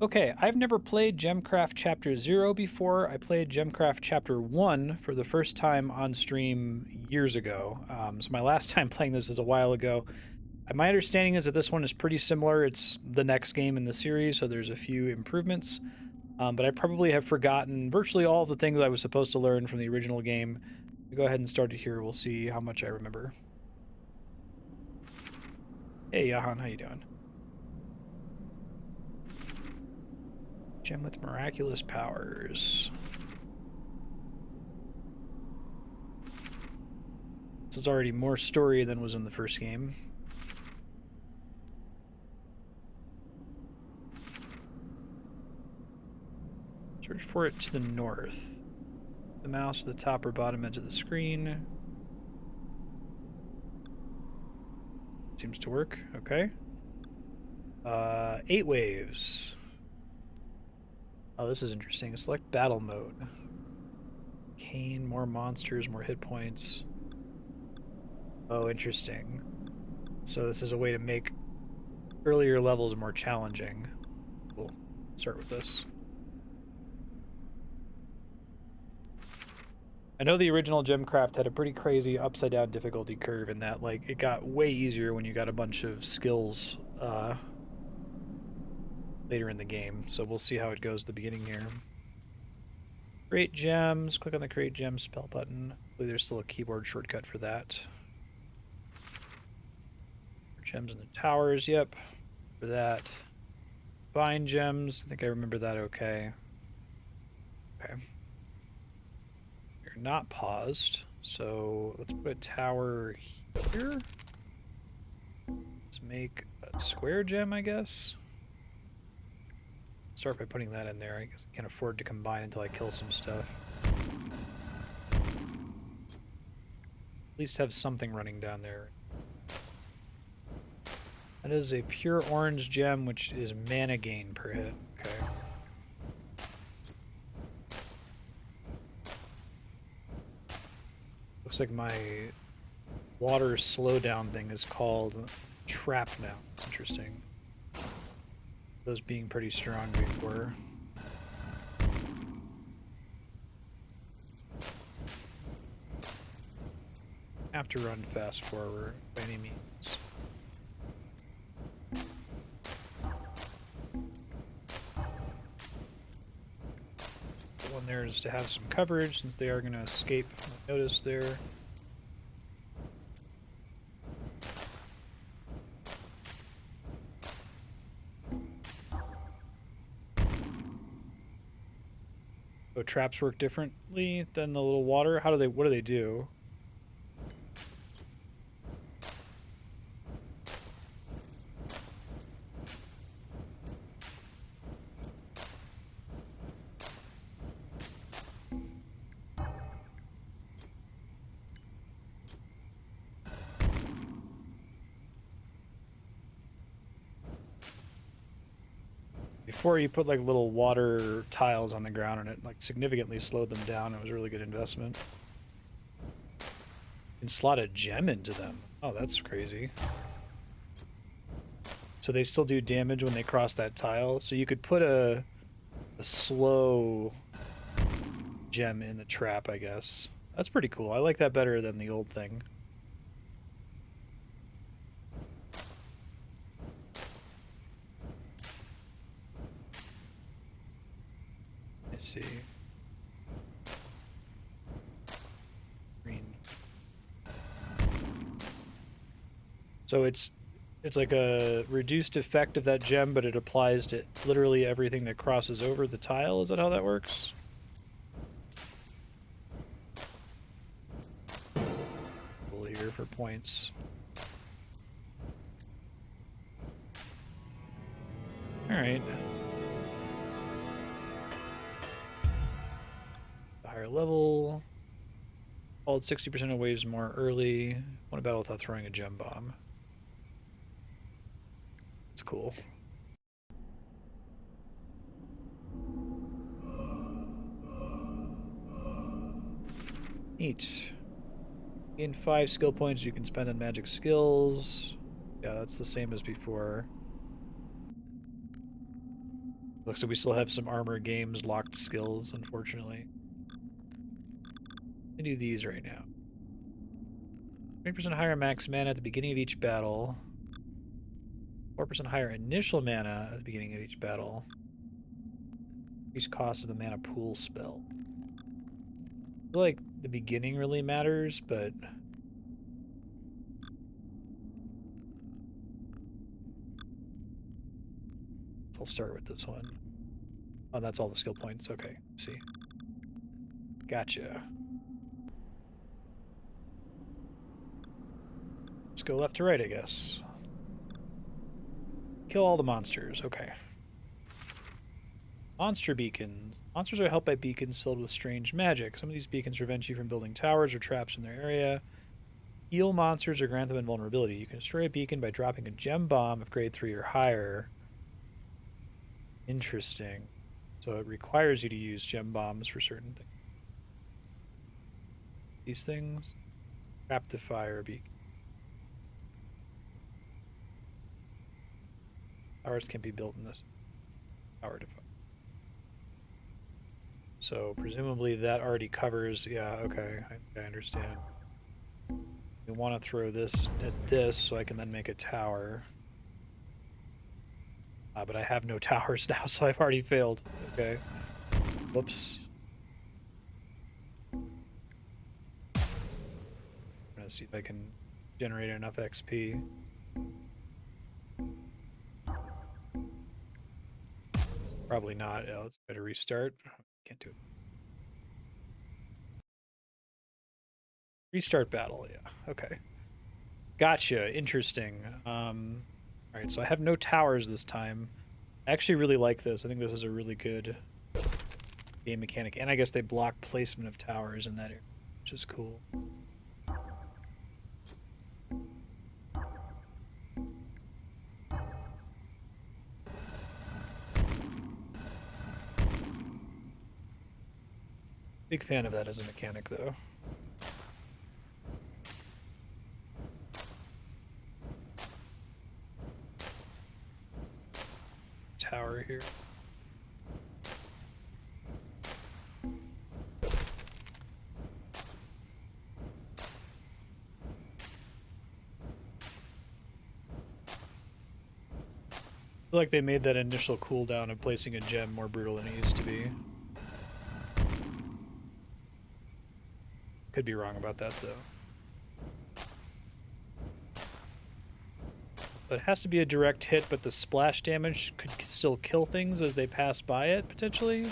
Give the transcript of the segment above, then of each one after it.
Okay, I've never played GemCraft Chapter 0 before. I played GemCraft Chapter 1 for the first time on stream years ago. So my last time playing this is a while ago. My understanding is that this one is pretty similar. It's the next game in the series, so there's a few improvements. But I probably have forgotten virtually all of the things I was supposed to learn from the original game. Go ahead and start it here. We'll see how much I remember. Hey, Yahan, how you doing? Gem with miraculous powers. This is already more story than was in the first game. Search for it to the north. The mouse at the top or bottom edge of the screen. Seems to work. Okay. 8 waves. Oh, this is interesting. Select battle mode. Cane, more monsters, more hit points. Oh, interesting. So this is a way to make earlier levels more challenging. We'll start with this. I know the original GemCraft had a pretty crazy upside-down difficulty curve in that, like, it got way easier when you got a bunch of skills later in the game. So we'll see how it goes at the beginning here. Create gems. Click on the Create Gems spell button. Hopefully there's still a keyboard shortcut for that. Gems in the towers, yep. For that. Bind gems. I think I remember that okay. Okay. You're not paused. So let's put a tower here. Let's make a square gem, I guess. Start by putting that in there. I guess I can't afford to combine until I kill some stuff. At least have something running down there. That is a pure orange gem, which is mana gain per hit. Okay. Looks like my water slowdown thing is called trap now. It's interesting. Those being pretty strong before. Have to run fast forward by any means. The one there is to have some coverage since they are going to escape from the notice there. So traps work differently than the little water? What do they do? Before you put like little water tiles on the ground and it like significantly slowed them down. It was a really good investment. You can slot a gem into them. Oh, that's crazy. So they still do damage when they cross that tile. So you could put a slow gem in the trap, I guess. That's pretty cool. I like that better than the old thing. Let's see. Green. So it's like a reduced effect of that gem, but it applies to literally everything that crosses over the tile. Is that how that works? We'll here for points. All right. Higher level. Followed 60% of waves more early. Won a battle without throwing a gem bomb. It's cool. Neat. Gain 5 skill points you can spend on magic skills. Yeah, that's the same as before. Looks like we still have some armor games locked skills, unfortunately. I do these right now. 20% higher max mana at the beginning of each battle. 4% higher initial mana at the beginning of each battle. Increased cost of the mana pool spell. I feel like the beginning really matters, but so I'll start with this one. Oh, that's all the skill points. Okay, see. Gotcha. Let's go left to right, I guess. Kill all the monsters. Okay. Monster beacons. Monsters are helped by beacons filled with strange magic. Some of these beacons prevent you from building towers or traps in their area. Heal monsters or grant them invulnerability. You can destroy a beacon by dropping a gem bomb of grade 3 or higher. Interesting. So it requires you to use gem bombs for certain things. These things. Trap to fire beacon. Towers can be built in this tower to fire. So presumably that already covers, yeah, okay, I understand. We want to throw this at this so I can then make a tower. But I have no towers now, so I've already failed. Okay. Whoops. I'm gonna see if I can generate enough XP. Probably not. Yeah, let's try to restart. Can't do it. Restart battle, yeah. Okay. Gotcha. Interesting. Alright, so I have no towers this time. I actually really like this. I think this is a really good game mechanic. And I guess they block placement of towers in that area, which is cool. Big fan of that as a mechanic, though. Tower here. I feel like they made that initial cooldown of placing a gem more brutal than it used to be. Could be wrong about that, though. But it has to be a direct hit, but the splash damage could still kill things as they pass by it, potentially.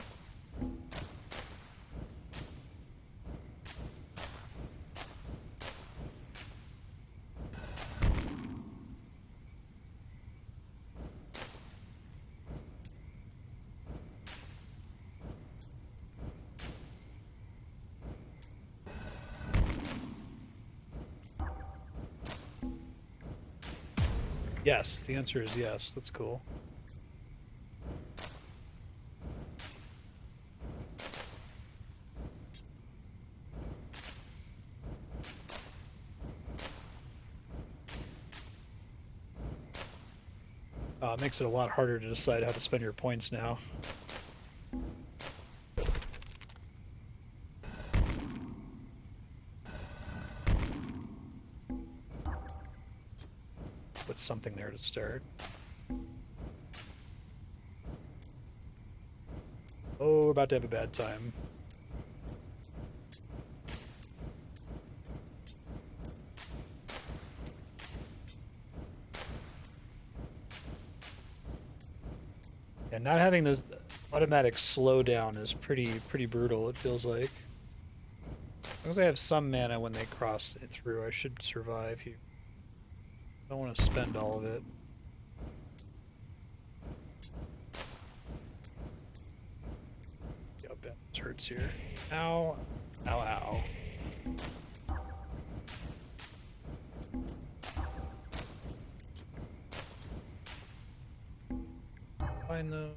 Yes, the answer is yes. That's cool. It makes it a lot harder to decide how to spend your points now. Put something there to start. Oh, we're about to have a bad time. And not having this automatic slowdown is pretty brutal, it feels like. As long as I have some mana when they cross it through, I should survive here. I don't want to spend all of it. Yep, that hurts here. Ow. Ow, ow. Find the...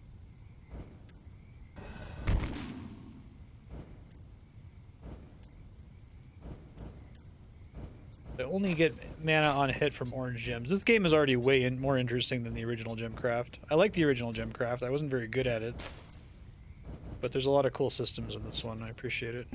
I only get mana on hit from orange gems. This game is already way more interesting than the original GemCraft. I like the original GemCraft. I wasn't very good at it. But there's a lot of cool systems in this one. I appreciate it.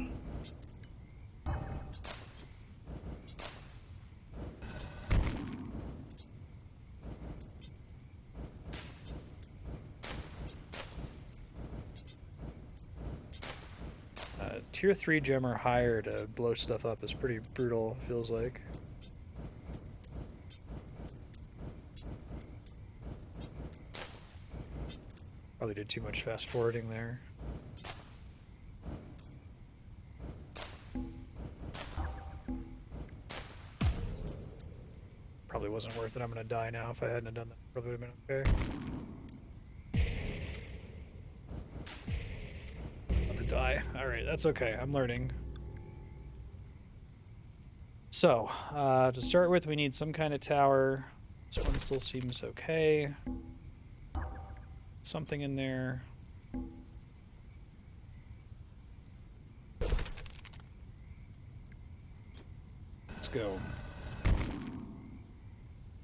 Tier 3 gem or higher to blow stuff up is pretty brutal, feels like. Probably did too much fast forwarding there. Probably wasn't worth it. I'm gonna die now. If I hadn't done that, probably would have been okay. Die. Alright, that's okay. I'm learning. So, to start with, we need some kind of tower. This one still seems okay. Something in there. Let's go.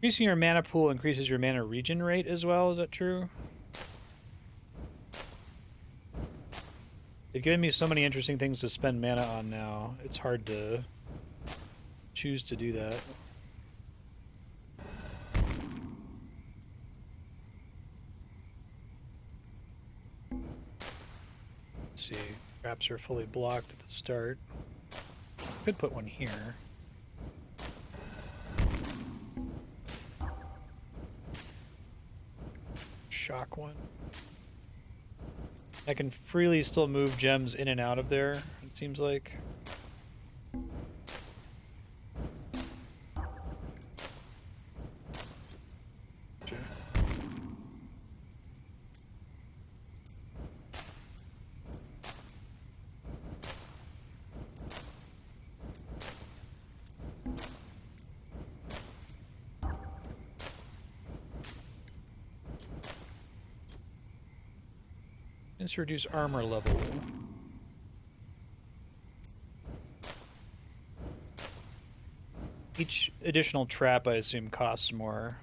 Increasing your mana pool increases your mana regen rate as well. Is that true? They've given me so many interesting things to spend mana on now. It's hard to choose to do that. Let's see. Traps are fully blocked at the start. Could put one here. Shock one. I can freely still move gems in and out of there, it seems like. Okay. Let's reduce armor level. Each additional trap, I assume, costs more.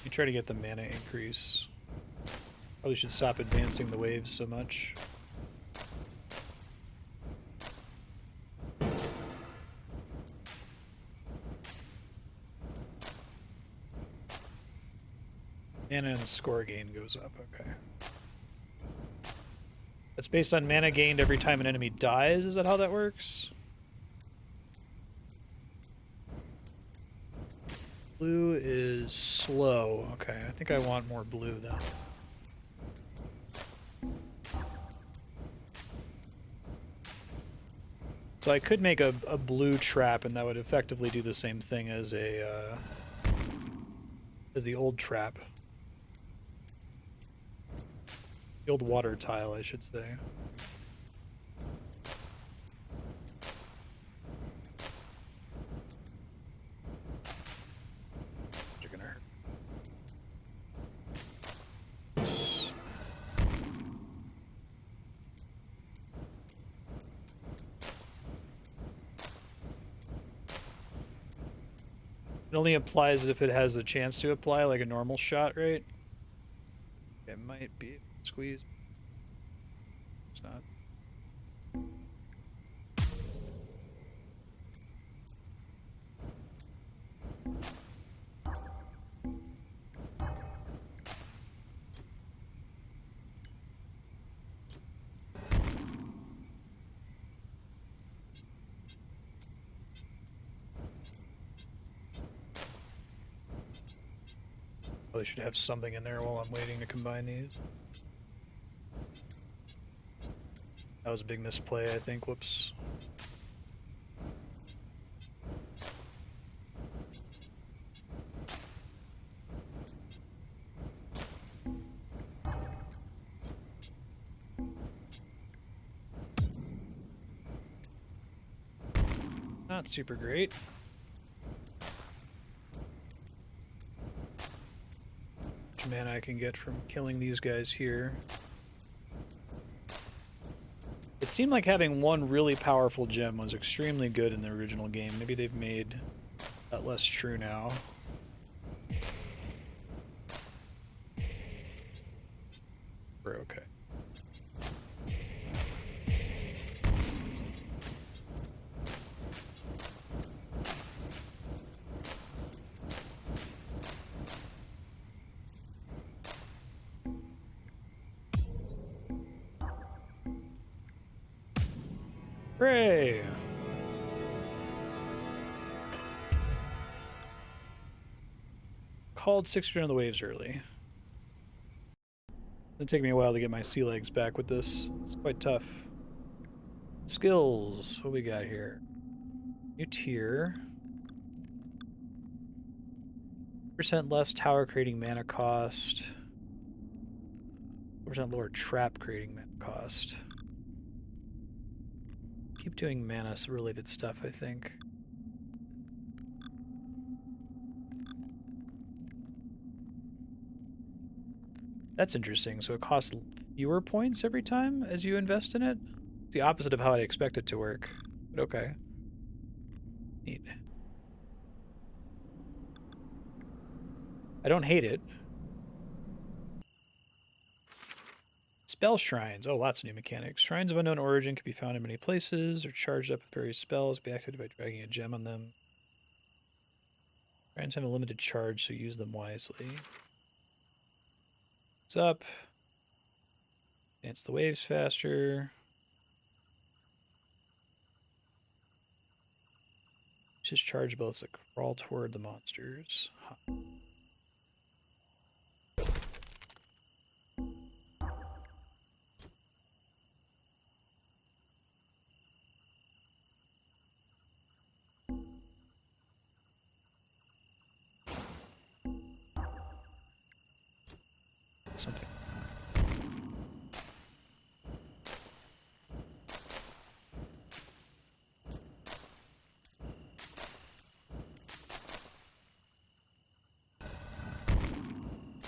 You try to get the mana increase. Probably should stop advancing the waves so much. Mana and score gain goes up, okay. That's based on mana gained every time an enemy dies, is that how that works? Blue is slow, okay. I think I want more blue then. So I could make a blue trap and that would effectively do the same thing as a as the old trap. The old water tile, I should say. You're gonna hurt. It only applies if it has the chance to apply, like a normal shot, right? It might be. Squeeze. It's not. Probably should have something in there while I'm waiting to combine these. That was a big misplay, I think. Whoops. Not super great. mana I can get from killing these guys here. It seemed like having one really powerful gem was extremely good in the original game. Maybe they've made that less true now. We're okay. Hooray! Called 6% of the waves early. It'll take me a while to get my sea legs back with this. It's quite tough. Skills. What we got here? New tier. % less tower creating mana cost. 4% lower trap creating mana cost. Keep doing mana related stuff, I think. That's interesting. So it costs fewer points every time as you invest in it? It's the opposite of how I'd expect it to work. But okay. Neat. I don't hate it. Spell shrines. Oh, lots of new mechanics. Shrines of unknown origin can be found in many places. They're charged up with various spells. Be activated by dragging a gem on them. Shrines have a limited charge, so use them wisely. What's up? Dance the waves faster. Just charge abilities that crawl toward the monsters. Huh. Something.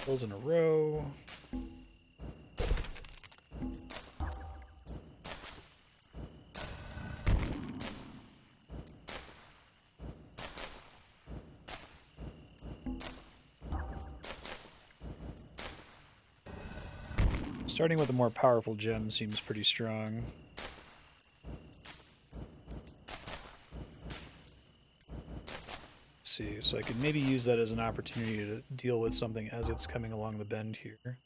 Kills in a row. Starting with a more powerful gem seems pretty strong. Let's see, so I could maybe use that as an opportunity to deal with something as it's coming along the bend here.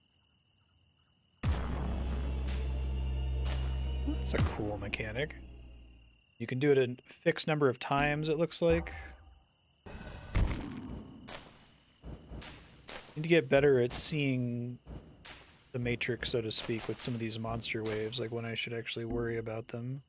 That's a cool mechanic. You can do it a fixed number of times, it looks like. Need to get better at seeing the matrix, so to speak, with some of these monster waves, like when I should actually worry about them.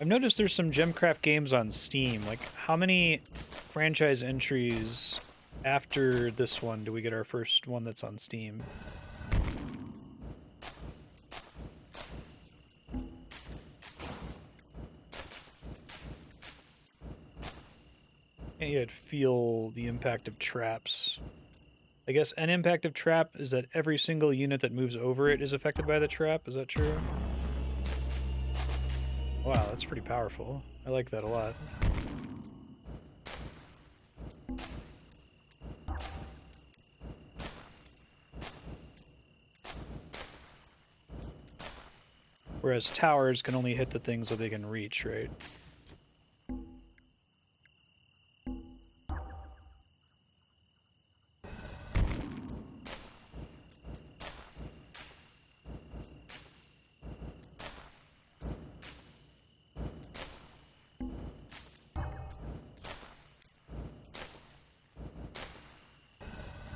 I've noticed there's some GemCraft games on Steam. Like, how many franchise entries after this one do we get our first one that's on Steam? Can't yet feel the impact of traps. I guess an impact of trap is that every single unit that moves over it is affected by the trap. Is that true? Wow, that's pretty powerful. I like that a lot. Whereas towers can only hit the things that they can reach, right?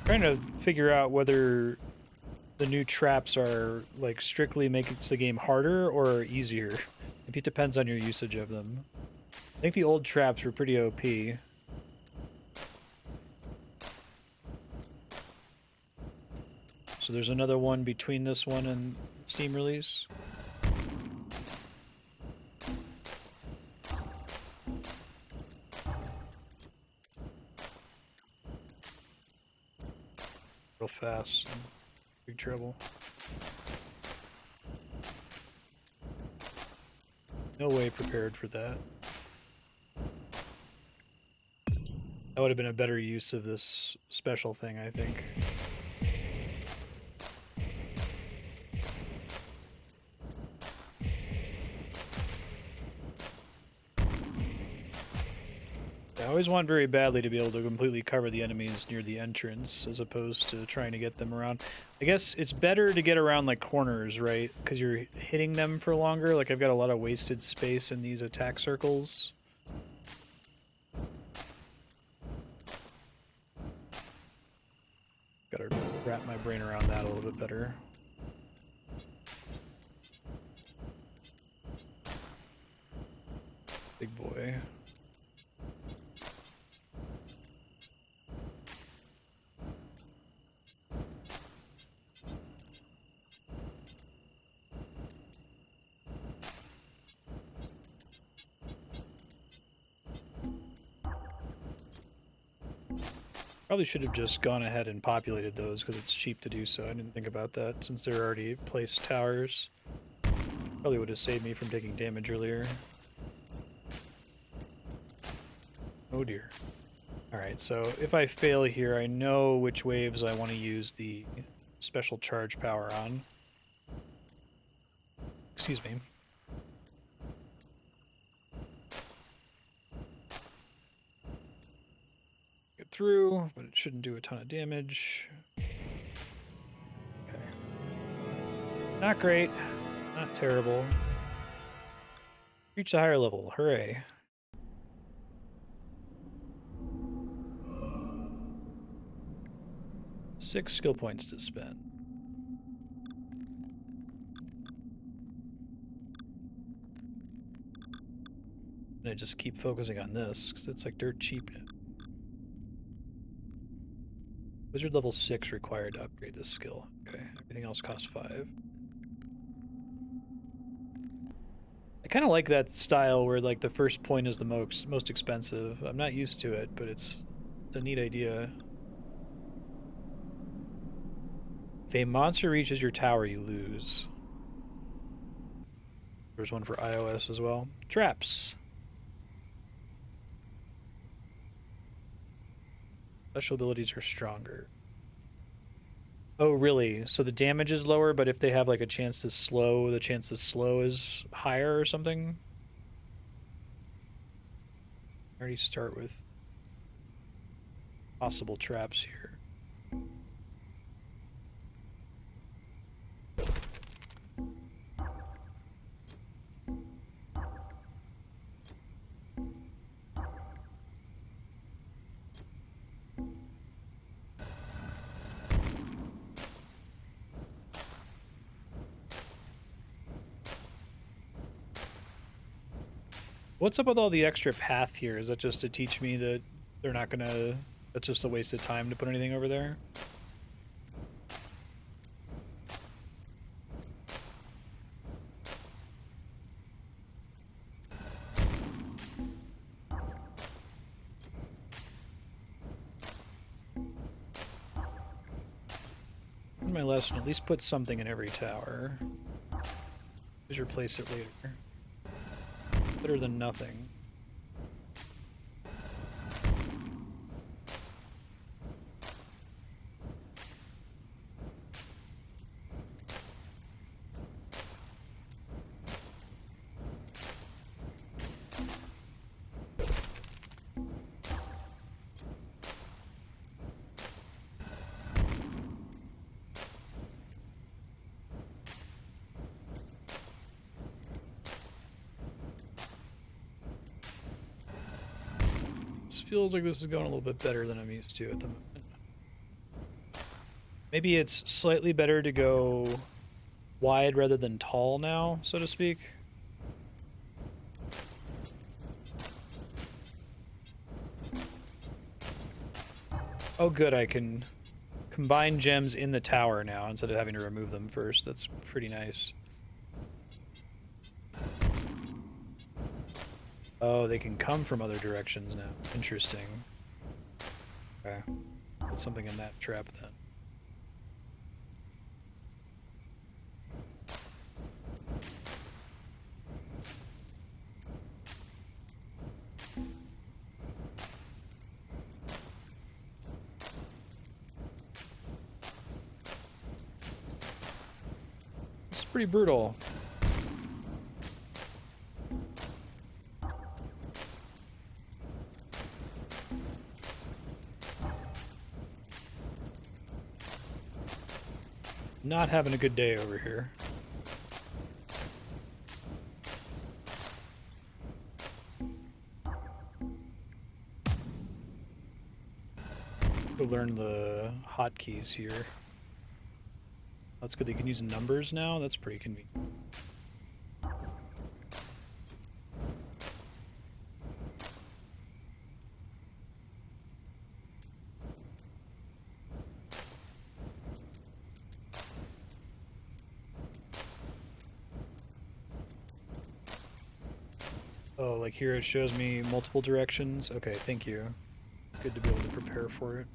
Trying to figure out whether the new traps are like strictly making the game harder or easier. Maybe it depends on your usage of them. I think the old traps were pretty OP. So there's another one between this one and Steam release. Real fast. Big trouble. No way prepared for that. That would have been a better use of this special thing, I think. I always want very badly to be able to completely cover the enemies near the entrance as opposed to trying to get them around. I guess it's better to get around like corners, right? Because you're hitting them for longer. Like I've got a lot of wasted space in these attack circles. Gotta wrap my brain around that a little bit better. Big boy. Probably should have just gone ahead and populated those because it's cheap to do so. I didn't think about that since they're already placed towers. Probably would have saved me from taking damage earlier. Oh dear. Alright, so if I fail here, I know which waves I want to use the special charge power on. Excuse me. Get through, but it shouldn't do a ton of damage. Okay. Not great. Not terrible. Reach a higher level. Hooray. Six skill points to spend. And I just keep focusing on this because it's like dirt cheap now. Wizard level 6 required to upgrade this skill. Okay, everything else costs 5. I kind of like that style where like the first point is the most expensive. I'm not used to it, but it's a neat idea. If a monster reaches your tower, you lose. There's one for iOS as well. Traps. Special abilities are stronger. Oh, really? So the damage is lower, but if they have like a chance to slow, the chance to slow is higher or something? I already start with possible traps here. What's up with all the extra path here? Is that just to teach me that they're not gonna... That's just a waste of time to put anything over there? Learn my lesson. At least put something in every tower. Just replace it later. Better than nothing. Feels like this is going a little bit better than I'm used to at the moment. Maybe it's slightly better to go wide rather than tall now, so to speak. Oh good, I can combine gems in the tower now instead of having to remove them first. That's pretty nice. Oh, they can come from other directions now. Interesting. Okay. Put something in that trap then. It's pretty brutal. Not having a good day over here. Go learn the hotkeys here. That's good. They can use numbers now. That's pretty convenient. Oh, like here it shows me multiple directions. Okay, thank you. Good to be able to prepare for it.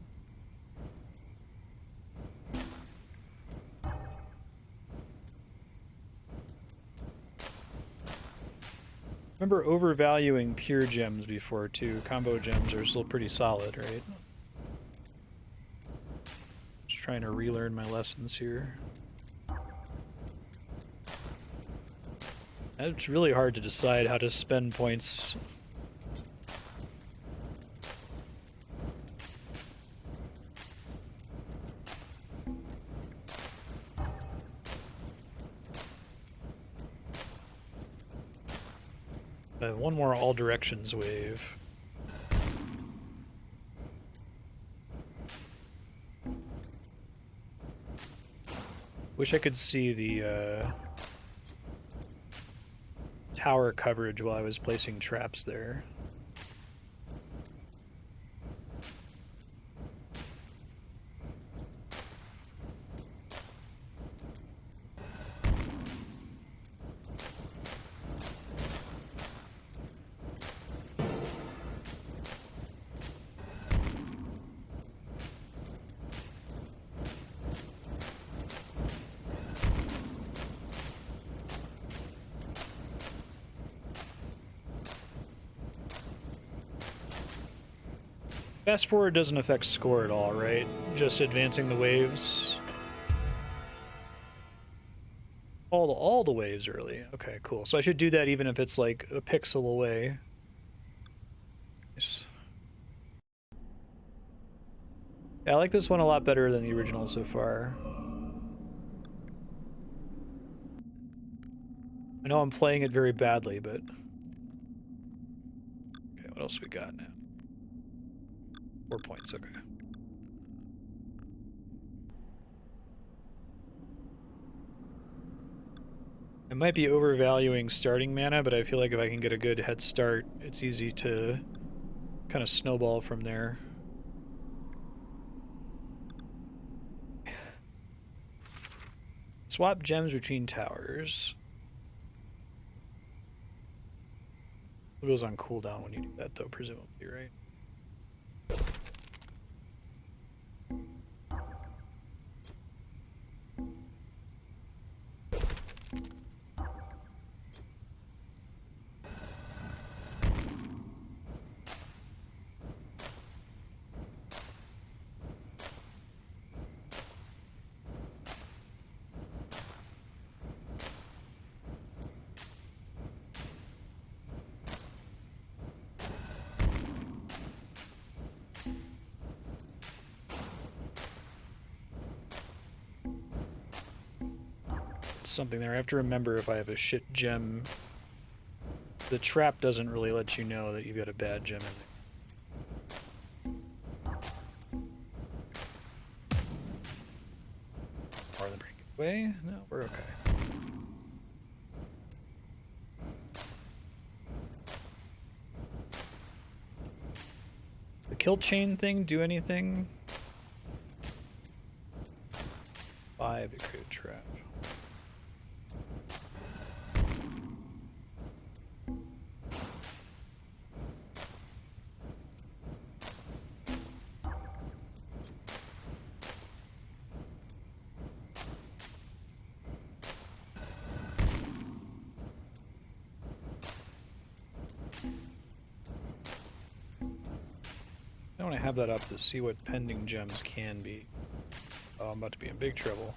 Remember overvaluing pure gems before too. Combo gems are still pretty solid, right? Just trying to relearn my lessons here. It's really hard to decide how to spend points. One more all directions wave. Wish I could see the tower coverage while I was placing traps there. Fast forward doesn't affect score at all, right? Just advancing the waves. All the waves early. Okay, cool. So I should do that even if it's like a pixel away. Nice. Yeah, I like this one a lot better than the original so far. I know I'm playing it very badly, but... Okay, what else we got now? 4 points, okay. I might be overvaluing starting mana, but I feel like if I can get a good head start, it's easy to kind of snowball from there. Swap gems between towers. It goes on cooldown when you do that, though, presumably, right? Something there. I have to remember if I have a shit gem. The trap doesn't really let you know that you've got a bad gem in there. Are they breaking away? No, we're okay. The kill chain thing do anything? have to create a trap. I want to have that up to see what pending gems can be. Oh, I'm about to be in big trouble.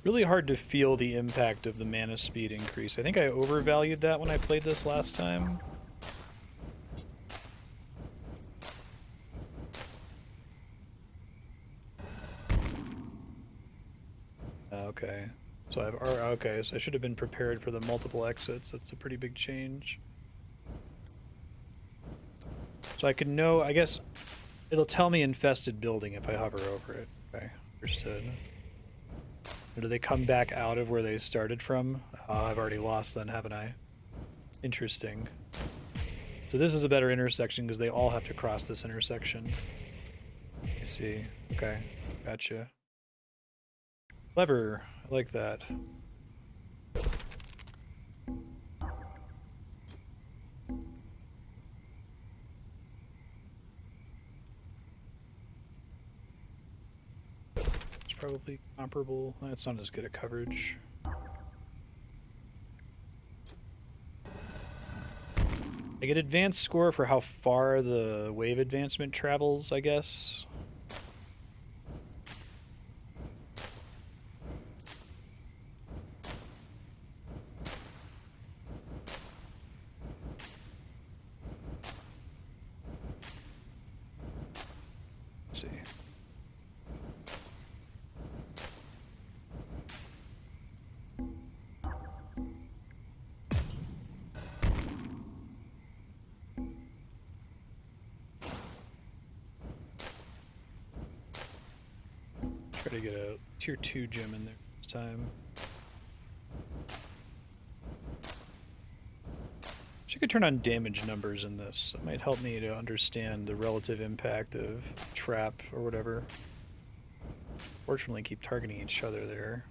Really hard to feel the impact of the mana speed increase. I think I overvalued that when I played this last time. Okay. So okay, so I should have been prepared for the multiple exits. That's a pretty big change. So I could know, I guess it'll tell me infested building if I hover over it. Okay, understood. Or do they come back out of where they started from? I've already lost then, haven't I? Interesting. So this is a better intersection because they all have to cross this intersection. I see. Okay, gotcha. Clever. I like that. It's probably comparable. It's not as good at coverage. I get advanced score for how far the wave advancement travels, I guess. Let's see. Try to get a tier 2 gem in there this time. I could turn on damage numbers in this. That might help me to understand the relative impact of trap or whatever. Fortunately, keep targeting each other there.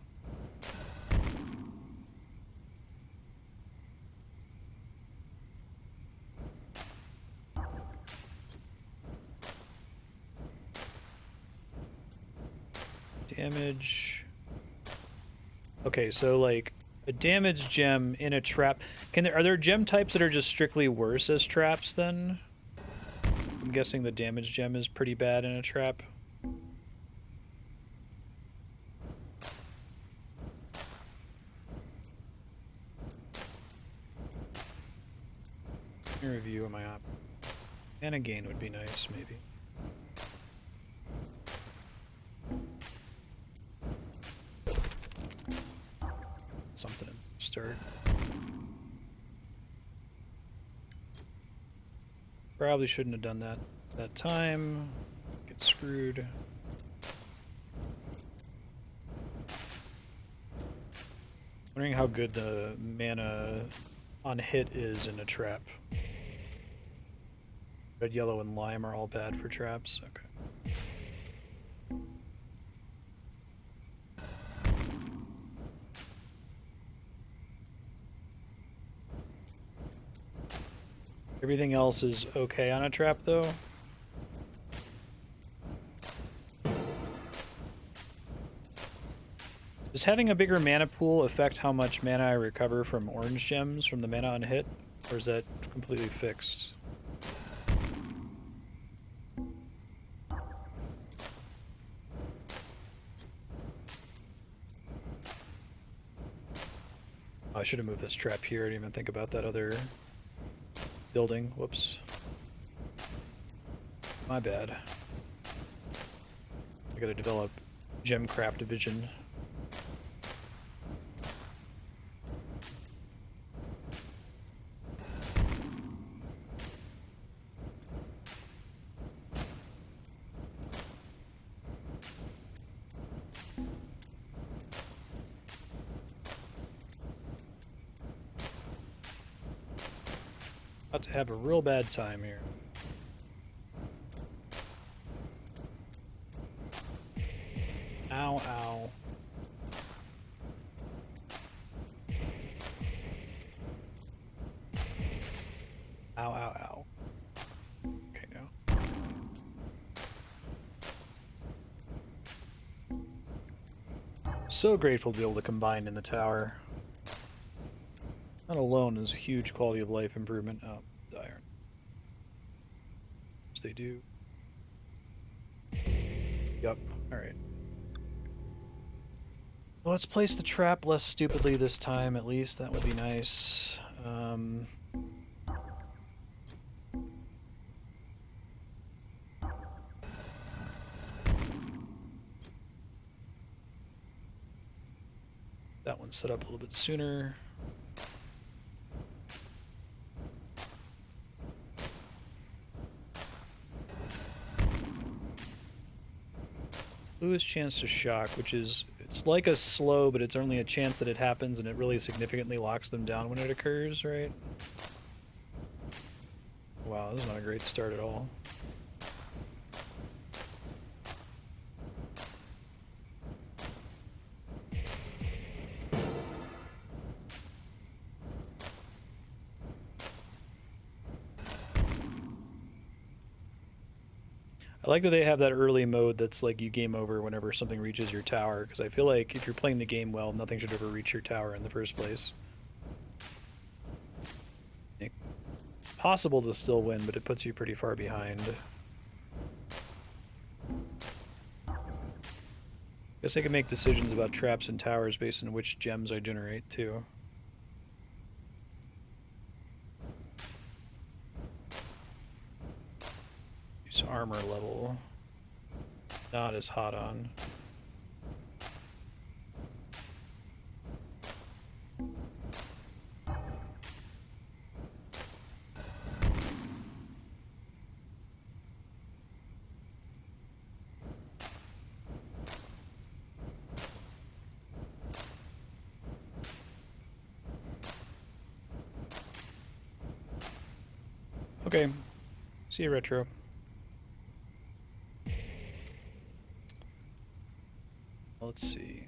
Damage. Okay, so like a damage gem in a trap. Are there gem types that are just strictly worse as traps then? I'm guessing the damage gem is pretty bad in a trap. Review of my op. Mana gain would be nice, maybe. Something to start. Probably shouldn't have done that time. Get screwed. Wondering how good the mana on hit is in a trap. Red, yellow, and lime are all bad for traps. Okay. Everything else is okay on a trap, though. Does having a bigger mana pool affect how much mana I recover from orange gems from the mana on hit? Or is that completely fixed? Oh, I should have moved this trap here. I didn't even think about that other building. Whoops. My bad. I gotta develop GemCraft vision. About to have a real bad time here. Ow, ow. Ow, ow, ow. Okay, now. So grateful to be able to combine in the tower. That alone is a huge quality of life improvement. Oh, iron. Which they do. Yup. Alright. Well, let's place the trap less stupidly this time, at least. That would be nice. That one's set up a little bit sooner. Bluest chance to shock, which is, it's like a slow, but it's only a chance that it happens, and it really significantly locks them down when it occurs, right? Wow, this is not a great start at all. I like that they have that early mode that's like you game over whenever something reaches your tower, because I feel like if you're playing the game well, nothing should ever reach your tower in the first place. It's possible to still win, but it puts you pretty far behind. Guess I can make decisions about traps and towers based on which gems I generate, too. Use armor level. Not as hot on. Okay. See you, Retro. Let's see.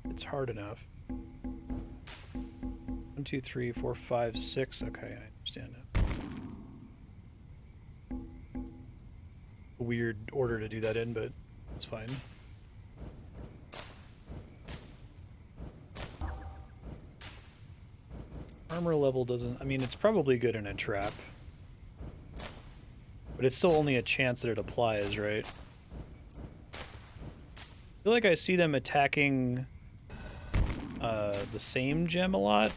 It's hard enough. 1, 2, 3, 4, 5, 6. Okay, I understand it. A weird order to do that in, but it's fine. Armor level doesn't... I mean, it's probably good in a trap. But it's still only a chance that it applies, right? I feel like I see them attacking the same gem a lot.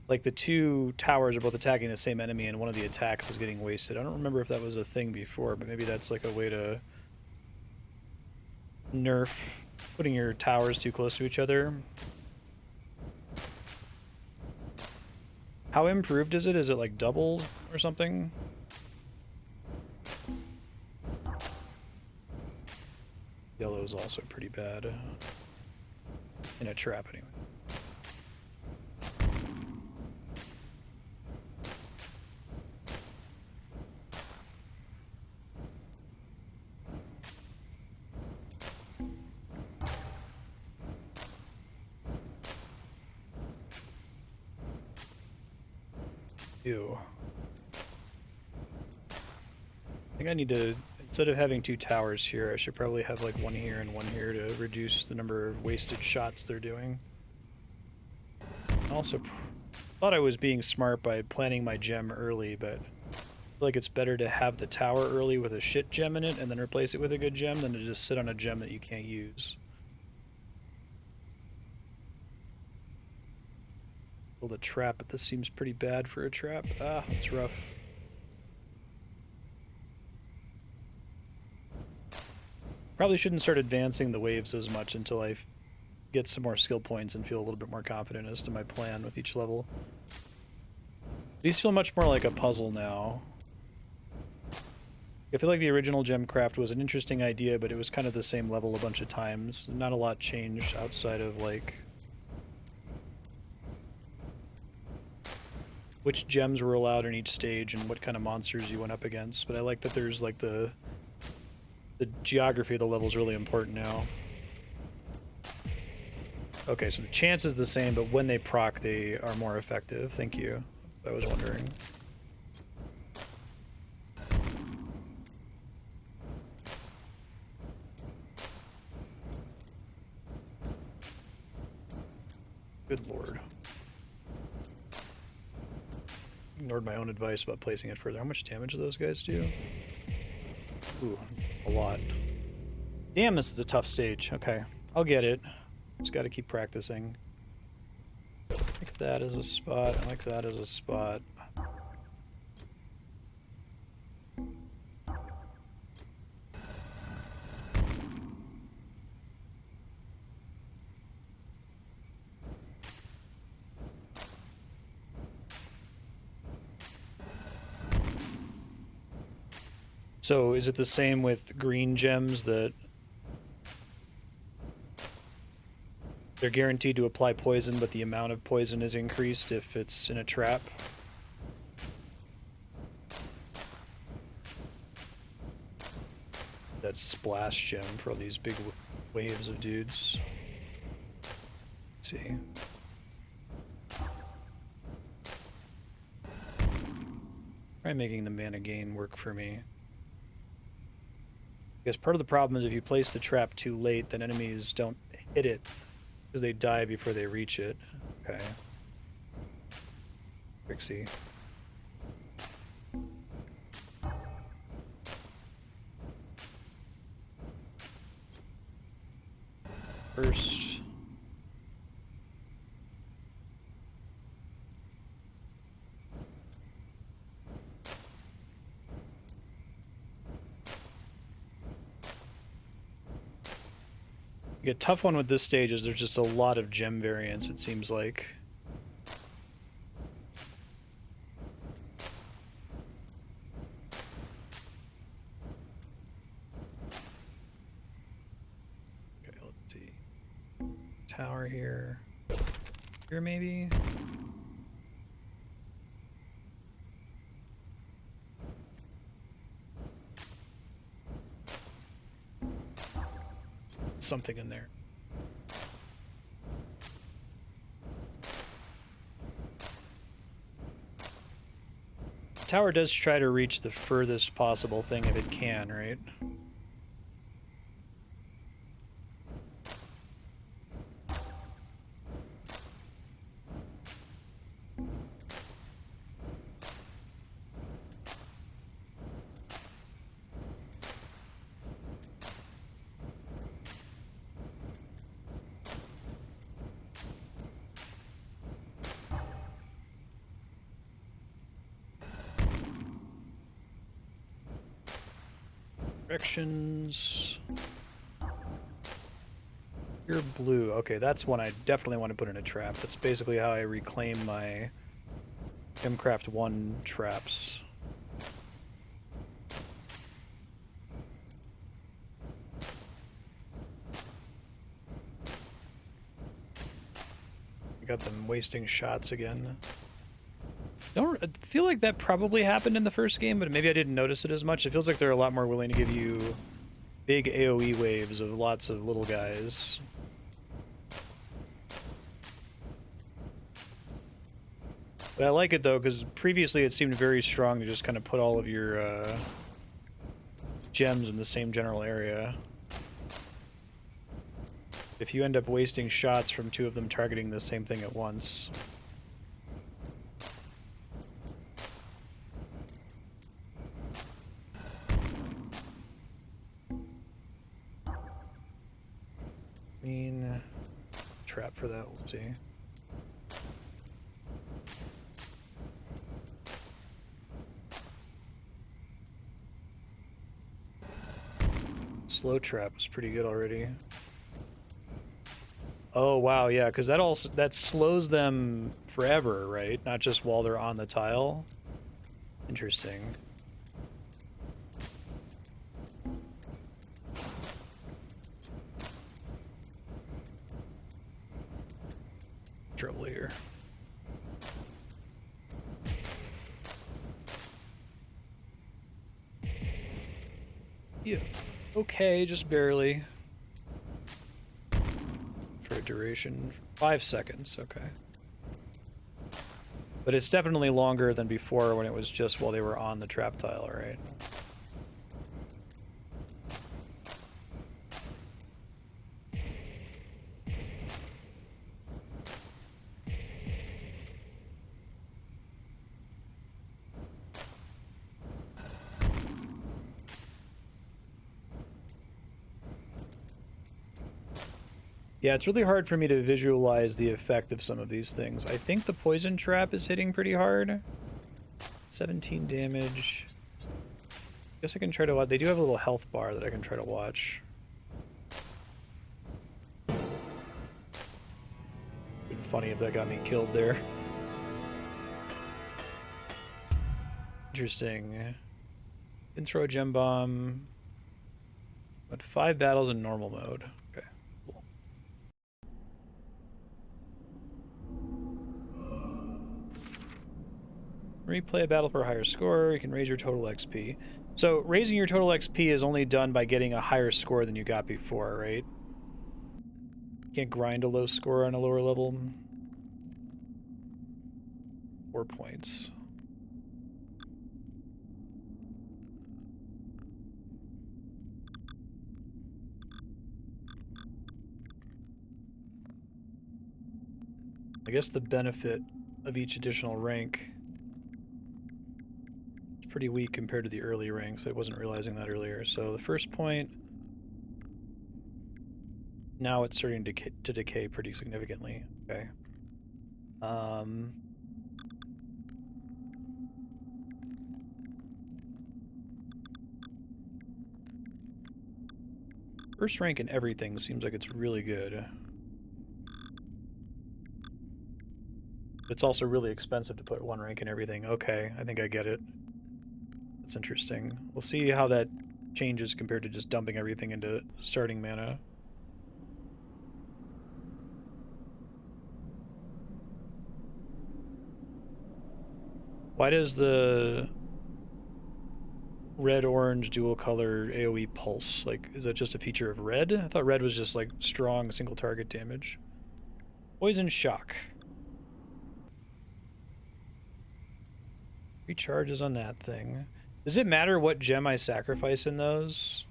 Like the two towers are both attacking the same enemy and one of the attacks is getting wasted. I don't remember if that was a thing before, but maybe that's like a way to nerf putting your towers too close to each other. How improved is it? Is it like double or something? Yellow is also pretty bad in a trap anyway. Ew. I think I need to, instead of having two towers here, I should probably have like one here and one here to reduce the number of wasted shots they're doing. I also thought I was being smart by planning my gem early, but I feel like it's better to have the tower early with a shit gem in it and then replace it with a good gem than to just sit on a gem that you can't use. Build a trap, but this seems pretty bad for a trap. Ah, that's rough. Probably shouldn't start advancing the waves as much until I get some more skill points and feel a little bit more confident as to my plan with each level. These feel much more like a puzzle now. I feel like the original GemCraft was an interesting idea, but it was kind of the same level a bunch of times. Not a lot changed outside of like which gems were allowed in each stage and what kind of monsters you went up against. But I like that there's like the geography of the level is really important now. Okay, so the chance is the same, but when they proc, they are more effective. Thank you. I was wondering. Good lord. Ignored my own advice about placing it further. How much damage do those guys do? Ooh, a lot. Damn, this is a tough stage. Okay, I'll get it. Just gotta keep practicing. I like that as a spot. I like that as a spot. So is it the same with green gems that they're guaranteed to apply poison, but the amount of poison is increased if it's in a trap? That splash gem for all these big waves of dudes. Let's see. Try making the mana gain work for me. I guess part of the problem is if you place the trap too late, then enemies don't hit it because they die before they reach it. Okay. Trixie. First. A tough one with this stage is there's just a lot of gem variants, it seems like. Okay, let's see. Tower here. Here maybe? Something in there. Tower does try to reach the furthest possible thing if it can, right? Directions. You're blue. Okay, that's one I definitely want to put in a trap. That's basically how I reclaim my GemCraft 1 traps. I got them wasting shots again. I feel like that probably happened in the first game, but maybe I didn't notice it as much. It feels like they're a lot more willing to give you big AoE waves of lots of little guys. But I like it though, because previously it seemed very strong to just kind of put all of your gems in the same general area. If you end up wasting shots from two of them targeting the same thing at once. Trap for that, we'll see. Slow trap is pretty good already. Oh wow, yeah, because that slows them forever, right? Not just while they're on the tile. Interesting. Trouble here. Yeah. Okay, just barely. For a duration. 5 seconds, okay. But it's definitely longer than before when it was just while they were on the trap tile, right? Yeah, it's really hard for me to visualize the effect of some of these things. I think the poison trap is hitting pretty hard. 17 damage. Guess I can try to watch. They do have a little health bar that I can try to watch. Been funny if that got me killed there. Interesting. Can throw a gem bomb. But 5 battles in normal mode. Okay, cool. Replay a battle for a higher score. You can raise your total XP. So raising your total XP is only done by getting a higher score than you got before, right? You can't grind a low score on a lower level. 4 points. I guess the benefit of each additional rank is pretty weak compared to the early ranks. I wasn't realizing that earlier. So the first point, now it's starting to decay pretty significantly. Okay. First rank in everything seems like it's really good. It's also really expensive to put 1 rank in everything. Okay, I think I get it. That's interesting. We'll see how that changes compared to just dumping everything into starting mana. Why does the red-orange dual color AoE pulse, like, is that just a feature of red? I thought red was just like strong single target damage. Poison shock. Recharges on that thing. Does it matter what gem I sacrifice in those?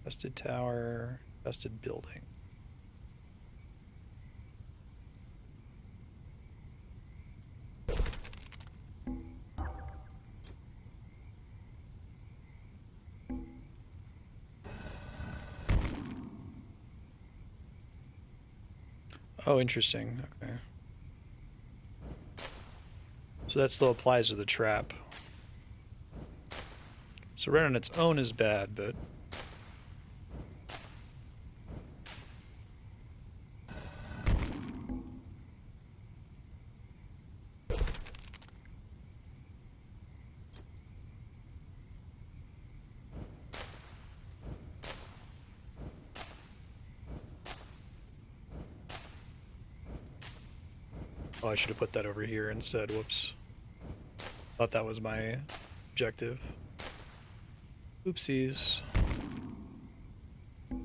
Vested tower, vested building. Oh, interesting. Okay. So that still applies to the trap. So red on its own is bad, but... Oh, I should have put that over here instead. Whoops. Thought that was my objective. Oopsies. I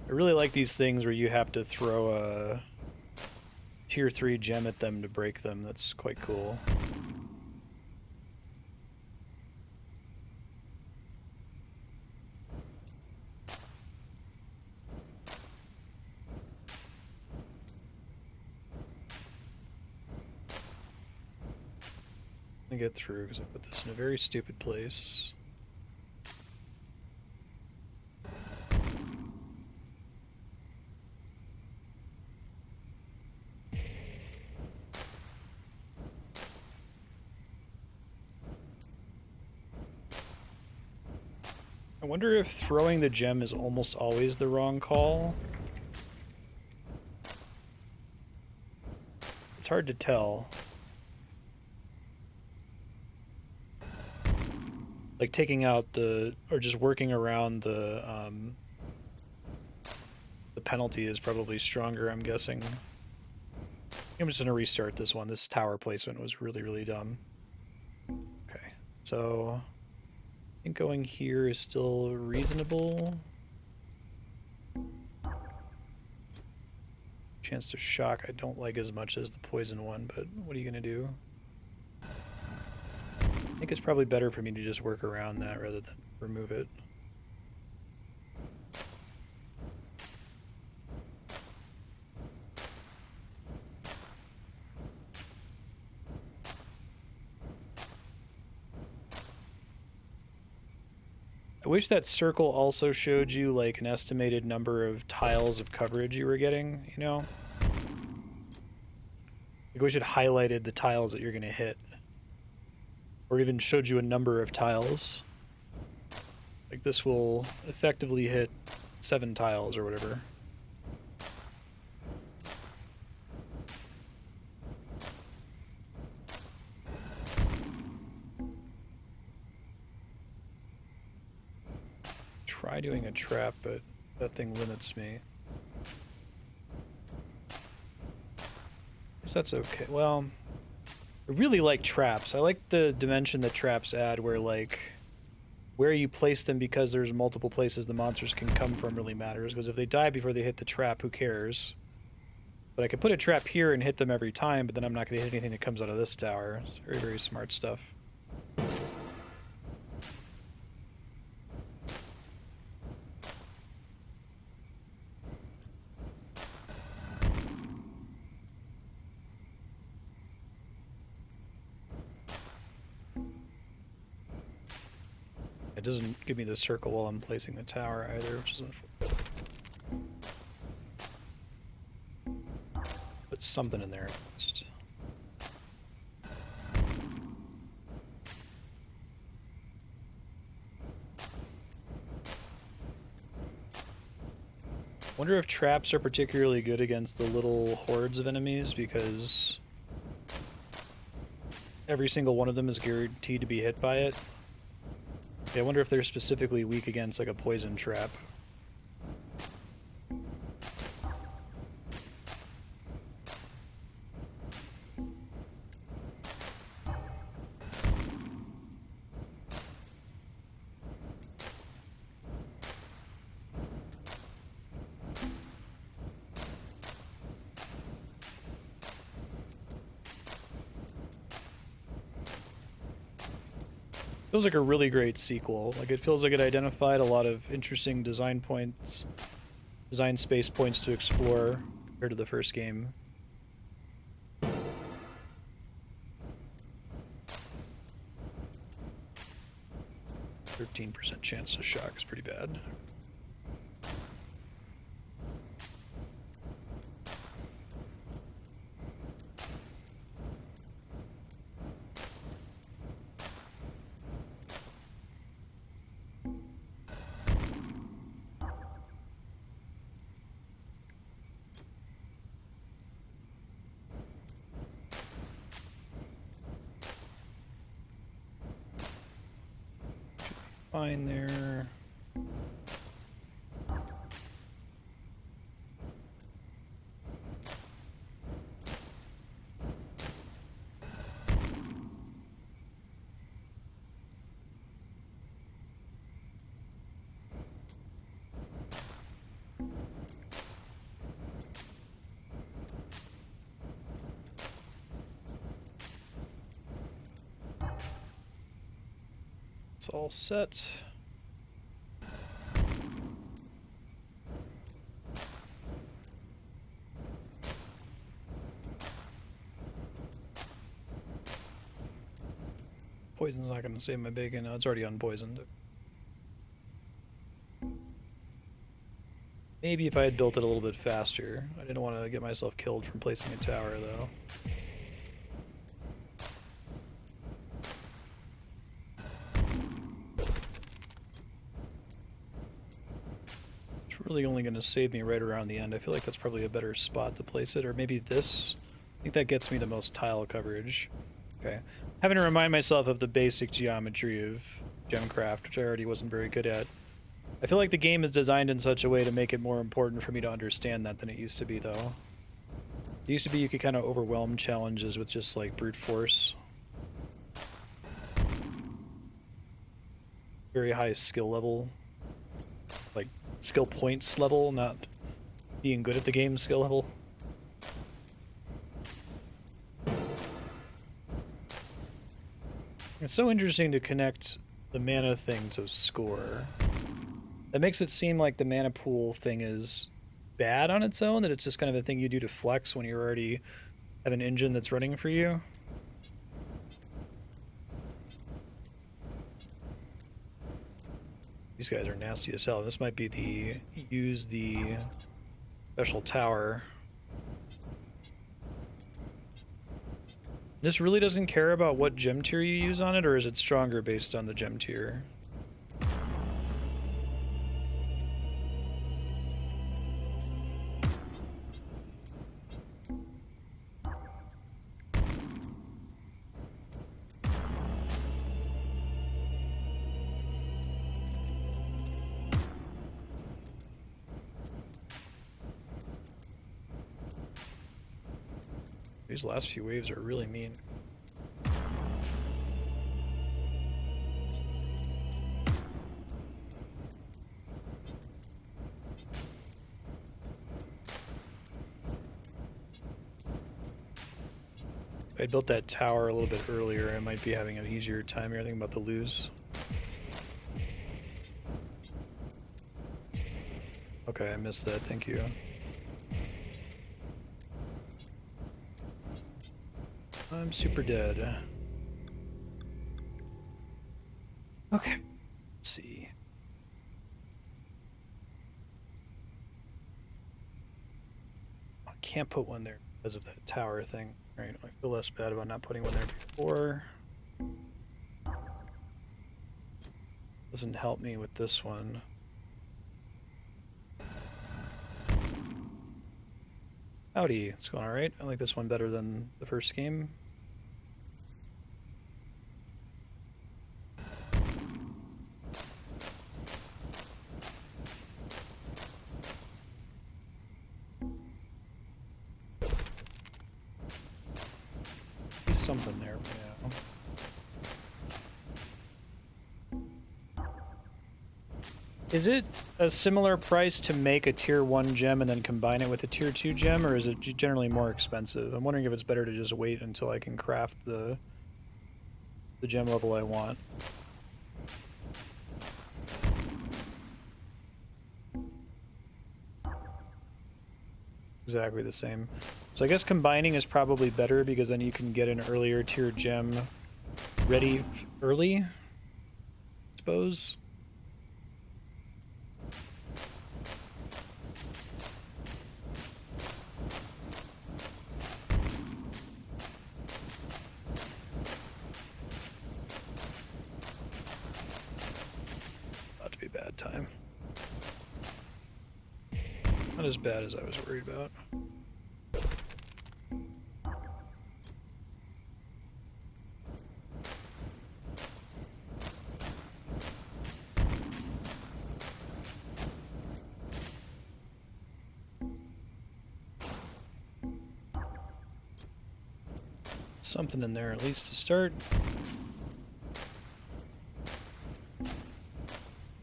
really like these things where you have to throw a tier 3 gem at them to break them. That's quite cool. Let me get through because I put this in a very stupid place. I wonder if throwing the gem is almost always the wrong call. It's hard to tell. Like taking out or just working around the penalty is probably stronger, I'm guessing. I'm just gonna restart this one. This tower placement was really, really dumb. Okay, so I think going here is still reasonable. Chance to shock I don't like as much as the poison one, but what are you gonna do? I think it's probably better for me to just work around that rather than remove it. I wish that circle also showed you like an estimated number of tiles of coverage you were getting, you know? Like, I wish it highlighted the tiles that you're going to hit. Or even showed you a number of tiles. Like this will effectively hit 7 tiles or whatever. Try doing a trap, but that thing limits me. Guess that's okay. Well, I really like traps. I like the dimension that traps add where like where you place them because there's multiple places the monsters can come from really matters, because if they die before they hit the trap, who cares? But I could put a trap here and hit them every time, but then I'm not going to hit anything that comes out of this tower. It's very, very smart stuff. It doesn't give me the circle while I'm placing the tower either, which is unfortunate. Put something in there. Just... wonder if traps are particularly good against the little hordes of enemies, because every single one of them is guaranteed to be hit by it. Yeah, I wonder if they're specifically weak against like a poison trap. Feels like a really great sequel. Like, it feels like it identified a lot of interesting design points, design space points to explore compared to the first game. 13% chance to shock is pretty bad. Fine there. It's all set. Poison's not going to save my bacon. No, it's already unpoisoned. Maybe if I had built it a little bit faster. I didn't want to get myself killed from placing a tower, though. It's really only going to save me right around the end. I feel like that's probably a better spot to place it. Or maybe this. I think that gets me the most tile coverage. Okay. Having to remind myself of the basic geometry of GemCraft, which I already wasn't very good at. I feel like the game is designed in such a way to make it more important for me to understand that than it used to be, though. It used to be you could kind of overwhelm challenges with just, like, brute force. Very high skill level. Like, skill points level, not being good at the game skill level. It's so interesting to connect the mana thing to score. That makes it seem like the mana pool thing is bad on its own, that it's just kind of a thing you do to flex when you already have an engine that's running for you. These guys are nasty as hell. This might be the use the special tower. This really doesn't care about what gem tier you use on it, or is it stronger based on the gem tier? These last few waves are really mean. If I built that tower a little bit earlier, I might be having an easier time here. I think I'm about to lose. Okay, I missed that. Thank you. I'm super dead. Okay, let's see. I can't put one there because of that tower thing. Right, I feel less bad about not putting one there before. Doesn't help me with this one. Howdy, it's going alright. I like this one better than the first game. There's something there, yeah. Is it a similar price to make a tier 1 gem and then combine it with a tier 2 gem, or is it generally more expensive? I'm wondering if it's better to just wait until I can craft the gem level I want. Exactly the same. So I guess combining is probably better because then you can get an earlier tier gem ready early, I suppose. Bad time. Not as bad as I was worried about. Something in there at least to start.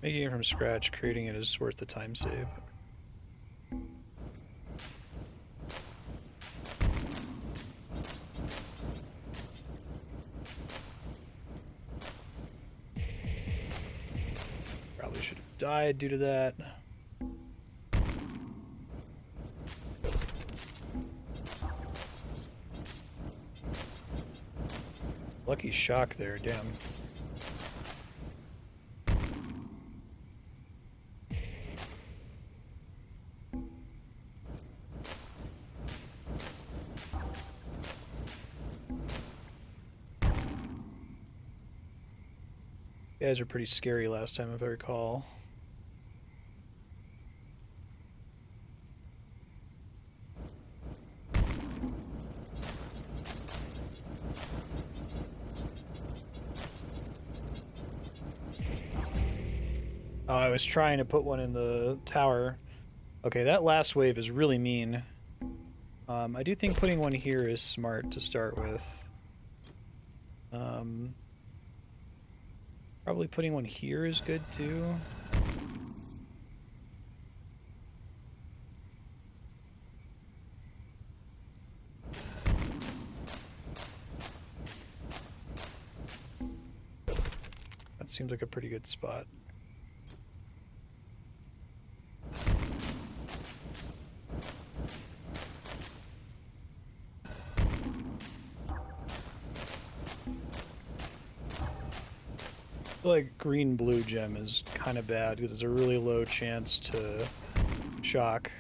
Making it from scratch, creating it is worth the time save. Probably should have died due to that. Lucky shock there, damn. You guys are pretty scary last time, if I recall. Oh, I was trying to put one in the tower. Okay, that last wave is really mean. I do think putting one here is smart to start with. Probably putting one here is good too. That seems like a pretty good spot. I feel like green-blue gem is kind of bad because it's a really low chance to shock.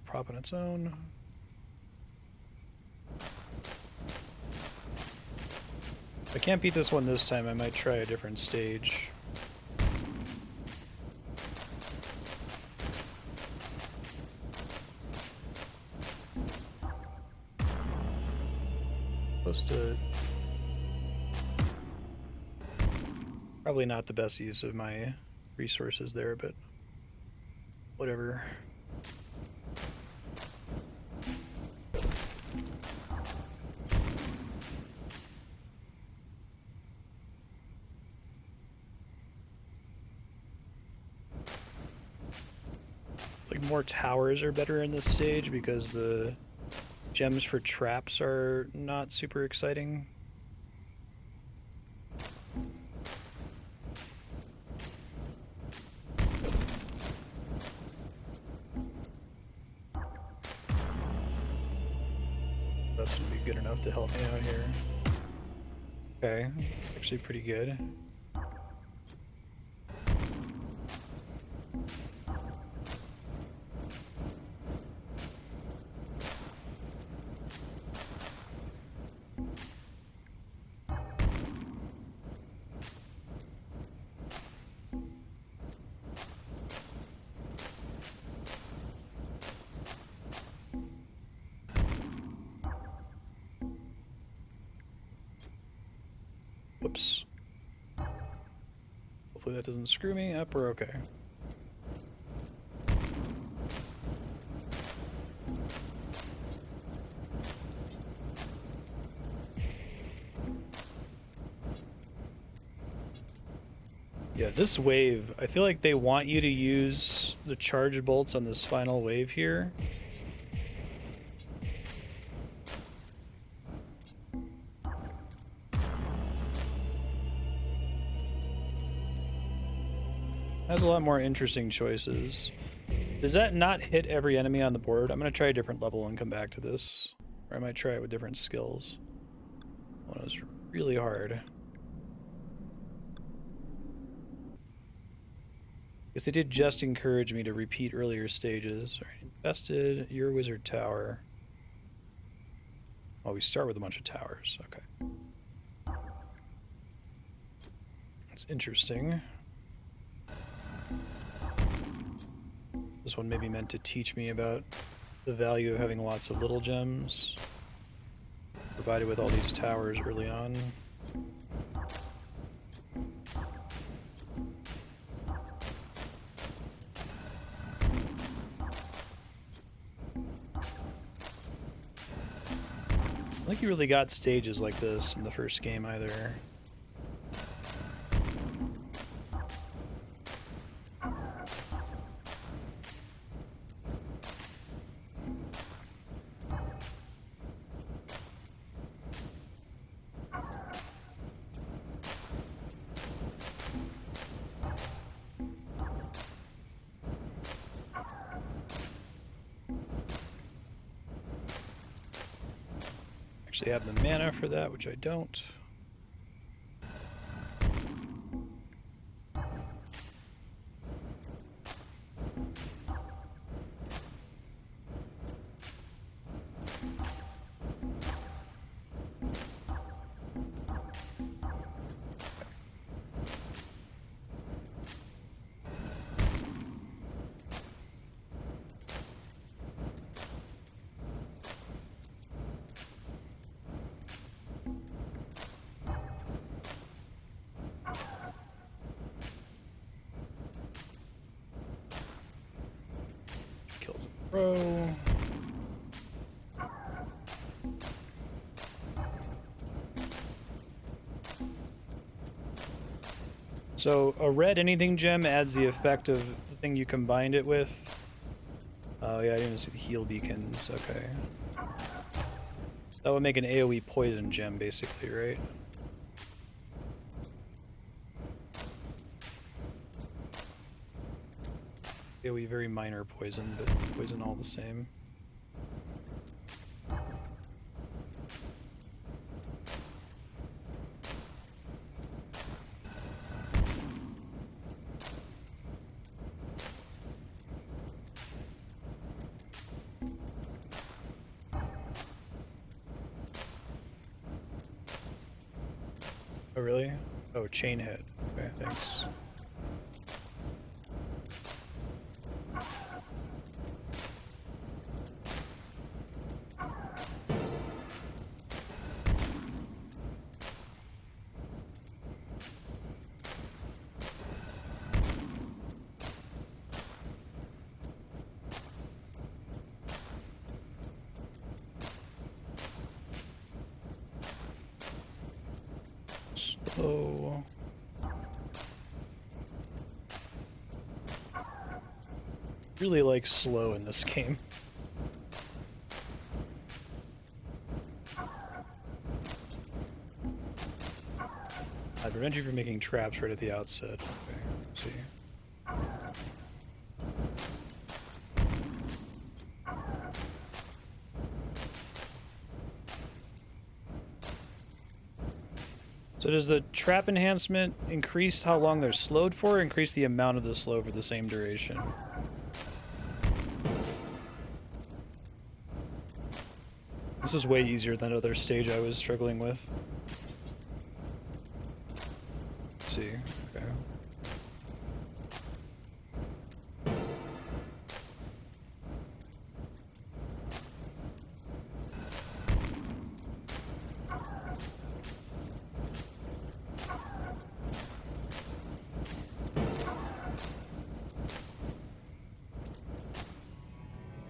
Prop on its own. If I can't beat this one this time, I might try a different stage. Supposed to... Probably not the best use of my resources there, but whatever. Like, more towers are better in this stage because the gems for traps are not super exciting. That's gonna be good enough to help me out here. Okay, actually pretty good. Whoops. Hopefully that doesn't screw me up. We're okay. Yeah, this wave, I feel like they want you to use the charge bolts on this final wave here. Has a lot more interesting choices. Does that not hit every enemy on the board? I'm going to try a different level and come back to this. Or I might try it with different skills. One was really hard. Guess they did just encourage me to repeat earlier stages. All right, invested, your wizard tower. Oh, we start with a bunch of towers. Okay. That's interesting. This one may be meant to teach me about the value of having lots of little gems, provided with all these towers early on. I don't think you really got stages like this in the first game either. Actually have the mana for that, which I don't. Throw. So a red anything gem adds the effect of the thing you combined it with. Oh yeah, I didn't even see the heal beacons. Okay. That would make an AoE poison gem, basically, right? AoE very minor poison, but poison all the same. Oh, really? Oh, chain head. Okay, thanks. Slow. Really like slow in this game. I prevent you from making traps right at the outset. Okay, let's see. So does the trap enhancement increase how long they're slowed for, or increase the amount of the slow for the same duration? This is way easier than other stage I was struggling with. Let's see. Okay.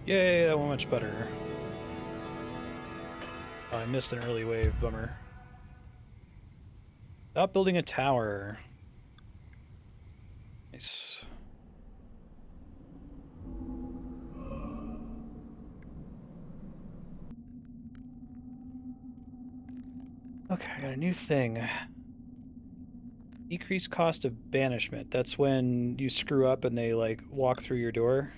Yay, that went much better. Oh, I missed an early wave, bummer. Stop building a tower. Nice. Okay, I got a new thing. Decreased cost of banishment. That's when you screw up and they, like, walk through your door.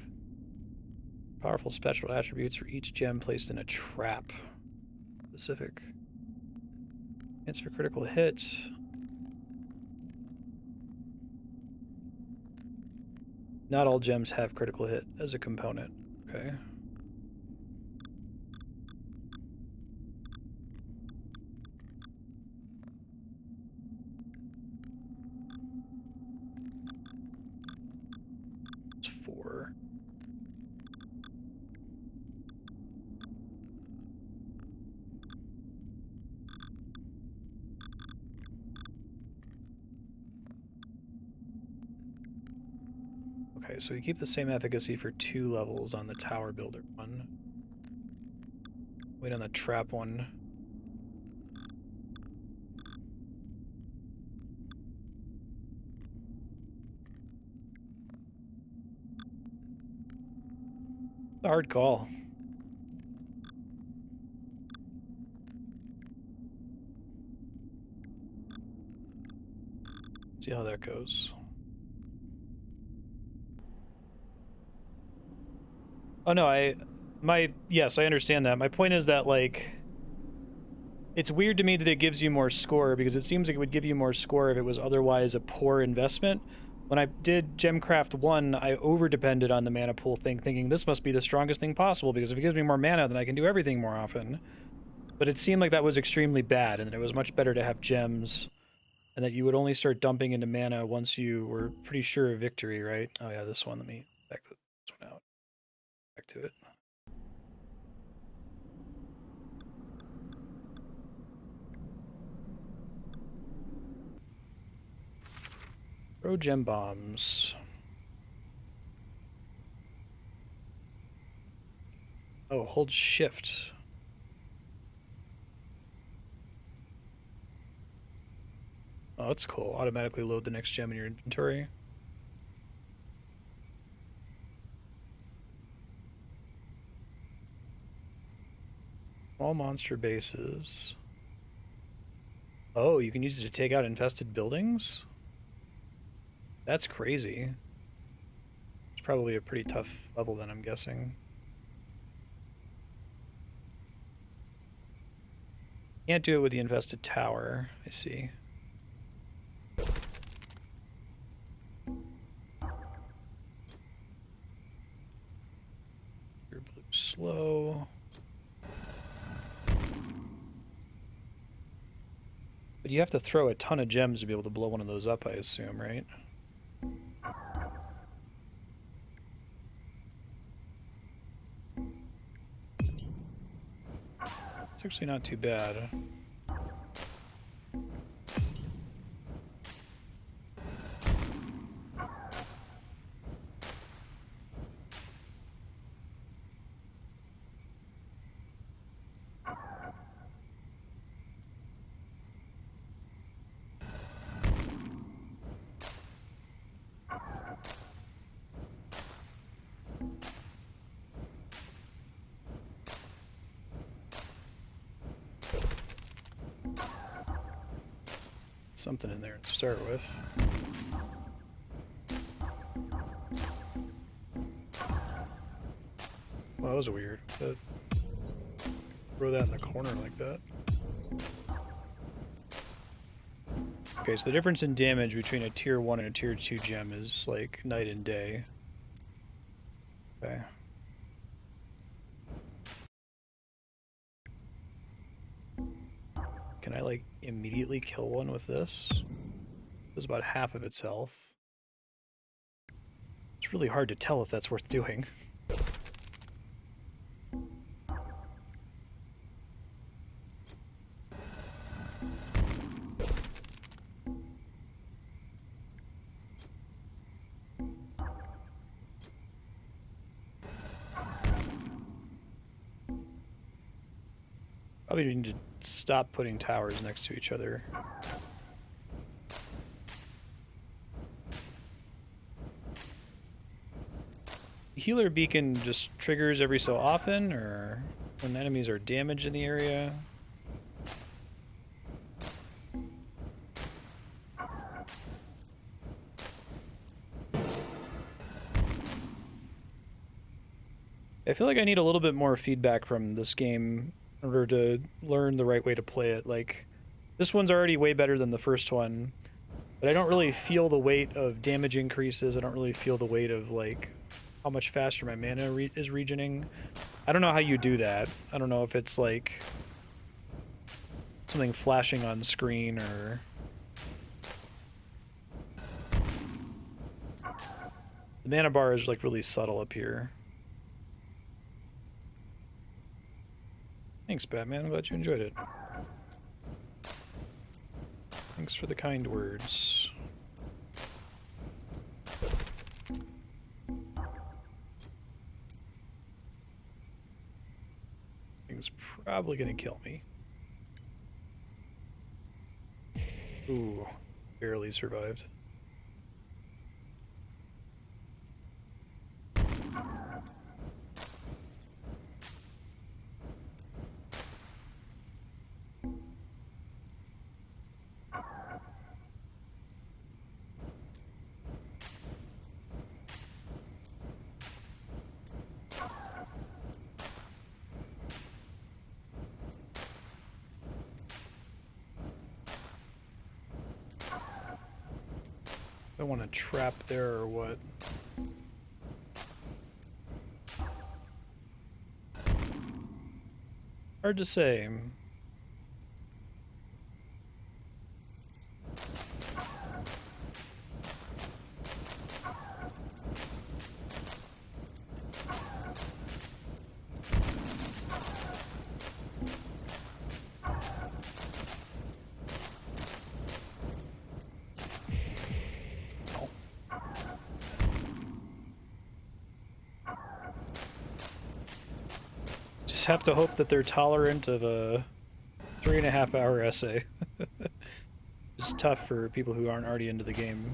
Powerful special attributes for each gem placed in a trap. Specific. Hits for critical hits. Not all gems have critical hit as a component. Okay. It's 4. Okay, so we keep the same efficacy for 2 levels on the tower builder one. Wait on the trap one. A hard call. See how that goes. Oh no, yes, I understand that. My point is that, like, it's weird to me that it gives you more score, because it seems like it would give you more score if it was otherwise a poor investment. When I did GemCraft 1, I over-depended on the mana pool thing, thinking this must be the strongest thing possible, because if it gives me more mana, then I can do everything more often. But it seemed like that was extremely bad, and that it was much better to have gems, and that you would only start dumping into mana once you were pretty sure of victory, right? Oh yeah, this one, let me back this one out. Back to it. Throw gem bombs. Oh, hold shift. Oh, that's cool. Automatically load the next gem in your inventory. All monster bases. Oh, you can use it to take out infested buildings? That's crazy. It's probably a pretty tough level then, I'm guessing. Can't do it with the infested tower, I see. Your blue slow. But you have to throw a ton of gems to be able to blow one of those up, I assume, right? It's actually not too bad. Something in there to start with. Well, that was weird. Throw that in the corner like that. Okay, so the difference in damage between a tier 1 and a tier 2 gem is like night and day. Okay. Can I like immediately kill one with this? It's about half of its health. It's really hard to tell if that's worth doing. Probably need to stop putting towers next to each other. The healer beacon just triggers every so often, or when enemies are damaged in the area. I feel like I need a little bit more feedback from this game in order to learn the right way to play it. Like, this one's already way better than the first one, but I don't really feel the weight of damage increases. I don't really feel the weight of, like, how much faster my mana is regening. I don't know how you do that. I don't know if it's, like, something flashing on screen or... The mana bar is, like, really subtle up here. Thanks, Batman. I'm glad you enjoyed it. Thanks for the kind words. Thing's probably gonna kill me. Ooh, barely survived. I want a trap there or what? Hard to say. just have to hope that they're tolerant of a 3.5-hour essay. It's tough for people who aren't already into the game.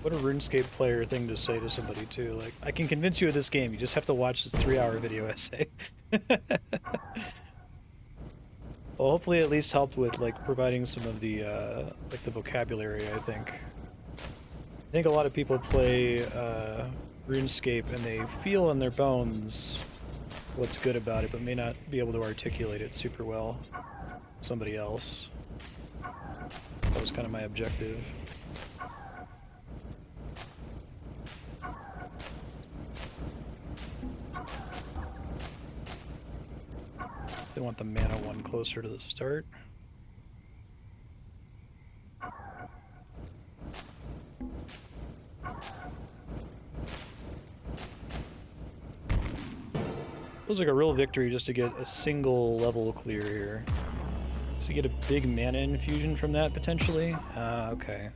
What a RuneScape player thing to say to somebody, too. Like, I can convince you of this game, you just have to watch this 3-hour video essay. Well, hopefully it at least helped with, like, providing some of the, like, the vocabulary, I think. I think a lot of people play, RuneScape and they feel in their bones what's good about it, but may not be able to articulate it super well to somebody else. That was kind of my objective. They want the mana one closer to the start. Feels like a real victory just to get a single level clear here. So you get a big mana infusion from that, potentially? Okay.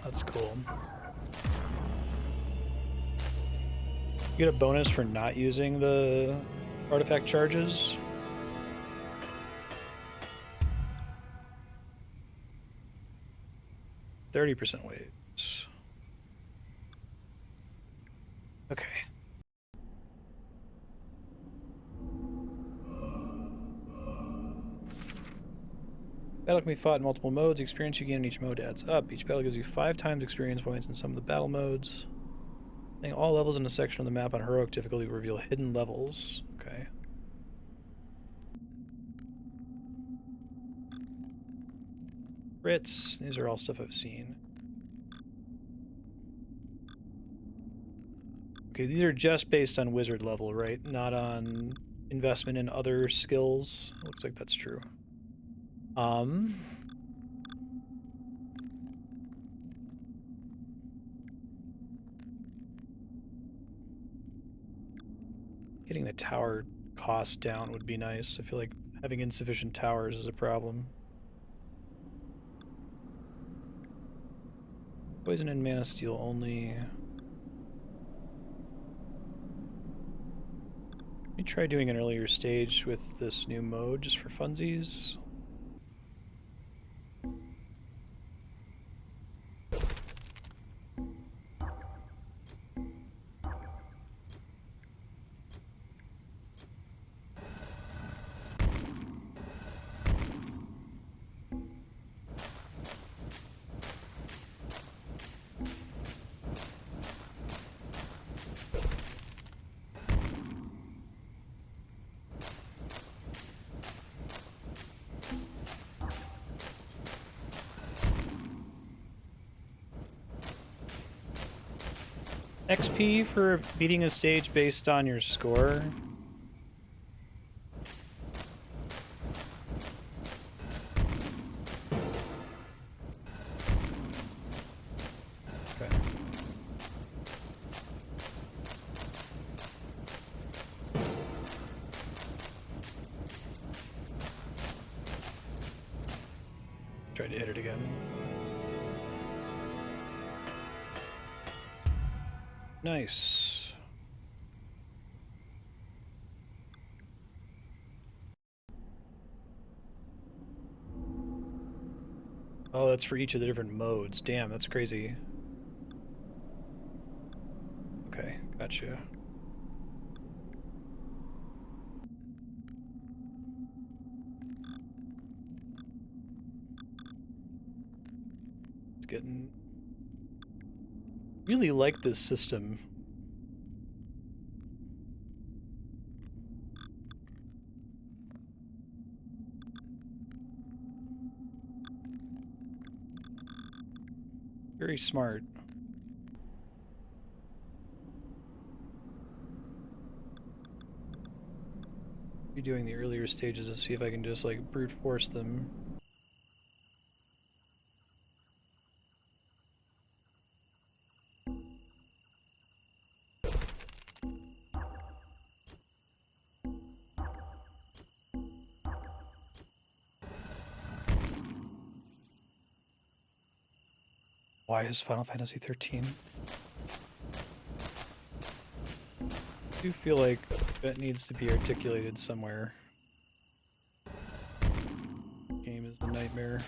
That's cool. You get a bonus for not using the artifact charges. %30 weight. Okay. Battle can be fought in multiple modes. The experience you gain in each mode adds up. Each battle gives you 5 times experience points in some of the battle modes. I think all levels in a section of the map on heroic difficulty reveal hidden levels. Okay. Crits. These are all stuff I've seen. Okay, these are just based on wizard level, right? Not on investment in other skills. Looks like that's true. Getting the tower cost down would be nice. I feel like having insufficient towers is a problem. Poison and mana steal only. Let me try doing an earlier stage with this new mode just for funsies. XP for beating a stage based on your score. Okay. Tried to hit it again. Nice. Oh, that's for each of the different modes. Damn, that's crazy. Okay, gotcha. It's getting... Really like this system. Very smart. Be doing the earlier stages to see if I can just like brute force them. Why is Final Fantasy 13? I do feel like that needs to be articulated somewhere. Game is a nightmare.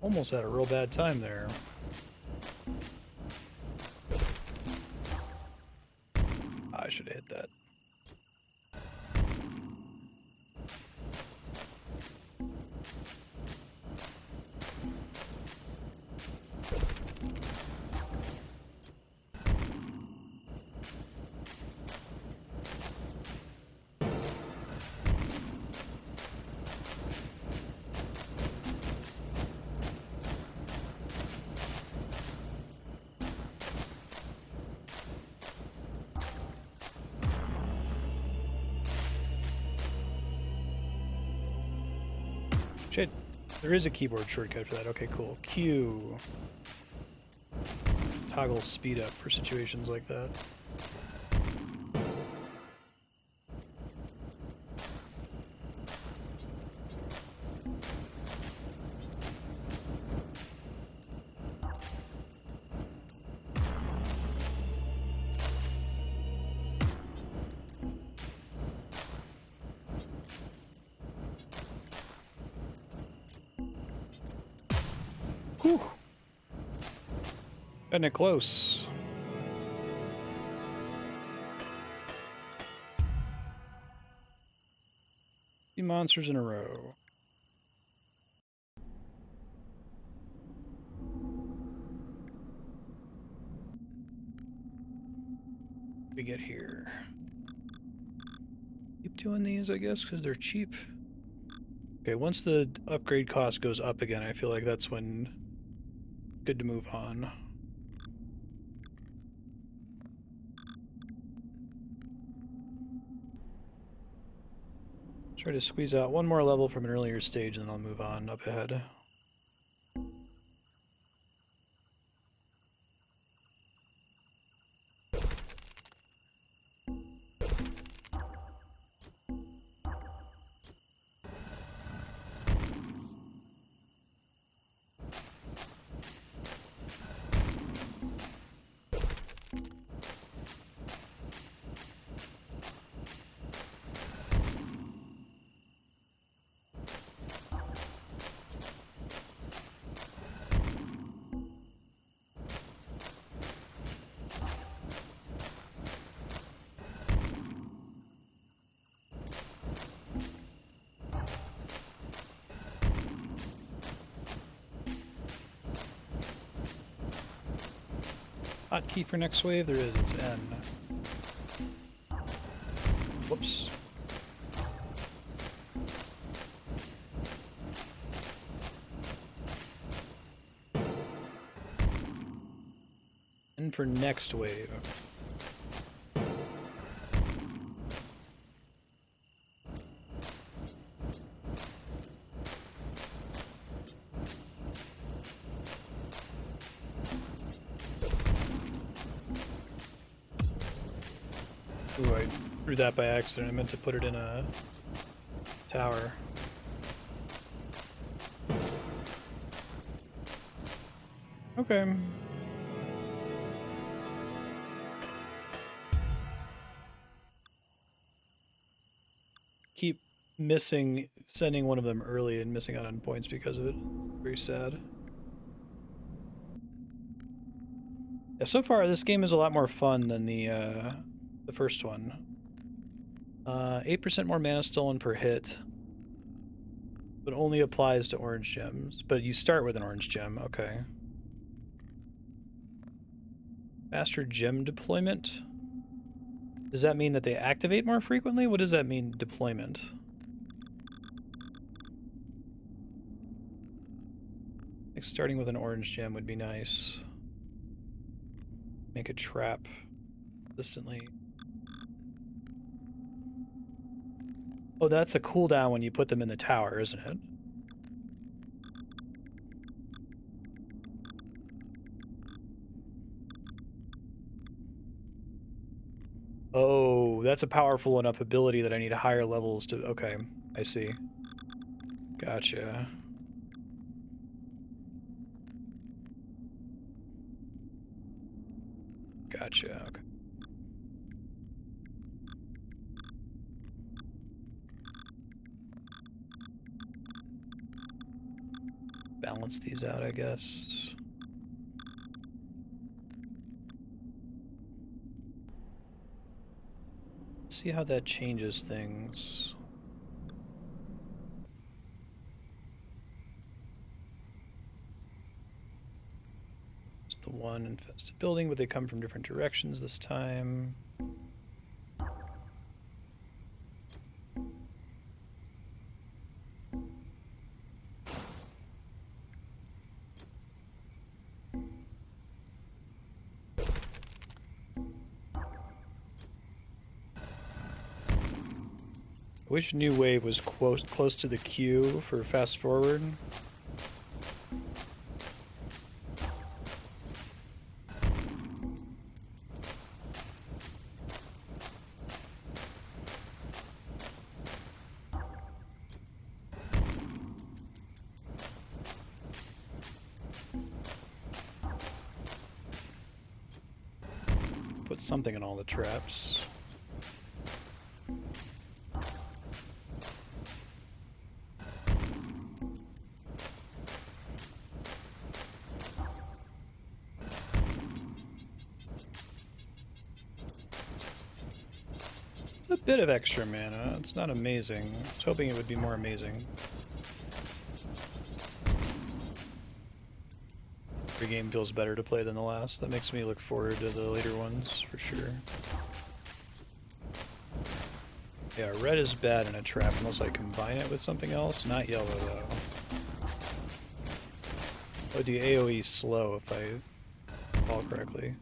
Almost had a real bad time there. I should have hit that. Shit, there is a keyboard shortcut for that. Okay, cool. Q. Toggle speed up for situations like that. Whew. Getting it close. Few monsters in a row. We get here. Keep doing these, I guess, because they're cheap. Okay, once the upgrade cost goes up again, I feel like that's when good to move on. Try to squeeze out one more level from an earlier stage and then I'll move on up ahead. Hotkey for next wave? There is, it's N. Whoops. N for next wave. Ooh, I threw that by accident. I meant to put it in a tower. Okay. Keep sending one of them early and missing out on points because of it. It's very sad. Yeah, so far this game is a lot more fun than the first one. 8% more mana stolen per hit, but only applies to orange gems. But you start with an orange gem, okay. Faster gem deployment. Does that mean that they activate more frequently? What does that mean, deployment? Like starting with an orange gem would be nice. Make a trap consistently. Oh, that's a cooldown when you put them in the tower, isn't it? Oh, that's a powerful enough ability that I need higher levels to... Okay, I see. Gotcha. Gotcha, okay. Balance these out, I guess. See how that changes things. It's the one infested building, but they come from different directions this time. I wish New Wave was close to the queue for fast forward. Put something in all the traps. A bit of extra mana. It's not amazing. I was hoping it would be more amazing. Every game feels better to play than the last. That makes me look forward to the later ones, for sure. Yeah, red is bad in a trap unless I combine it with something else. Not yellow, though. Oh, do AoE slow if I recall correctly.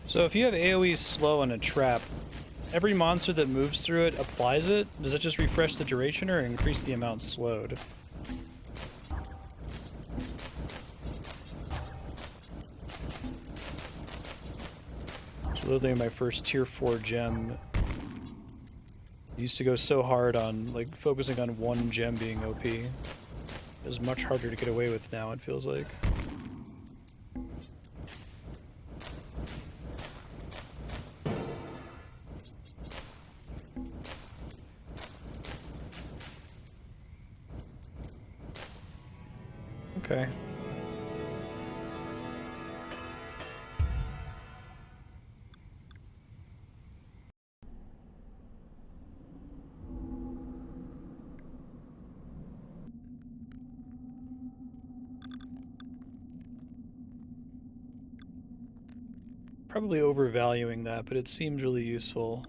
So if you have AoE slow in a trap, every monster that moves through it applies it? Does it just refresh the duration or increase the amount slowed? So literally my first tier 4 gem, I used to go so hard on like focusing on one gem being OP. It's much harder to get away with now, it feels like. Okay. Probably overvaluing that, but it seems really useful.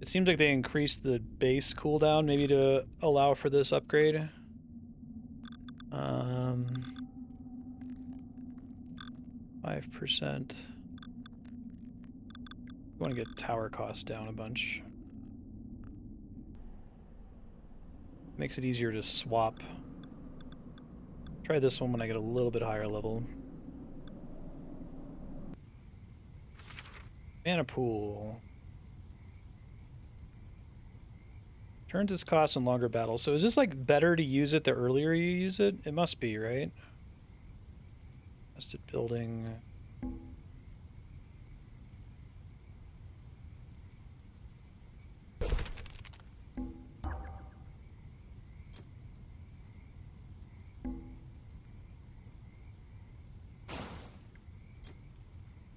It seems like they increased the base cooldown maybe to allow for this upgrade. 5%. I want to get tower costs down a bunch. Makes it easier to swap. Try this one when I get a little bit higher level. Mana pool. Turns its cost in longer battles. So is this like better to use it the earlier you use it? It must be, right? Nested building.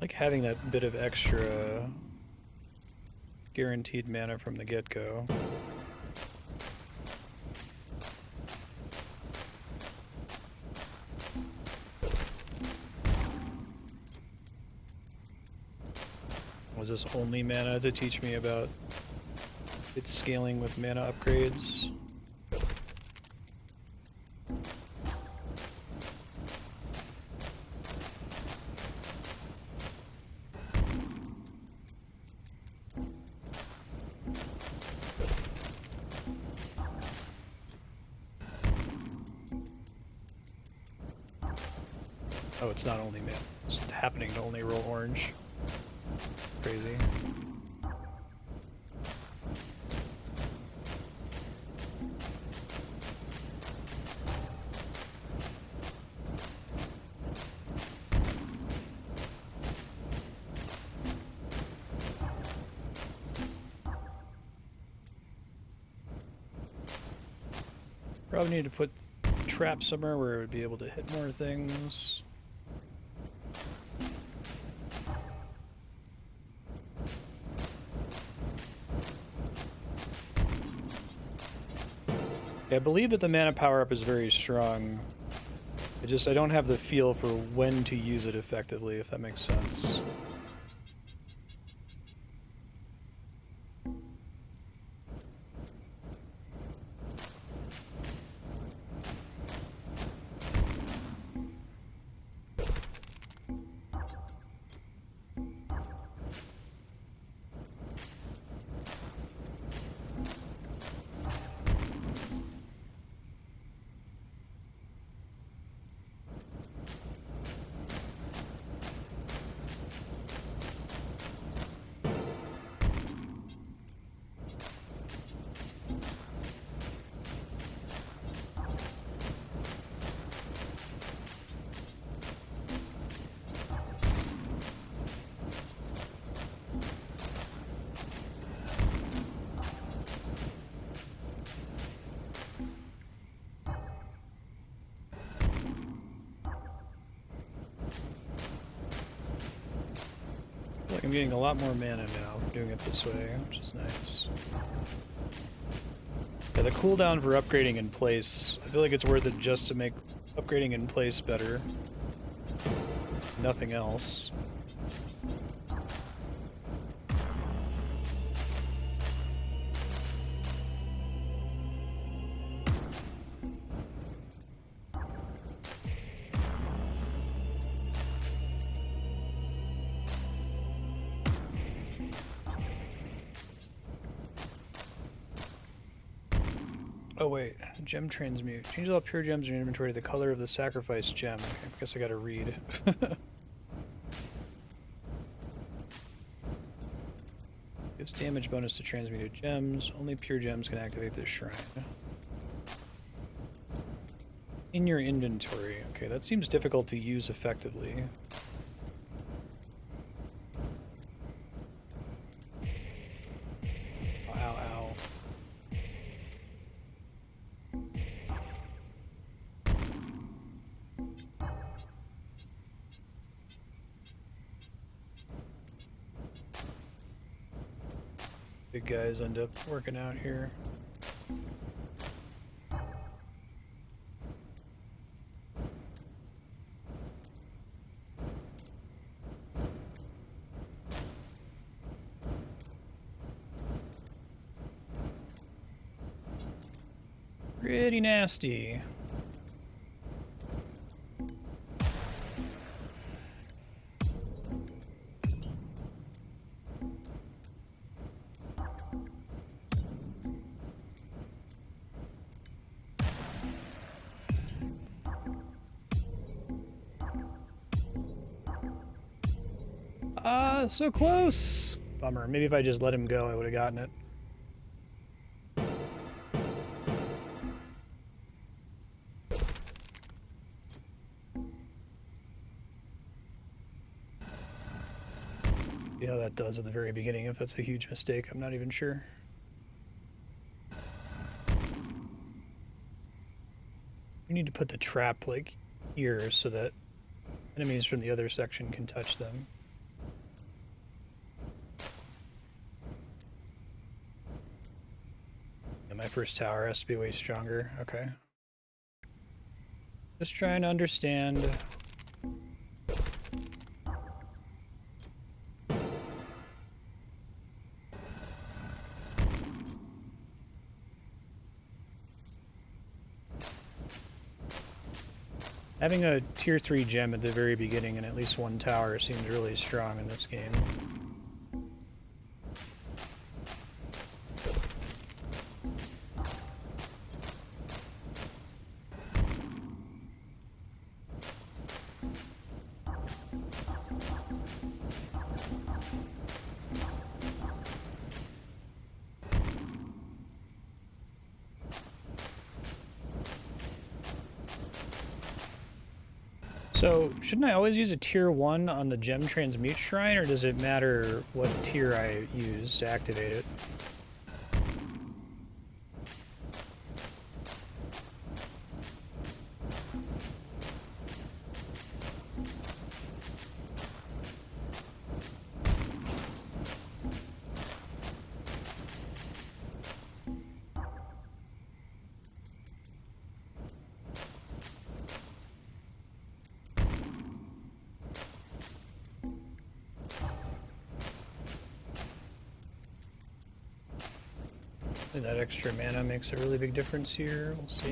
Like having that bit of extra guaranteed mana from the get-go. Was this only mana to teach me about its scaling with mana upgrades? Oh, it's not only mana. It's happening to only roll orange. Crazy. Probably need to put trap somewhere where it would be able to hit more things. I believe that the mana power-up is very strong. I don't have the feel for when to use it effectively, if that makes sense. I'm getting a lot more mana now doing it this way, which is nice. Yeah, the cooldown for upgrading in place, I feel like it's worth it just to make upgrading in place better. Nothing else. Oh wait, gem transmute. Change all pure gems in your inventory to the color of the sacrifice gem. I guess I gotta read. Gives damage bonus to transmuted gems. Only pure gems can activate this shrine. In your inventory. Okay, that seems difficult to use effectively. Big guys end up working out here. Pretty nasty. So close. Bummer. Maybe if I just let him go, I would have gotten it. See how that does at the very beginning. If that's a huge mistake, I'm not even sure. We need to put the trap like here so that enemies from the other section can touch them. And my first tower has to be way stronger. Okay. Just trying to understand. Having a tier 3 gem at the very beginning and at least one tower seems really strong in this game. So, shouldn't I always use a tier 1 on the gem transmute shrine, or does it matter what tier I use to activate it? That extra mana makes a really big difference here. We'll see.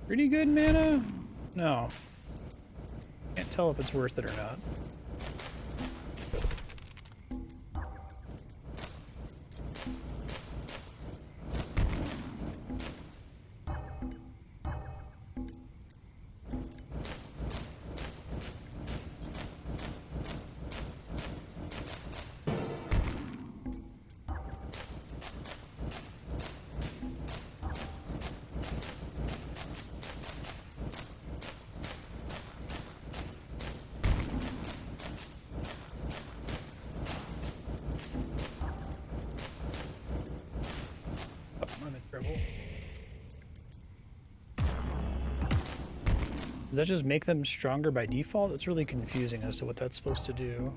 Pretty good mana? No. Can't tell if it's worth it or not. Does that just make them stronger by default? It's really confusing as to what that's supposed to do.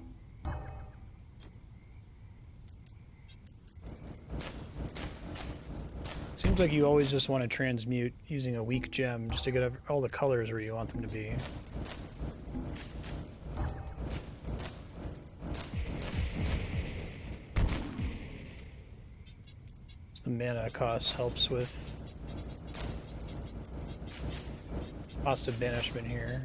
Seems like you always just want to transmute using a weak gem just to get all the colors where you want them to be. So the mana cost helps with cost of banishment here.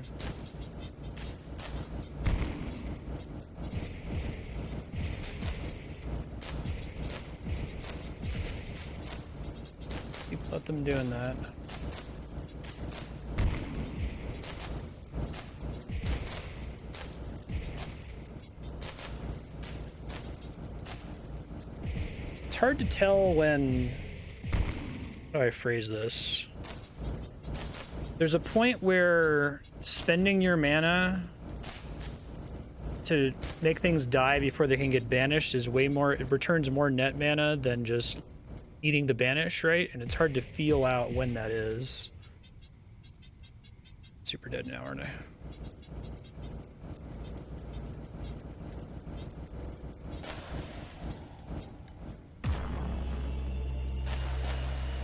Let them doing that. It's hard to tell when... How do I phrase this? There's a point where spending your mana to make things die before they can get banished is way more... It returns more net mana than just eating the banish, right? And it's hard to feel out when that is. Super dead now, aren't I?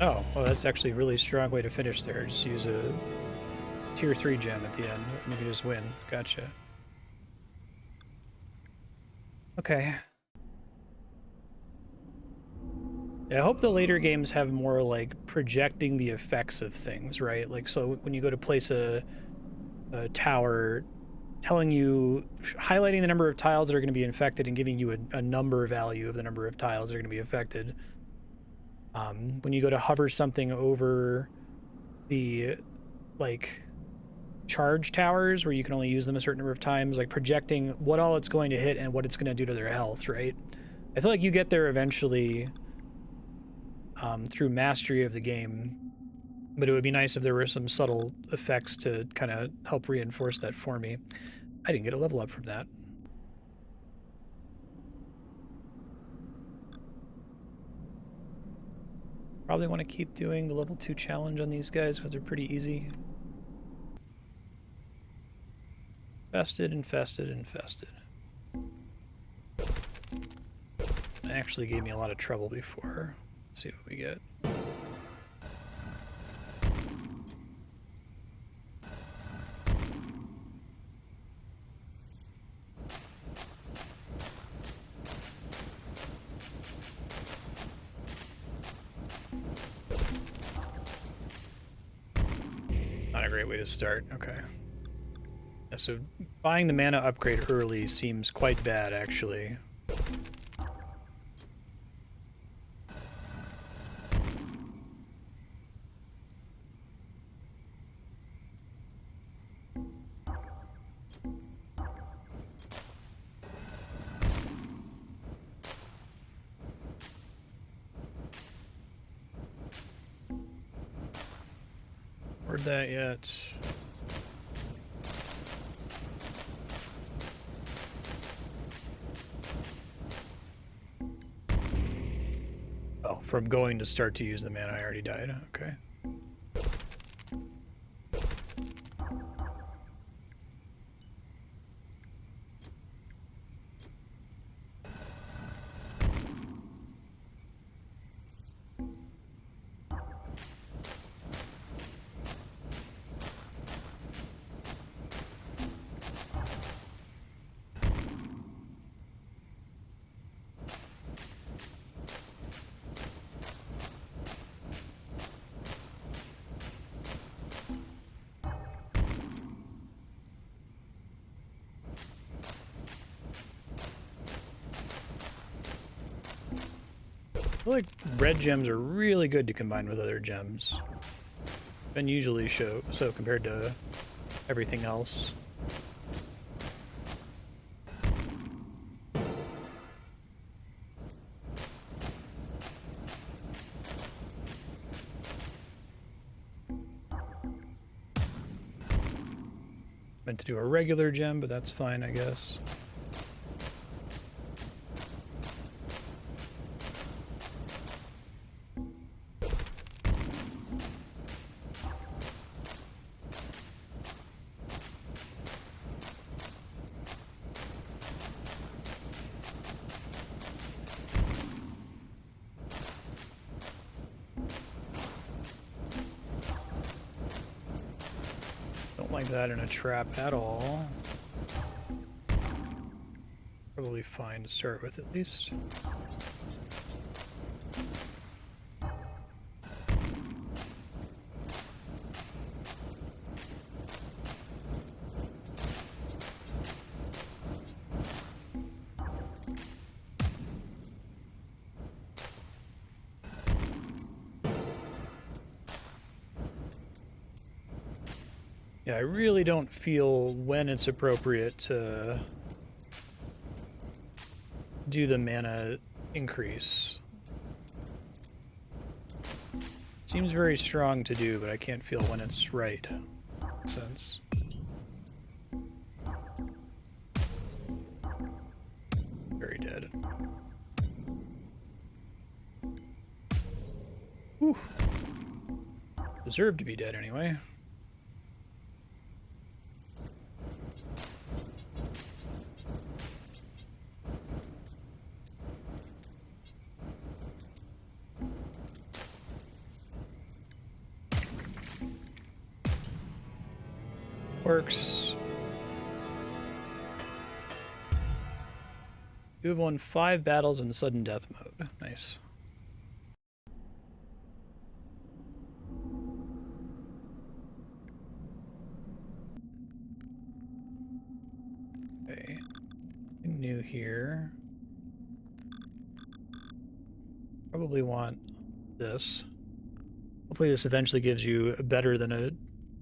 Oh, well, that's actually a really strong way to finish there. Just use a tier 3 gem at the end, and you can just win. Gotcha. Okay. Yeah, I hope the later games have more, like, projecting the effects of things, right? Like, so when you go to place a tower, telling you, highlighting the number of tiles that are going to be infected and giving you a number value of the number of tiles that are going to be affected. When you go to hover something over the, like, charge towers where you can only use them a certain number of times, like projecting what all it's going to hit and what it's going to do to their health, right? I feel like you get there eventually through mastery of the game, but it would be nice if there were some subtle effects to kind of help reinforce that for me. I didn't get a level up from that. Probably want to keep doing the level 2 challenge on these guys because they're pretty easy. Infested, infested, infested. It actually gave me a lot of trouble before. Let's see what we get. Not a great way to start. Okay. Yeah, so buying the mana upgrade early seems quite bad, actually. Heard that yet? Oh, from going to start to use the mana, I already died. Okay. I feel like red gems are really good to combine with other gems. And usually so compared to everything else. Meant to do a regular gem, but that's fine, I guess. Don't like that in a trap at all. Probably fine to start with, at least. Yeah, I really don't feel when it's appropriate to do the mana increase. Seems very strong to do, but I can't feel when it's right. Makes sense. Very dead. Whew. Deserved to be dead anyway. Works. You have won 5 battles in sudden death mode. Nice. Okay. New here. Probably want this. Hopefully this eventually gives you better than a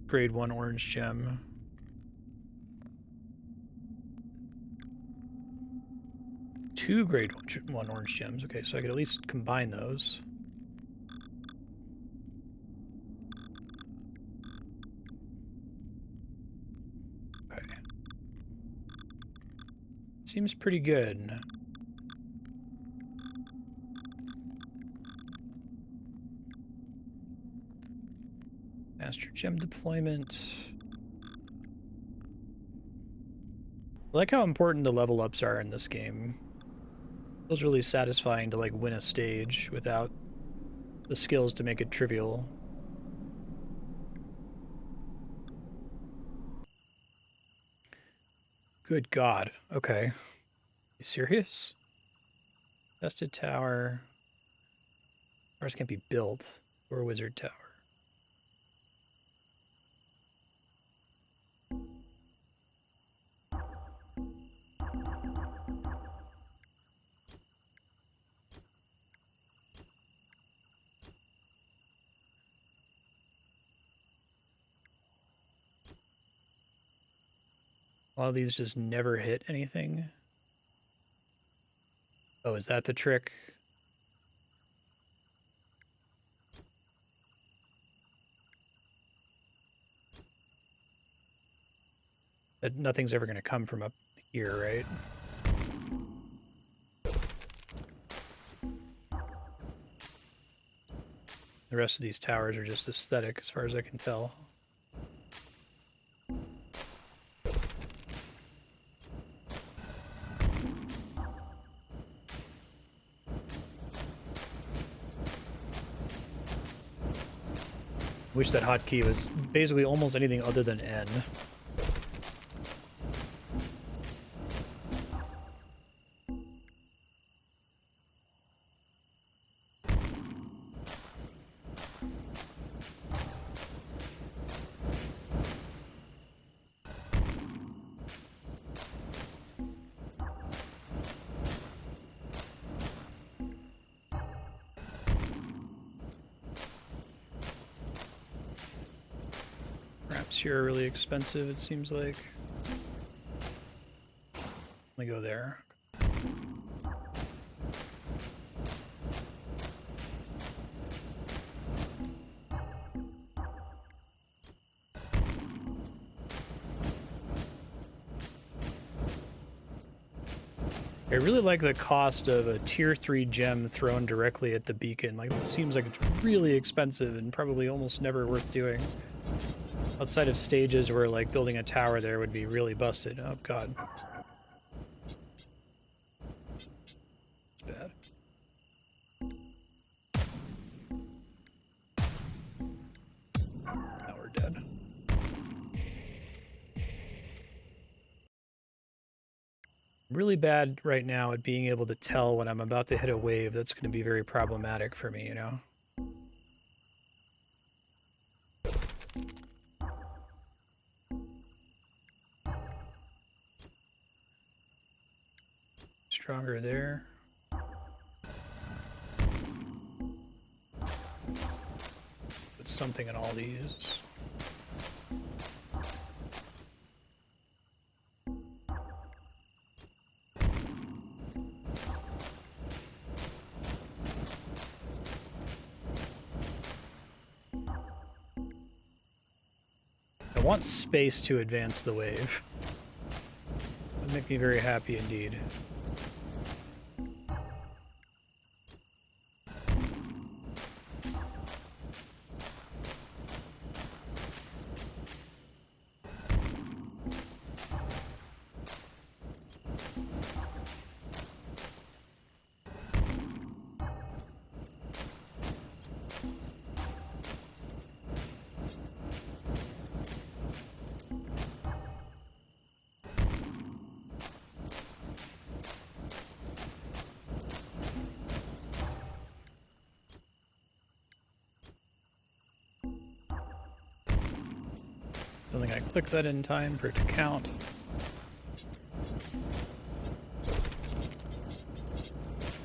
grade 1 orange gem. Two grade 1 orange gems. Okay, so I could at least combine those. Okay. Seems pretty good. Gem deployment. I like how important the level ups are in this game. It feels really satisfying to like win a stage without the skills to make it trivial. Good God. Okay. You serious? Tested tower. Towers can't be built. Or wizard tower. A lot of these just never hit anything. Oh, is that the trick? That nothing's ever going to come from up here, right? The rest of these towers are just aesthetic as far as I can tell. Wish that hotkey was basically almost anything other than N. Here are really expensive, it seems like. Let me go there. I really like the cost of a tier 3 gem thrown directly at the beacon. Like, it seems like it's really expensive and probably almost never worth doing. Outside of stages where, like, building a tower there would be really busted. Oh, God. It's bad. Now we're dead. I'm really bad right now at being able to tell when I'm about to hit a wave. That's going to be very problematic for me, you know? Stronger there. Put something in all these. I want space to advance the wave. That would make me very happy indeed. Don't think I clicked that in time for it to count.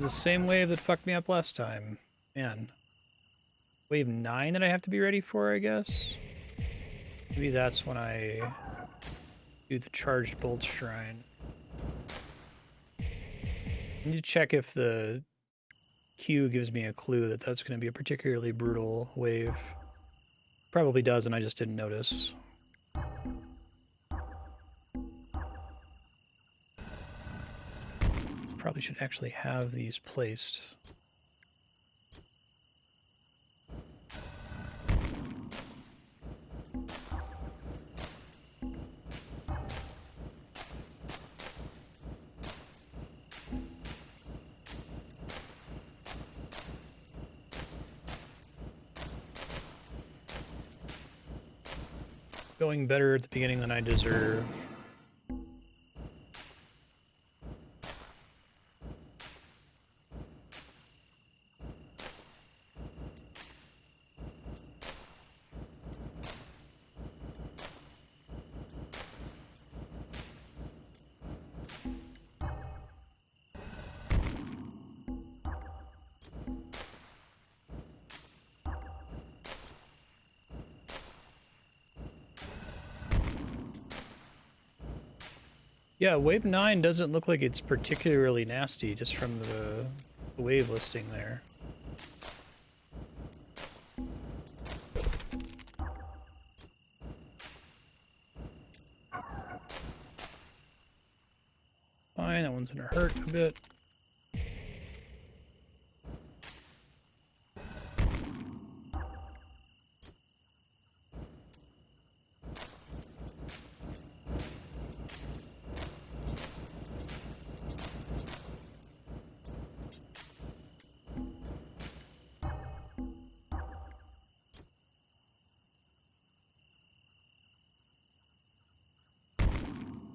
The same wave that fucked me up last time. Man. Wave 9 that I have to be ready for, I guess? Maybe that's when I do the Charged Bolt Shrine. I need to check if the queue gives me a clue that that's going to be a particularly brutal wave. Probably does, and I just didn't notice. Probably should actually have these placed. Going better at the beginning than I deserve. Yeah, wave 9 doesn't look like it's particularly nasty just from the wave listing there. Fine, that one's gonna hurt a bit.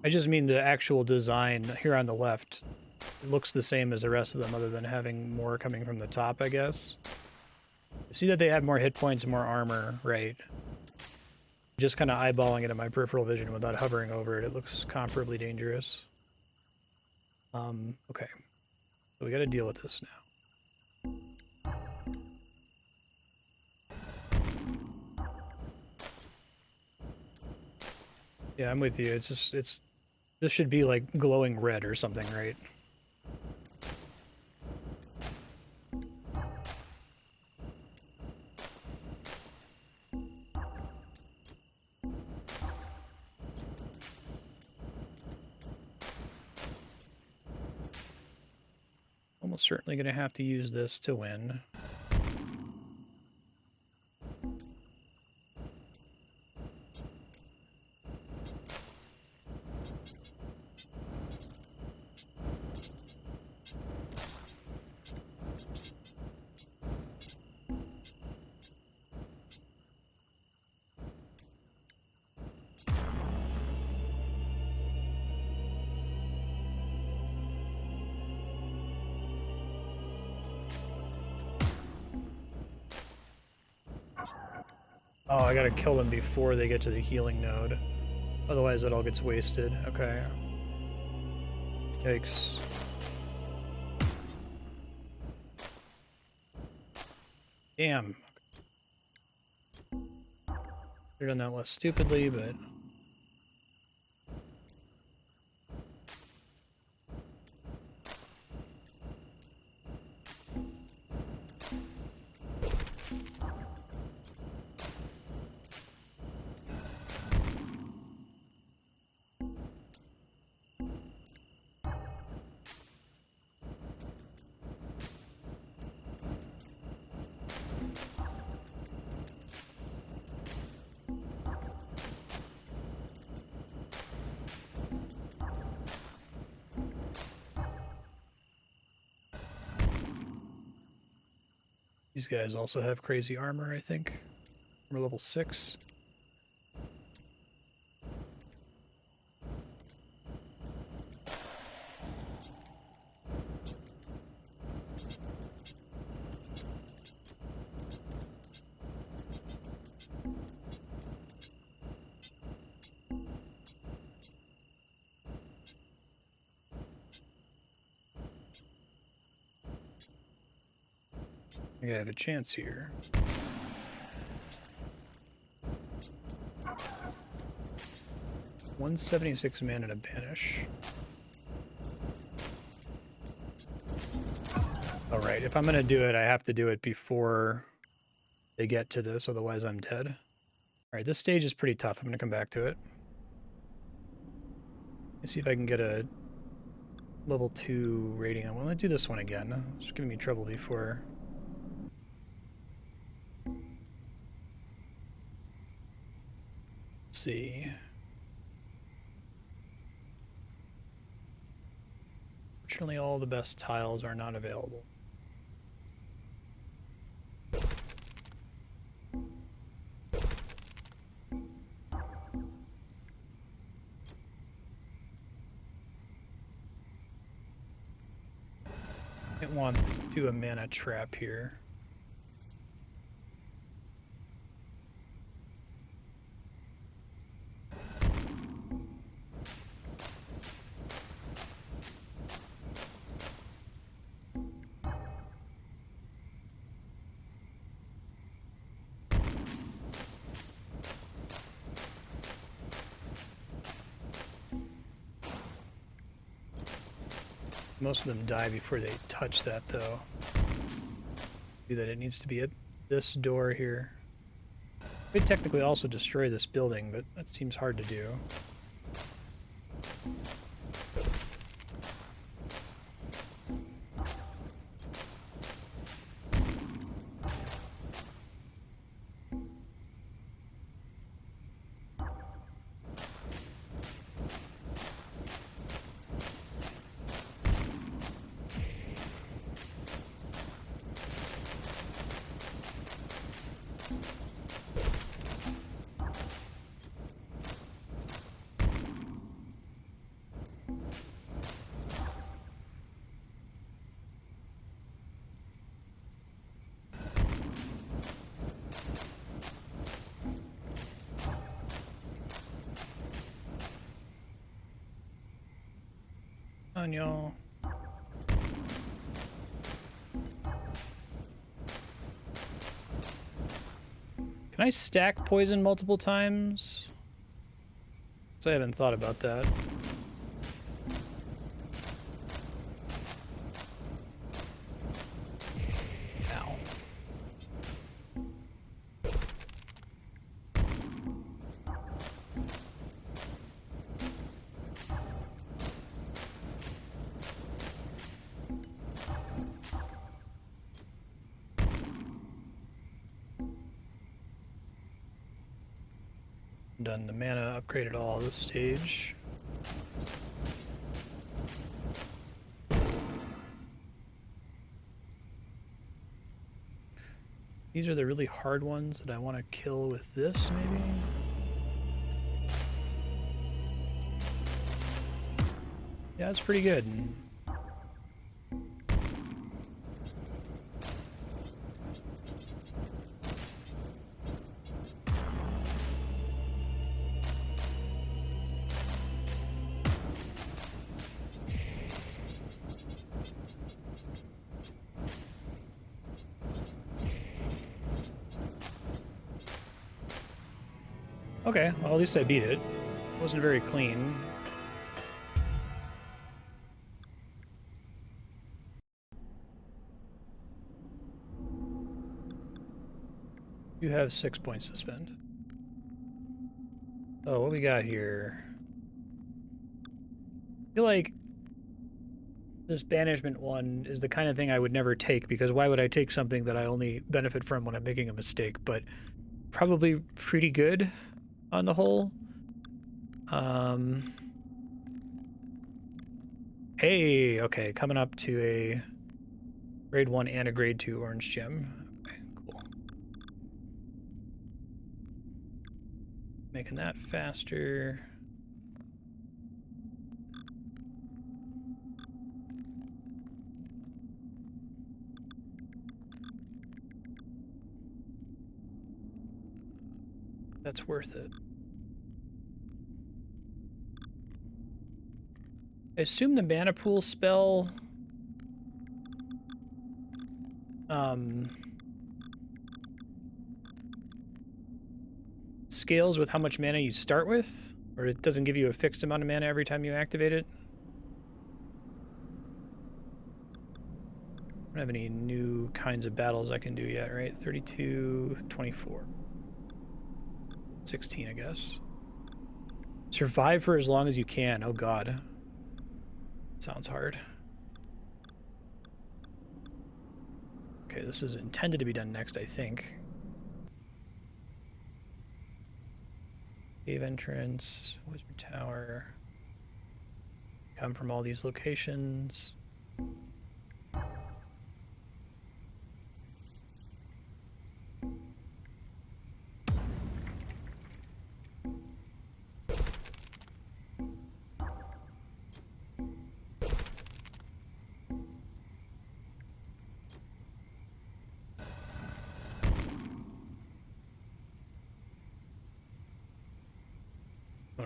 I just mean the actual design here on the left. It looks the same as the rest of them other than having more coming from the top, I guess. I see that they have more hit points and more armor, right? Just kind of eyeballing it in my peripheral vision without hovering over it, it looks comparably dangerous. Okay. So we gotta deal with this now. Yeah, I'm with you. It's just, this should be like glowing red or something, right? Almost certainly gonna have to use this to win. Oh, I gotta kill them before they get to the healing node. Otherwise it all gets wasted. Okay. Yikes. Damn. Should've done that less stupidly, but... These guys also have crazy armor, I think. We're level 6. I have a chance here. $176 mana to banish. Alright, if I'm gonna do it, I have to do it before they get to this, otherwise I'm dead. Alright, this stage is pretty tough. I'm gonna come back to it. Let's see if I can get a level 2 rating. I'm gonna do this one again. It's giving me trouble before. Let's see. Fortunately, all the best tiles are not available. Might want to do a mana trap here. Most of them die before they touch that, though. That it needs to be at this door here. We could technically also destroy this building, but that seems hard to do. On y'all. Can I stack poison multiple times? So I haven't thought about that. Ow. Done the mana upgrade at all this stage. These are the really hard ones that I want to kill with this, maybe? Yeah, it's pretty good. Okay, well, at least I beat it. It wasn't very clean. You have 6 points to spend. Oh, what we got here? I feel like this banishment one is the kind of thing I would never take, because why would I take something that I only benefit from when I'm making a mistake? But probably pretty good on the whole. Hey, okay, coming up to a grade 1 and a grade 2 orange gem. Okay, cool. Making that faster. That's worth it. I assume the mana pool spell scales with how much mana you start with, or it doesn't give you a fixed amount of mana every time you activate it. I don't have any new kinds of battles I can do yet, right? 32, 24. 16, I guess. Survive for as long as you can. Oh god. Sounds hard. Okay, this is intended to be done next, I think. Cave entrance, Wizard Tower. Come from all these locations.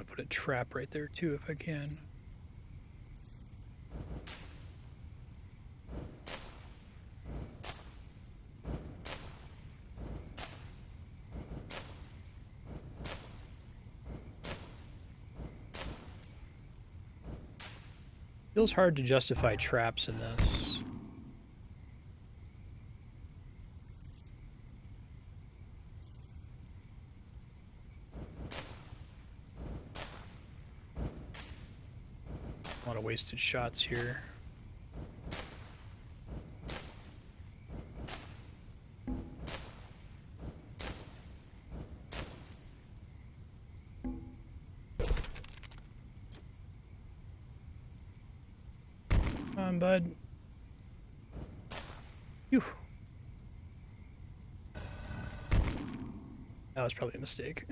want to put a trap right there too if I can. Feels hard to justify traps in this. A lot of wasted shots here. Come on, bud. Phew. That was probably a mistake.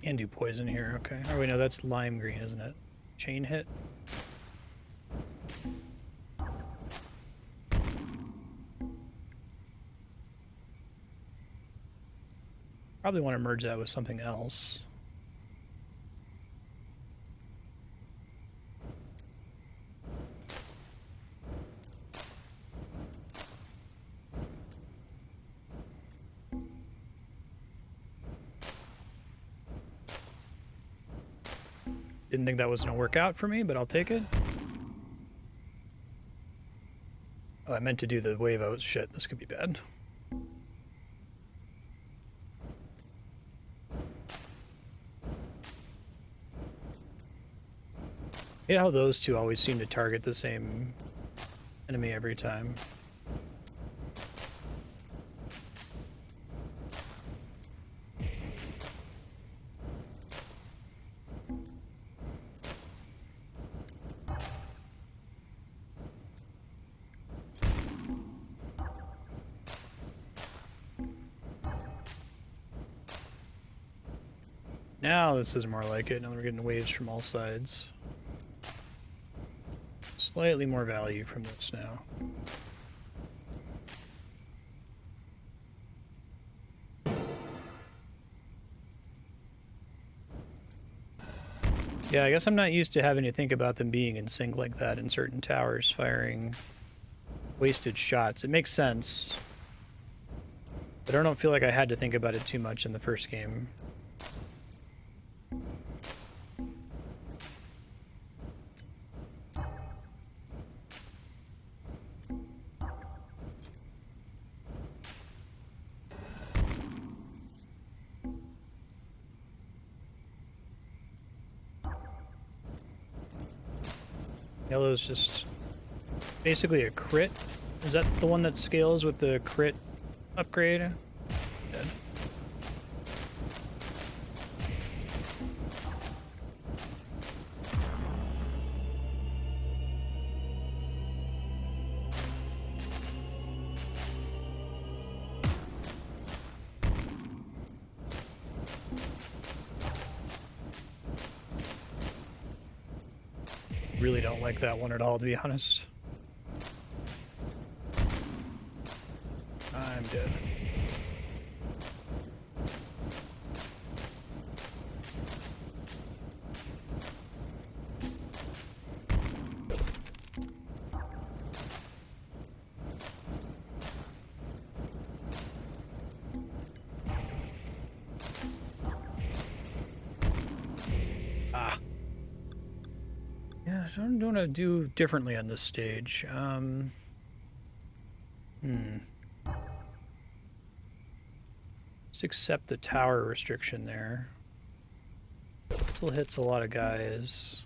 Can do poison here, okay. Oh, wait, no, that's lime green, isn't it? Chain hit. Probably want to merge that with something else. Didn't think that was going to work out for me, but I'll take it. Oh, I meant to do the wave out. Shit, this could be bad. I hate how those two always seem to target the same enemy every time. Now this is more like it. Now we're getting waves from all sides. Slightly more value from this now. Yeah, I guess I'm not used to having to think about them being in sync like that in certain towers, firing wasted shots. It makes sense, but I don't feel like I had to think about it too much in the first game. Yellow's just basically a crit. Is that the one that scales with the crit upgrade? Dead. Really don't like that one at all, to be honest. I'm dead. So I'm going to do differently on this stage. Just accept the tower restriction there. Still hits a lot of guys.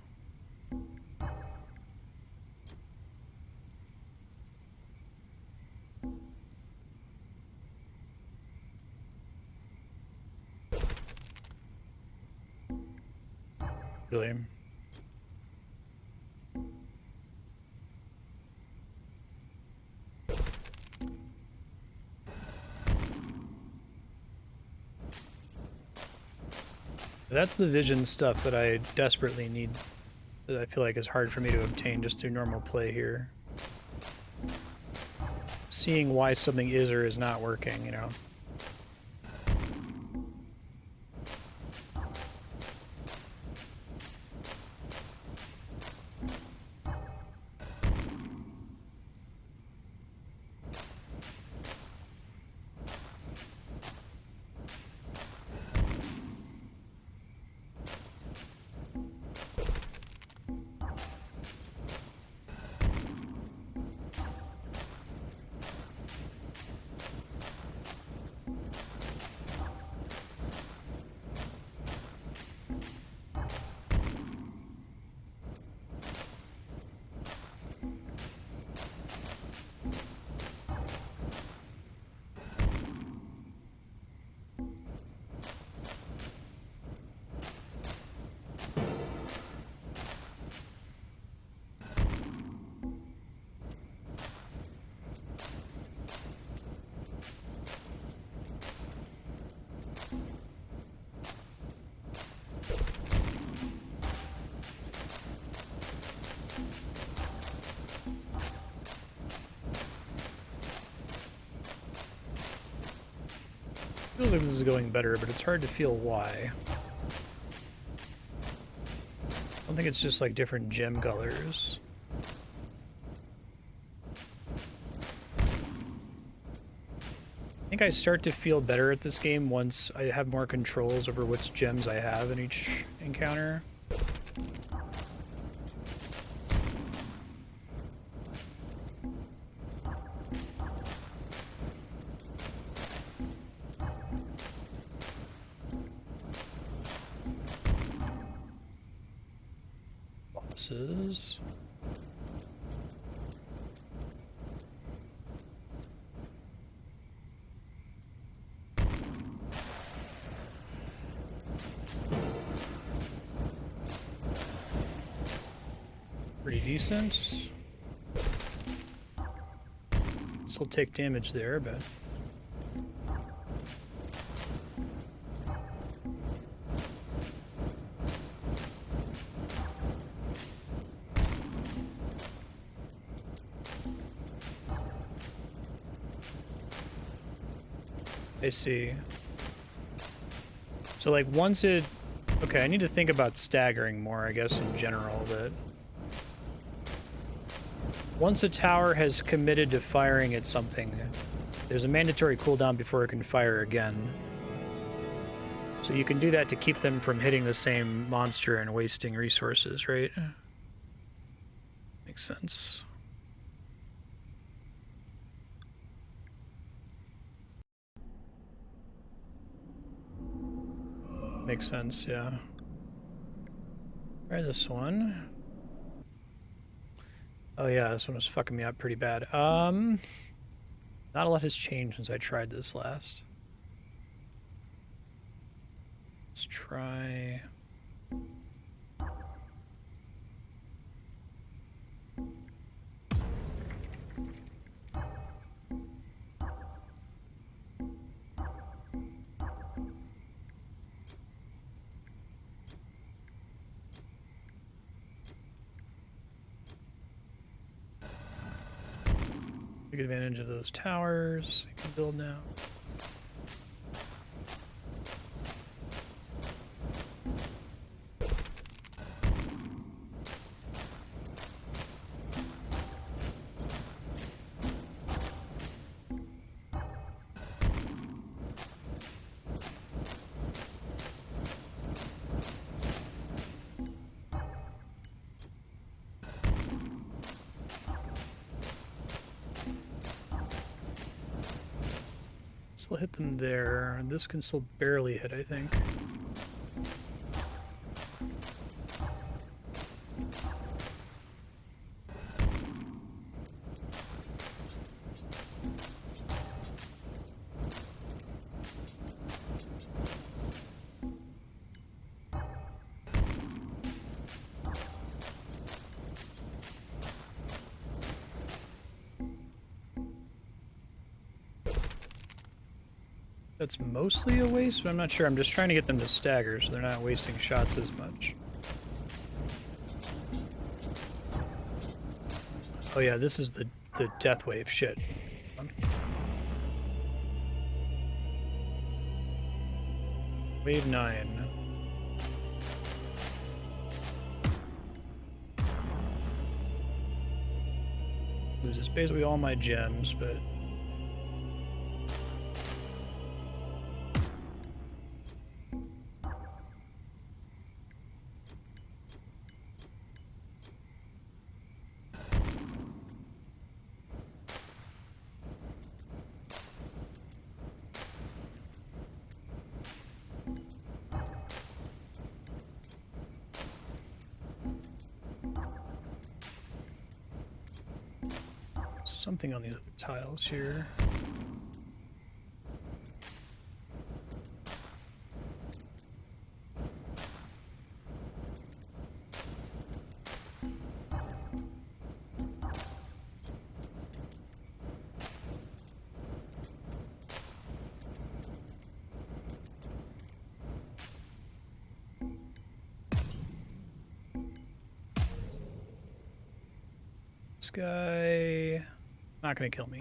Really? That's the vision stuff that I desperately need, that I feel like is hard for me to obtain just through normal play here. Seeing why something is or is not working, you know. Feels like this is going better, but it's hard to feel why. I don't think it's just like different gem colors. I think I start to feel better at this game once I have more controls over which gems I have in each encounter. Bosses. Pretty decent. Still take damage there, but... I see. So like once it... Okay, I need to think about staggering more, I guess, in general, but... Once a tower has committed to firing at something, there's a mandatory cooldown before it can fire again. So you can do that to keep them from hitting the same monster and wasting resources, right? Makes sense. Makes sense, yeah. Try this one. Oh yeah, this one was fucking me up pretty bad. Not a lot has changed since I tried this last. Let's try... Take advantage of those towers. I can build now. Still hit them there, and this can still barely hit, I think. That's mostly a waste, but I'm not sure. I'm just trying to get them to stagger so they're not wasting shots as much. Oh yeah, this is the death wave shit. Wave 9. Loses basically all my gems, but something on these other tiles here. This guy not gonna kill me.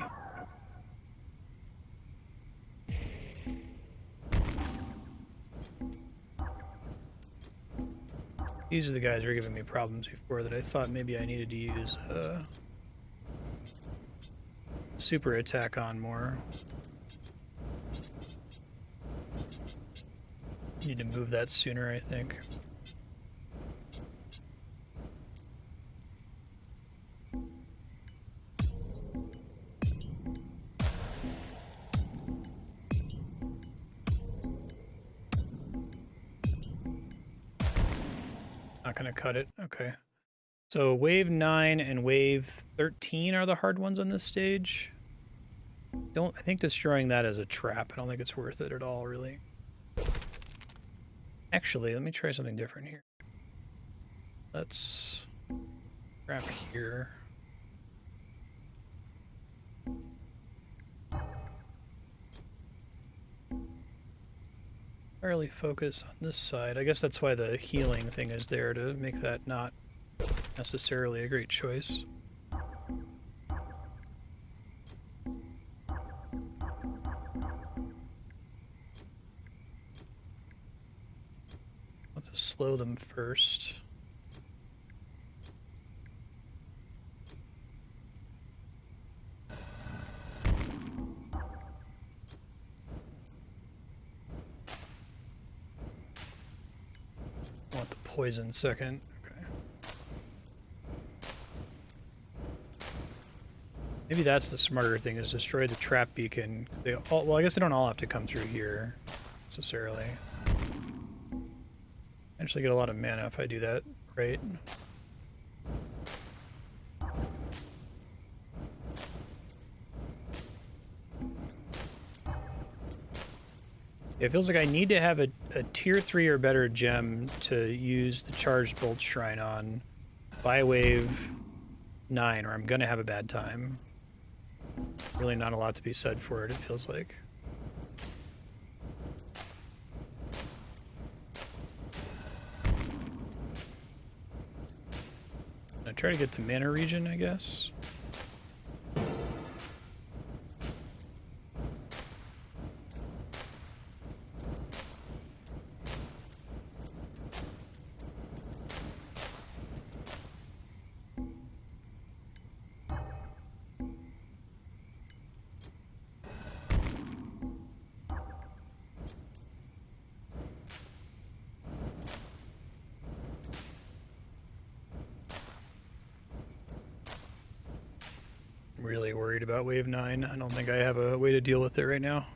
These are the guys who were giving me problems before that I thought maybe I needed to use super attack on more. Need to move that sooner, I think. Not gonna cut it. Okay. So wave 9 and wave 13 are the hard ones on this stage. I think destroying that is a trap. I don't think it's worth it at all, really. Actually, let me try something different here. Let's trap here. Fairly focus on this side. I guess that's why the healing thing is there, to make that not necessarily a great choice. I'll just slow them first. Want the poison second. Okay. Maybe that's the smarter thing, is destroy the trap beacon. They all, well, I guess they don't all have to come through here necessarily. Actually get a lot of mana if I do that, right? It feels like I need to have a tier 3 or better gem to use the charged bolt shrine on by wave 9, or I'm gonna have a bad time. Really not a lot to be said for it, it feels like. I try to get the mana regen, I guess. Really worried about wave 9. I don't think I have a way to deal with it right now.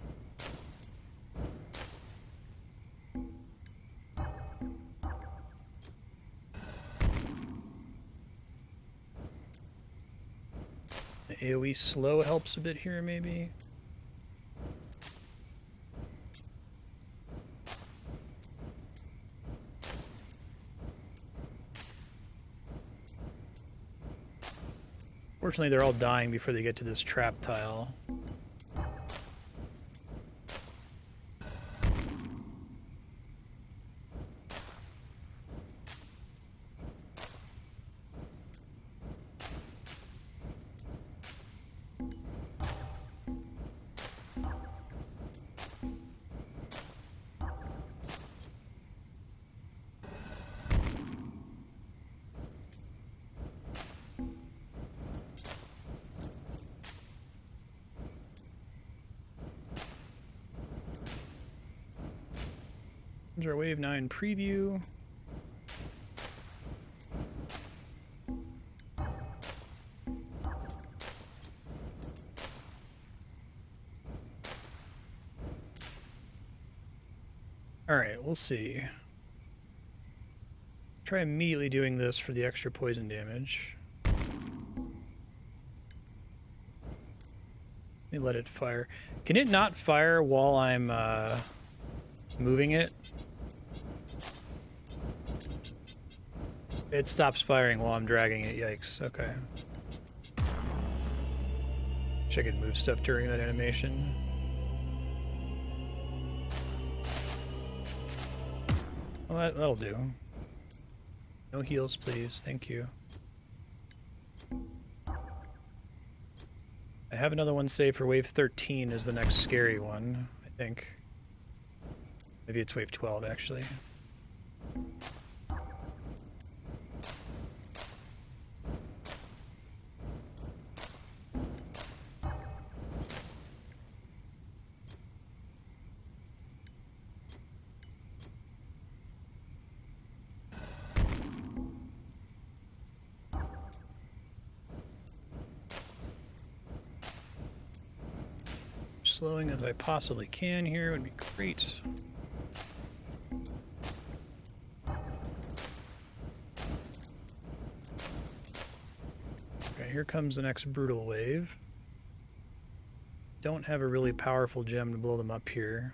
The AoE slow helps a bit here, maybe. Fortunately, they're all dying before they get to this trap tile. Here's our Wave 9 preview. Alright, we'll see. Try immediately doing this for the extra poison damage. Let me let it fire. Can it not fire while I'm moving it? It stops firing while I'm dragging it. Yikes. Okay. Wish I could move stuff during that animation. Well, that'll do. No heals, please. Thank you. I have another one saved for wave 13 is the next scary one, I think. Maybe it's wave 12, actually. Slowing as I possibly can here would be great. Okay, here comes the next brutal wave. Don't have a really powerful gem to blow them up here.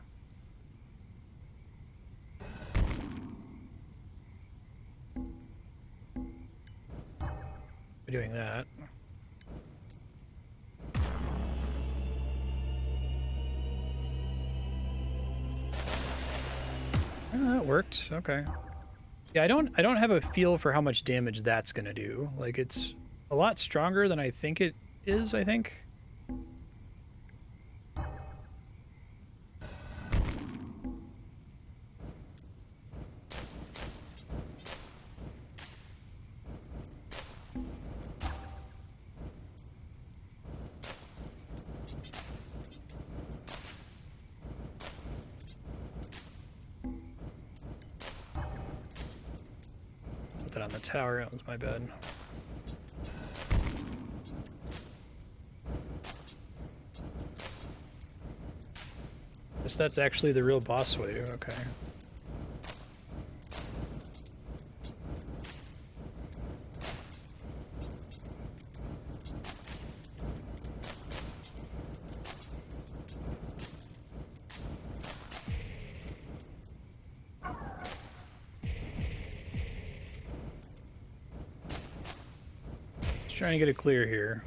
By doing that. Oh, that worked. Okay. Yeah, I don't have a feel for how much damage that's gonna do. Like, it's a lot stronger than I think it is, I think. That on the tower, that was my bad. Guess that's actually the real boss wave, okay. Trying to get it clear here.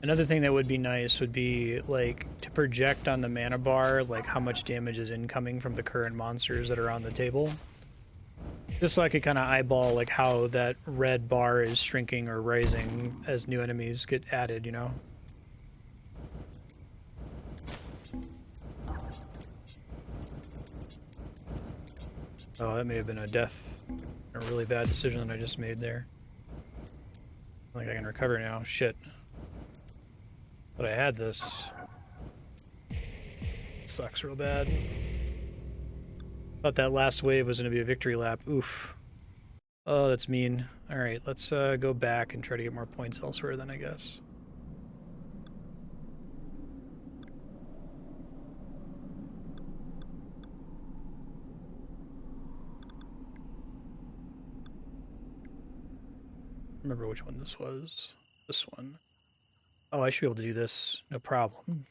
Another thing that would be nice would be, like, to project on the mana bar, like, how much damage is incoming from the current monsters that are on the table. Just so I could kind of eyeball, like, how that red bar is shrinking or rising as new enemies get added, you know? Oh, that may have been a really bad decision that I just made there. I think I can recover now. Shit. But I had this. It sucks real bad. Thought that last wave was going to be a victory lap. Oof. Oh, that's mean. Alright, let's go back and try to get more points elsewhere then, I guess. Remember which one this was. This one. Oh, I should be able to do this, no problem.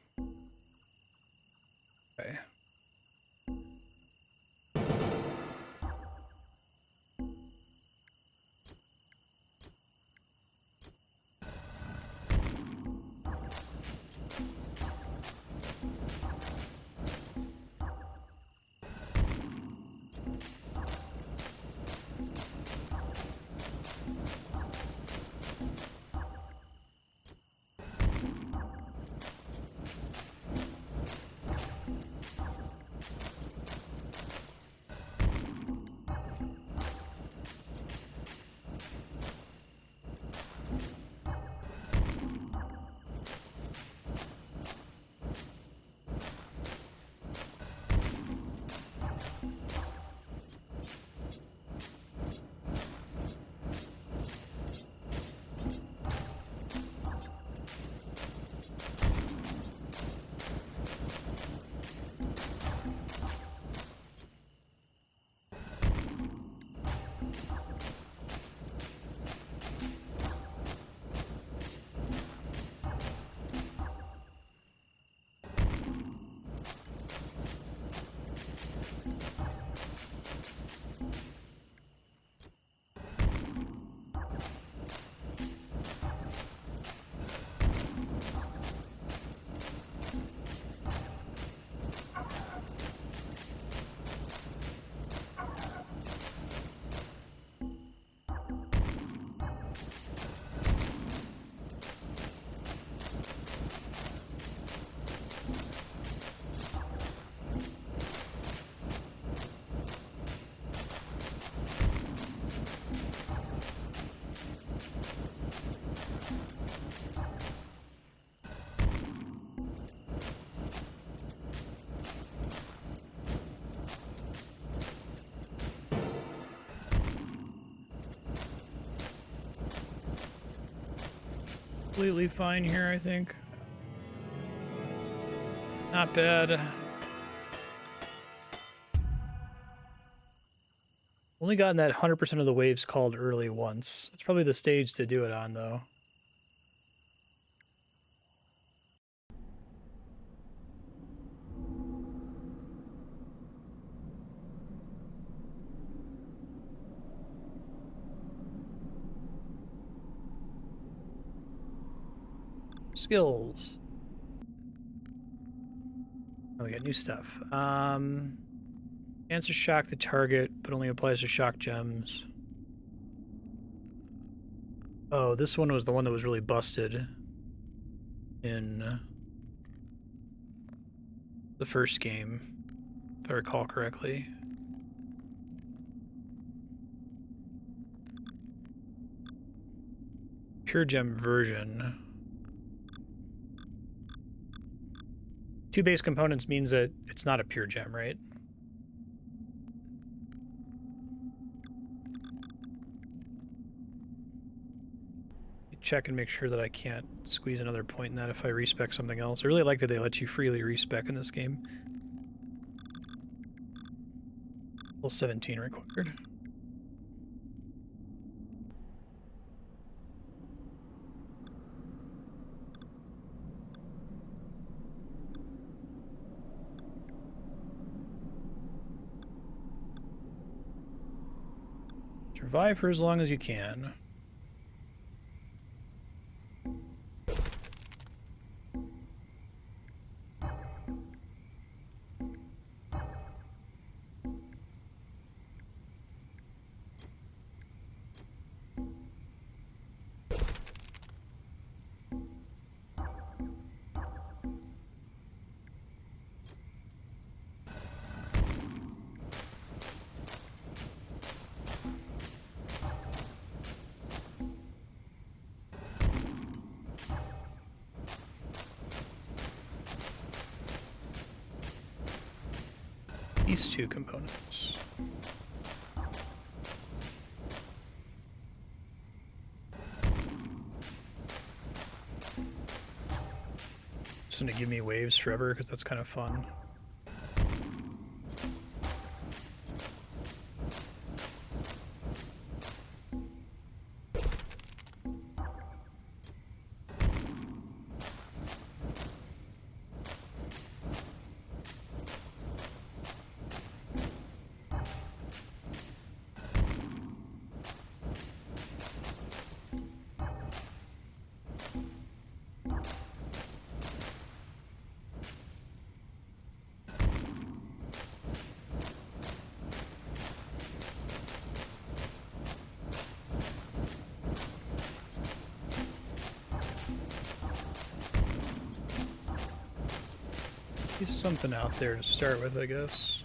Okay. completely fine here, I think. Not bad. Only gotten that 100% of the waves called early once. It's probably the stage to do it on, though. Skills. Oh, we got new stuff. Chance to shock the target, but only applies to shock gems. Oh, this one was the one that was really busted in the first game, if I recall correctly. Pure gem version. 2 base components means that it's not a pure gem, right? Check and make sure that I can't squeeze another point in that if I respec something else. I really like that they let you freely respec in this game. Level 17 required. Survive for as long as you can. These 2 components. Just gonna give me waves forever because that's kind of fun. There's something out there to start with, I guess.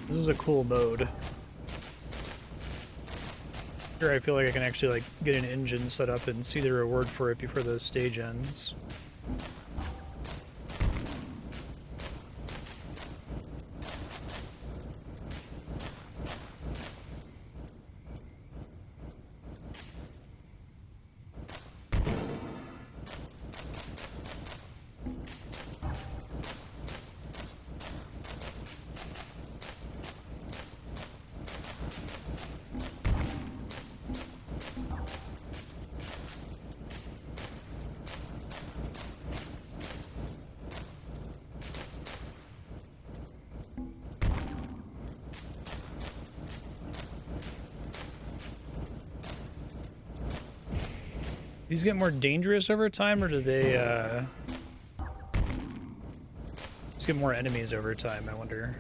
This is a cool mode. Here I feel like I can actually like get an engine set up and see the reward for it before the stage ends. These get more dangerous over time, or do they, just get more enemies over time, I wonder?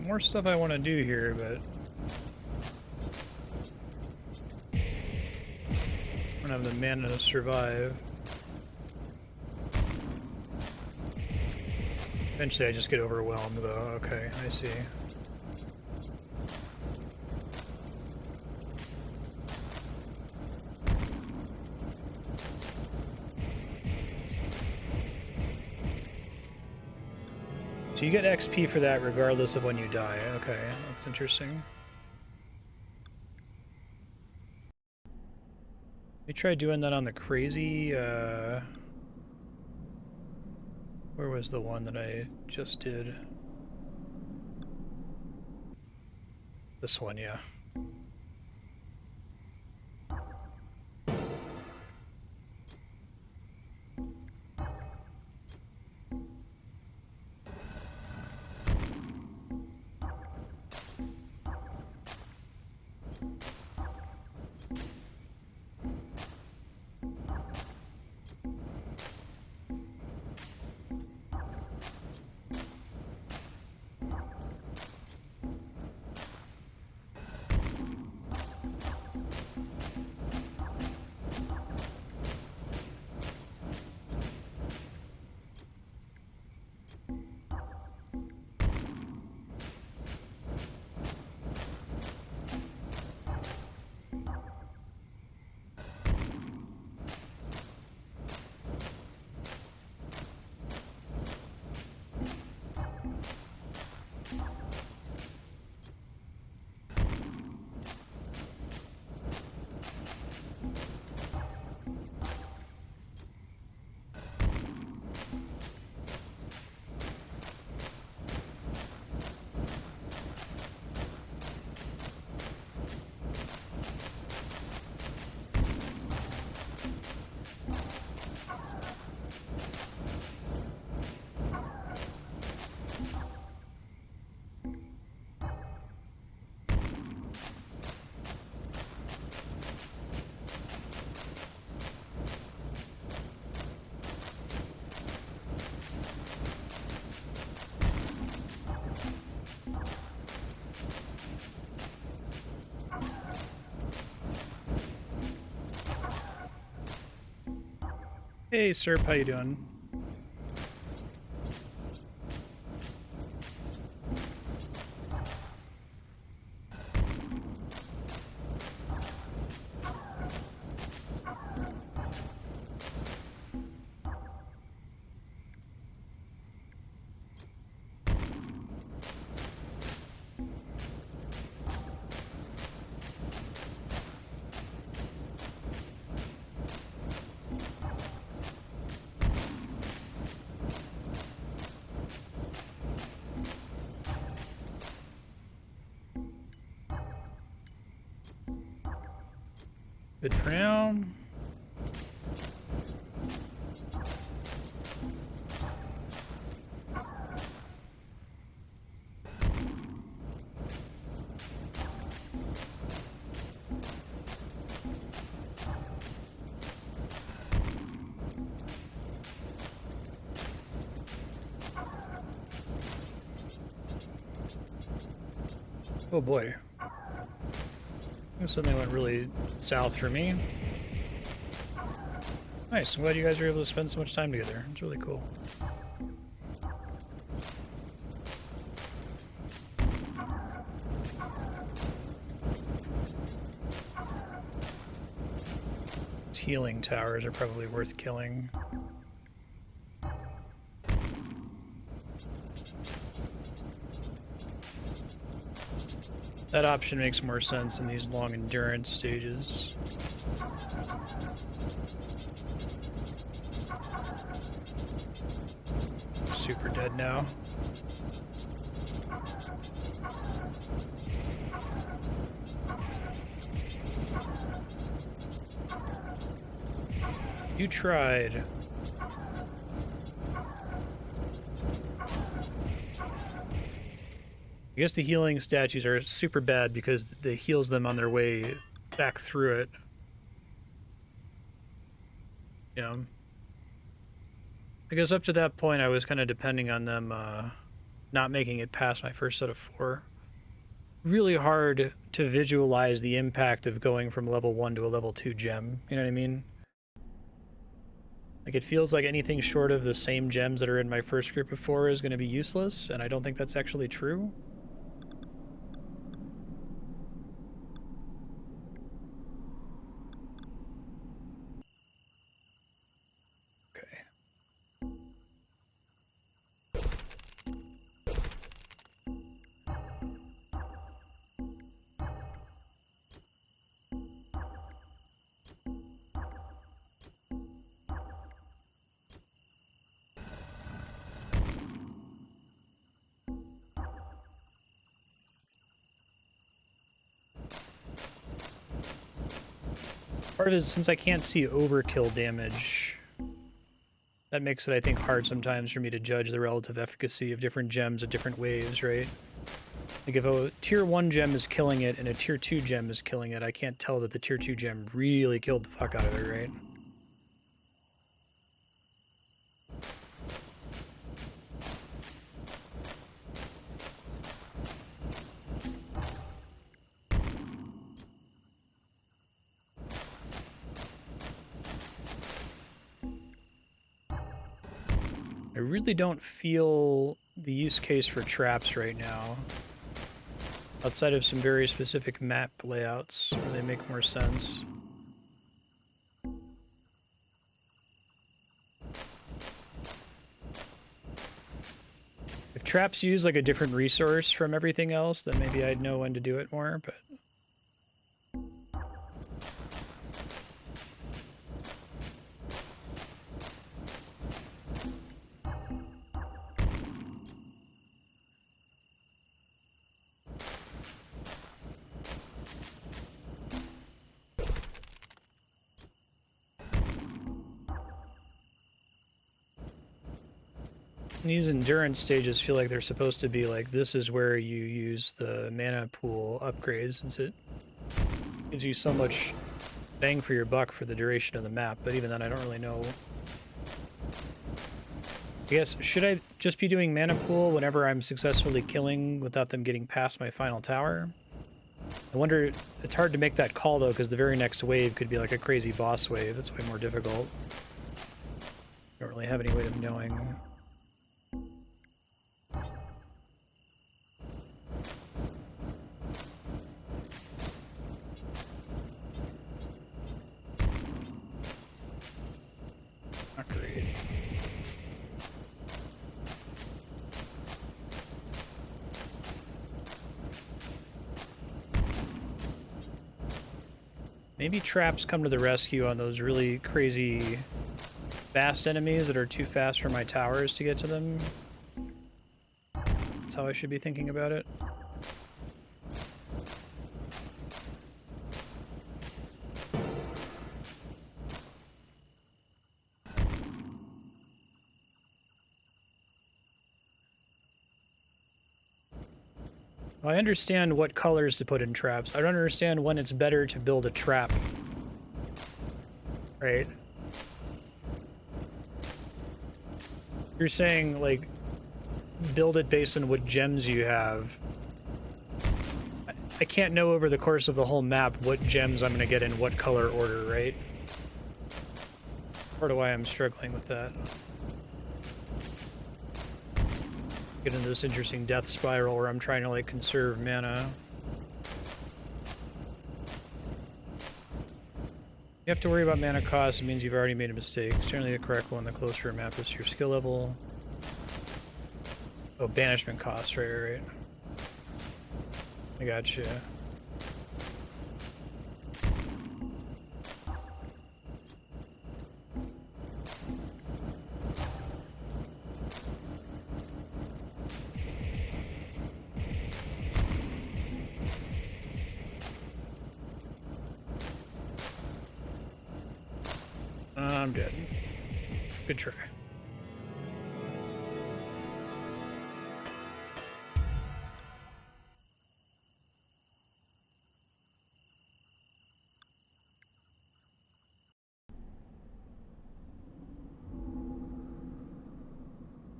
More stuff I want to do here, but I don't have the mana to survive. Eventually I just get overwhelmed though. Okay, I see. So you get XP for that regardless of when you die. Okay, that's interesting. Let me try doing that on the crazy, where was the one that I just did? This one, yeah. Hey, Serp, how you doing? Good for now. Oh boy. Something went really south for me. Nice, I'm glad you guys were able to spend so much time together. It's really cool. These healing towers are probably worth killing. That option makes more sense in these long endurance stages. Super dead now. You tried. I guess the healing statues are super bad because it heals them on their way back through it. Yeah. I guess up to that point, I was kind of depending on them not making it past my first set of 4. Really hard to visualize the impact of going from level 1 to a level 2 gem. You know what I mean? Like, it feels like anything short of the same gems that are in my first group of 4 is going to be useless, and I don't think that's actually true. Part of it is since I can't see overkill damage, that makes it, I think, hard sometimes for me to judge the relative efficacy of different gems at different waves, right? Like, if a tier 1 gem is killing it and a tier 2 gem is killing it, I can't tell that the tier 2 gem really killed the fuck out of it, right? I really don't feel the use case for traps right now, outside of some very specific map layouts where they make more sense. If traps use like a different resource from everything else, then maybe I'd know when to do it more, but... These endurance stages feel like they're supposed to be like, this is where you use the mana pool upgrades, since it gives you so much bang for your buck for the duration of the map, but even then I don't really know. I guess, should I just be doing mana pool whenever I'm successfully killing without them getting past my final tower? I wonder, it's hard to make that call though, because the very next wave could be like a crazy boss wave. That's way more difficult. Don't really have any way of knowing. Not great. Maybe traps come to the rescue on those really crazy fast enemies that are too fast for my towers to get to them. That's how I should be thinking about it. I understand what colors to put in traps. I don't understand when it's better to build a trap. Right? You're saying, like, build it based on what gems you have. I can't know over the course of the whole map what gems I'm going to get in what color order, right? Part of why I'm struggling with that. Get into this interesting death spiral where I'm trying to like conserve mana. You have to worry about mana cost. It means you've already made a mistake. It's generally the correct one the closer a map is to your skill level. Oh, banishment cost, right. I gotcha. I'm dead. Good try.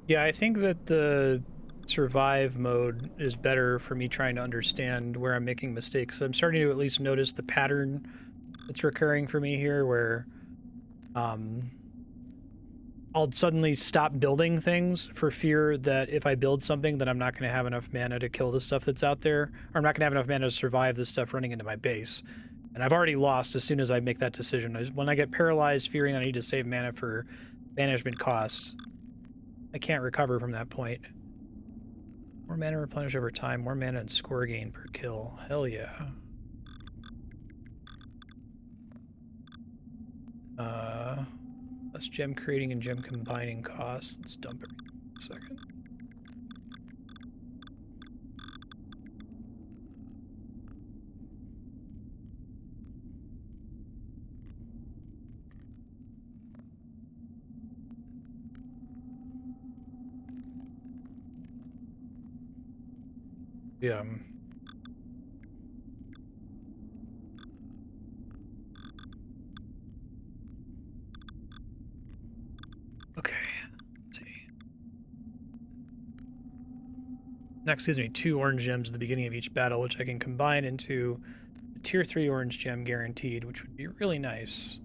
Yeah, I think that the survive mode is better for me trying to understand where I'm making mistakes. I'm starting to at least notice the pattern that's recurring for me here, where I'll suddenly stop building things for fear that if I build something that I'm not going to have enough mana to kill the stuff that's out there, or I'm not going to have enough mana to survive the stuff running into my base. And I've already lost as soon as I make that decision. When I get paralyzed, fearing I need to save mana for banishment costs, I can't recover from that point. More mana replenished over time, more mana and score gain per kill. Hell yeah. Less gem creating and gem combining costs. Let's dump everything in a second. Yeah. Okay. Let's see. Next gives me 2 orange gems at the beginning of each battle, which I can combine into a tier 3 orange gem guaranteed, which would be really nice.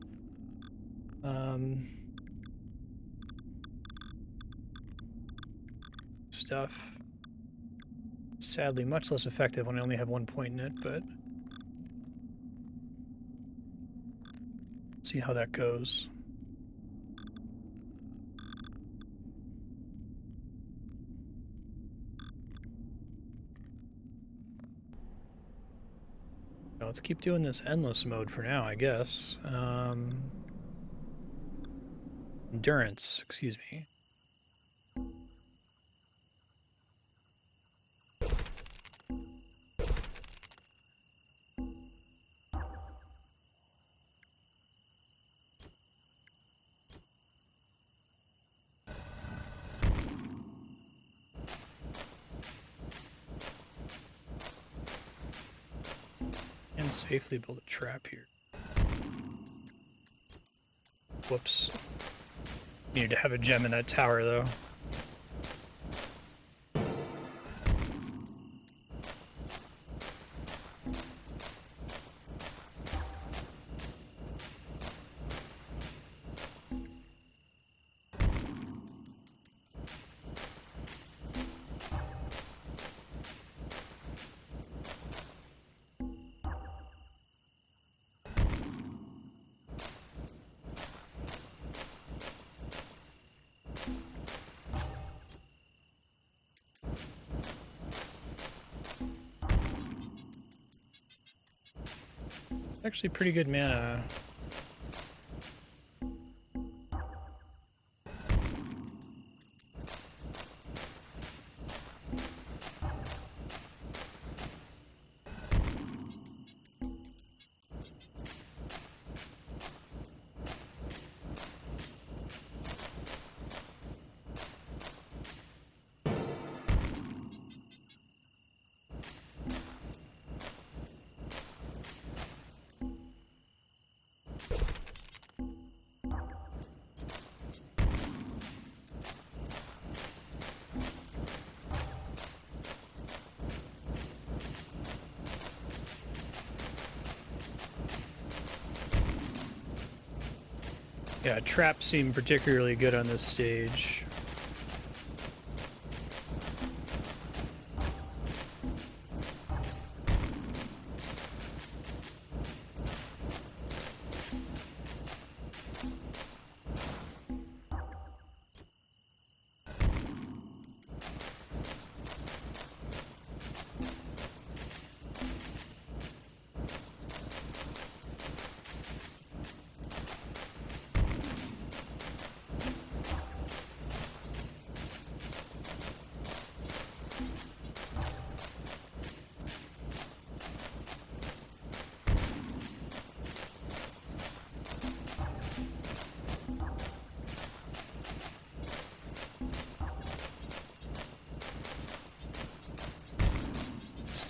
Stuff. Sadly, much less effective when I only have 1 point in it, but see how that goes. Now let's keep doing this endless mode for now, I guess. Endurance, excuse me. And safely build a trap here. Whoops. Needed to have a gem in that tower, though. Actually pretty good mana. Yeah, traps seem particularly good on this stage.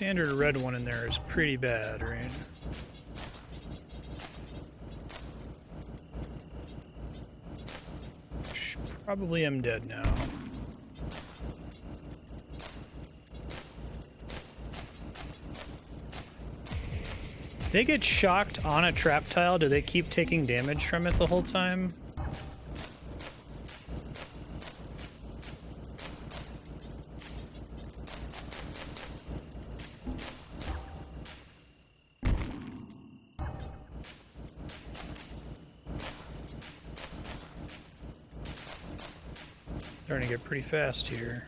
standard red one in there is pretty bad, right? Probably am dead now. If they get shocked on a trap tile, do they keep taking damage from it the whole time? Starting to get pretty fast here.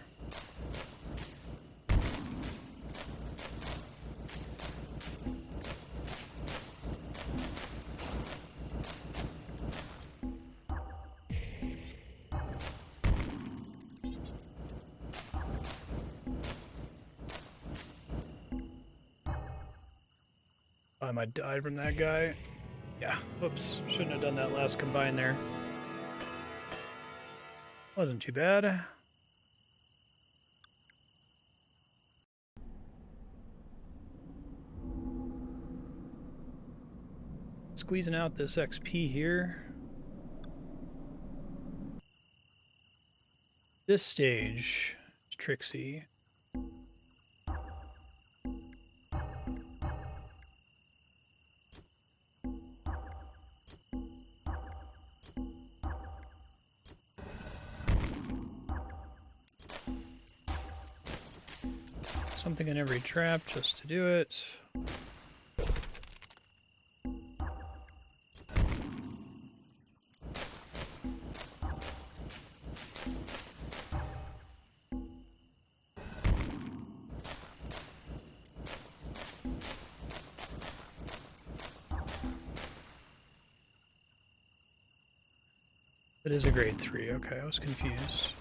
I might die from that guy. Yeah, whoops. Shouldn't have done that last combine there. Wasn't too bad. Squeezing out this XP here. This stage is Trixie. Something in every trap just to do it. That is a grade 3. Okay, I was confused.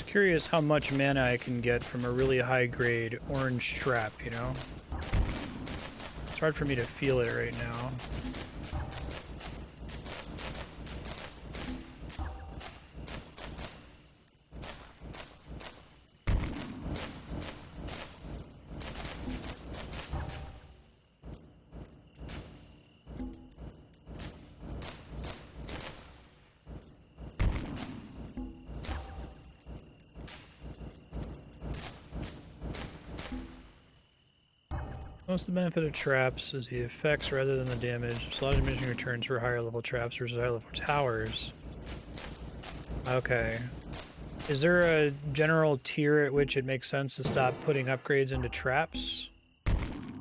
Curious how much mana I can get from a really high grade orange trap, you know? It's hard for me to feel it right now. Most of the benefit of traps is the effects rather than the damage. Slot diminishing returns for higher level traps versus higher level towers. Okay. Is there a general tier at which it makes sense to stop putting upgrades into traps?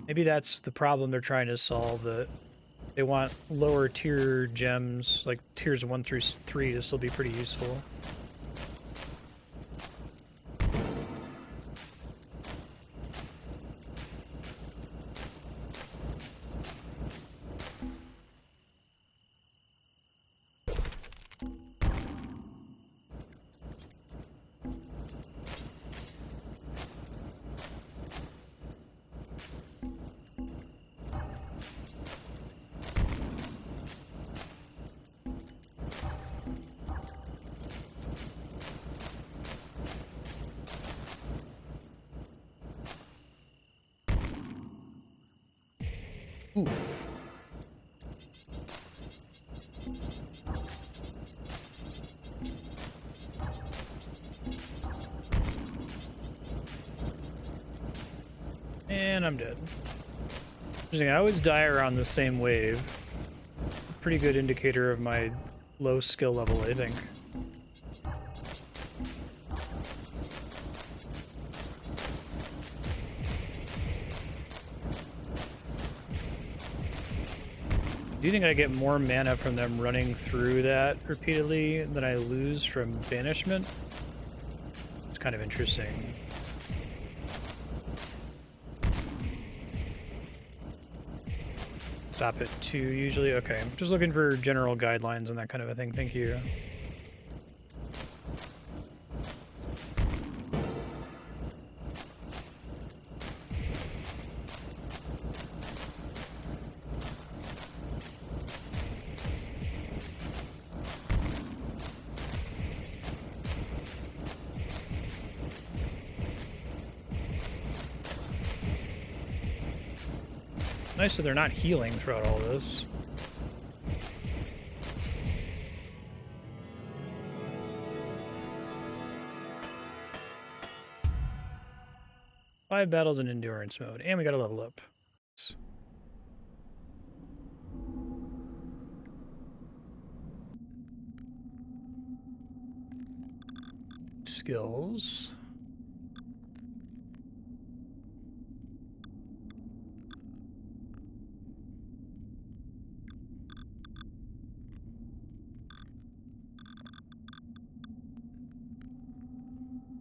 Maybe that's the problem they're trying to solve, that they want lower tier gems, like tiers 1 through 3, to still be pretty useful. Oof. And I'm dead. Interesting, I always die around the same wave. Pretty good indicator of my low skill level, I think. Do you think I get more mana from them running through that repeatedly than I lose from banishment? It's kind of interesting. Stop at 2 usually? Okay, I'm just looking for general guidelines and that kind of a thing. Thank you. Nice that they're not healing throughout all this. Five battles in endurance mode, and we got to level up. Skills.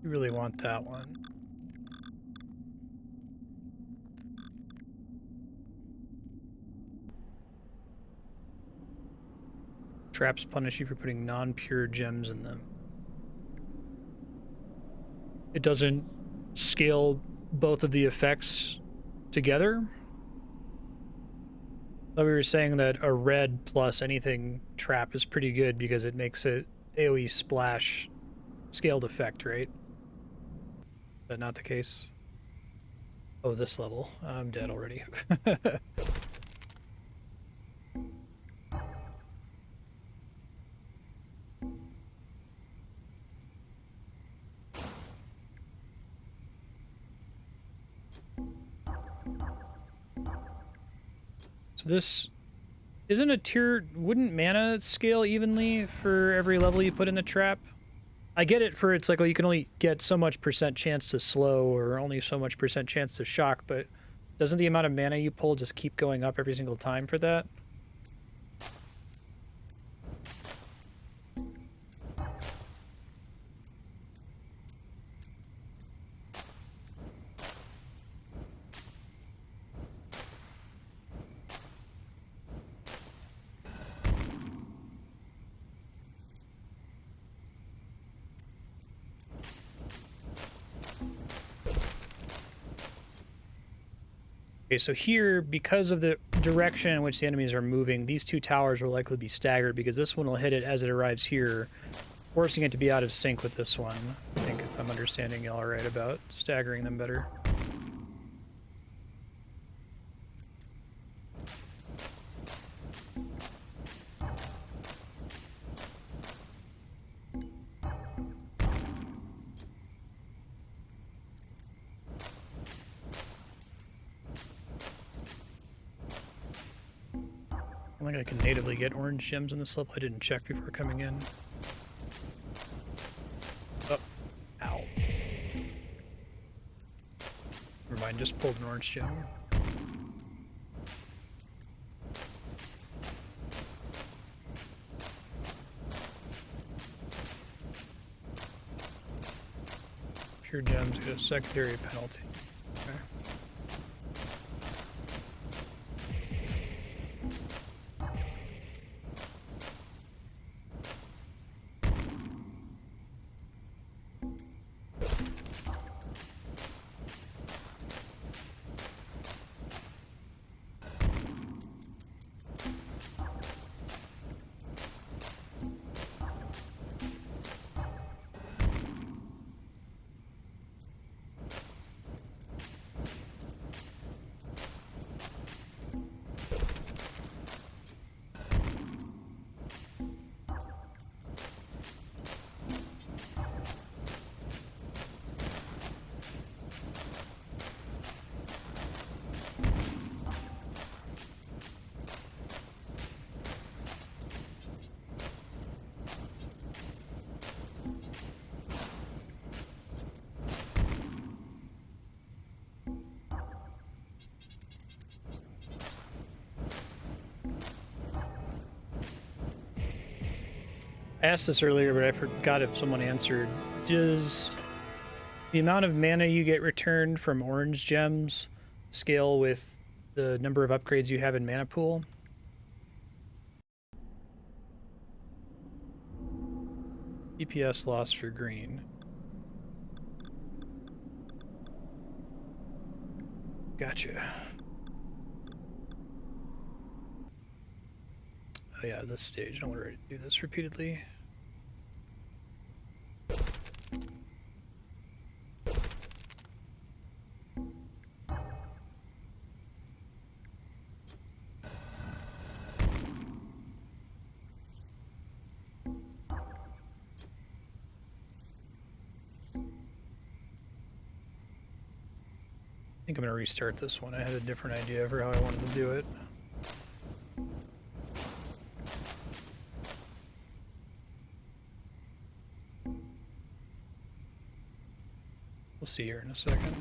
You really want that one. Traps punish you for putting non-pure gems in them. It doesn't scale both of the effects together. But we were saying that a red plus anything trap is pretty good because it makes it AoE splash scaled effect, right? Is that not the case? Oh, this level. I'm dead already. So this isn't a tier. Wouldn't mana scale evenly for every level you put in the trap? I get it for it's like, oh, you can only get so much % chance to slow or only so much % chance to shock, but doesn't the amount of mana you pull just keep going up every single time for that? Okay, so here, because of the direction in which the enemies are moving, these two towers will likely be staggered because this one will hit it as it arrives here, forcing it to be out of sync with this one. I think if I'm understanding y'all right about staggering them better. I don't think I can natively get orange gems in this level. I didn't check before coming in. Oh, ow. Never mind, just pulled an orange gem. Pure gems get a secondary penalty. Okay. I asked this earlier, but I forgot if someone answered. Does the amount of mana you get returned from orange gems scale with the number of upgrades you have in mana pool? DPS loss for green. Gotcha. Oh yeah, this stage. I don't want to do this repeatedly. think I'm going to restart this one. I had a different idea for how I wanted to do it. We'll see here in a second.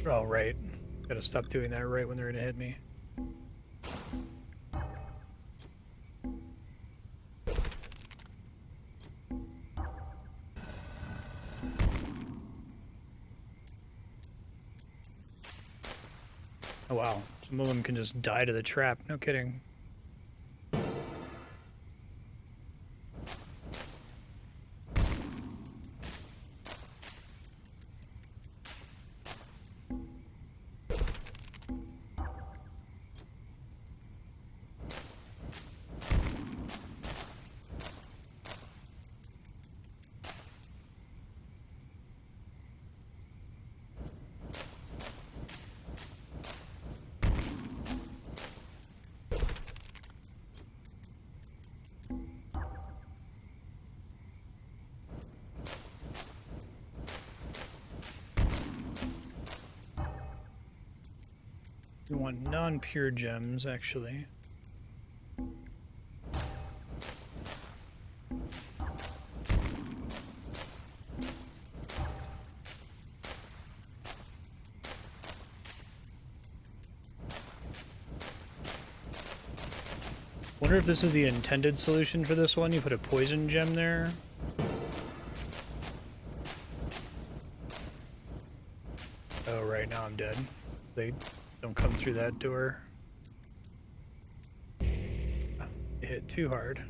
Oh, right. Gotta stop doing that right when they're gonna hit me. Oh wow, some of them can just die to the trap, no kidding. We want non-pure gems, actually. Wonder if this is the intended solution for this one. You put a poison gem there. Oh, right now I'm dead. They don't come through that door. They hit too hard.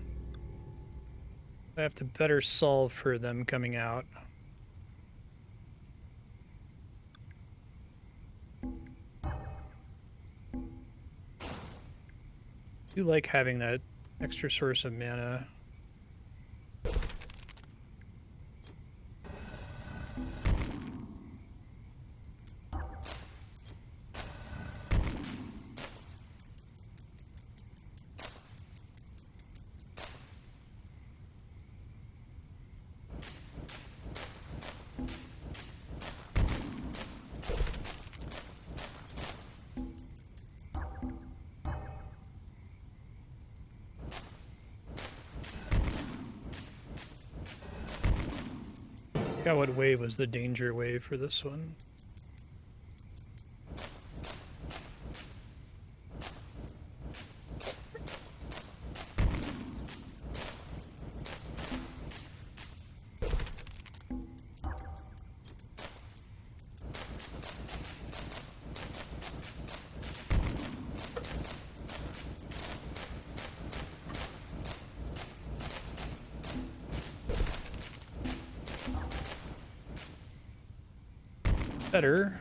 I have to better solve for them coming out. I do like having that extra source of mana. Forgot what wave was the danger wave for this one. Better.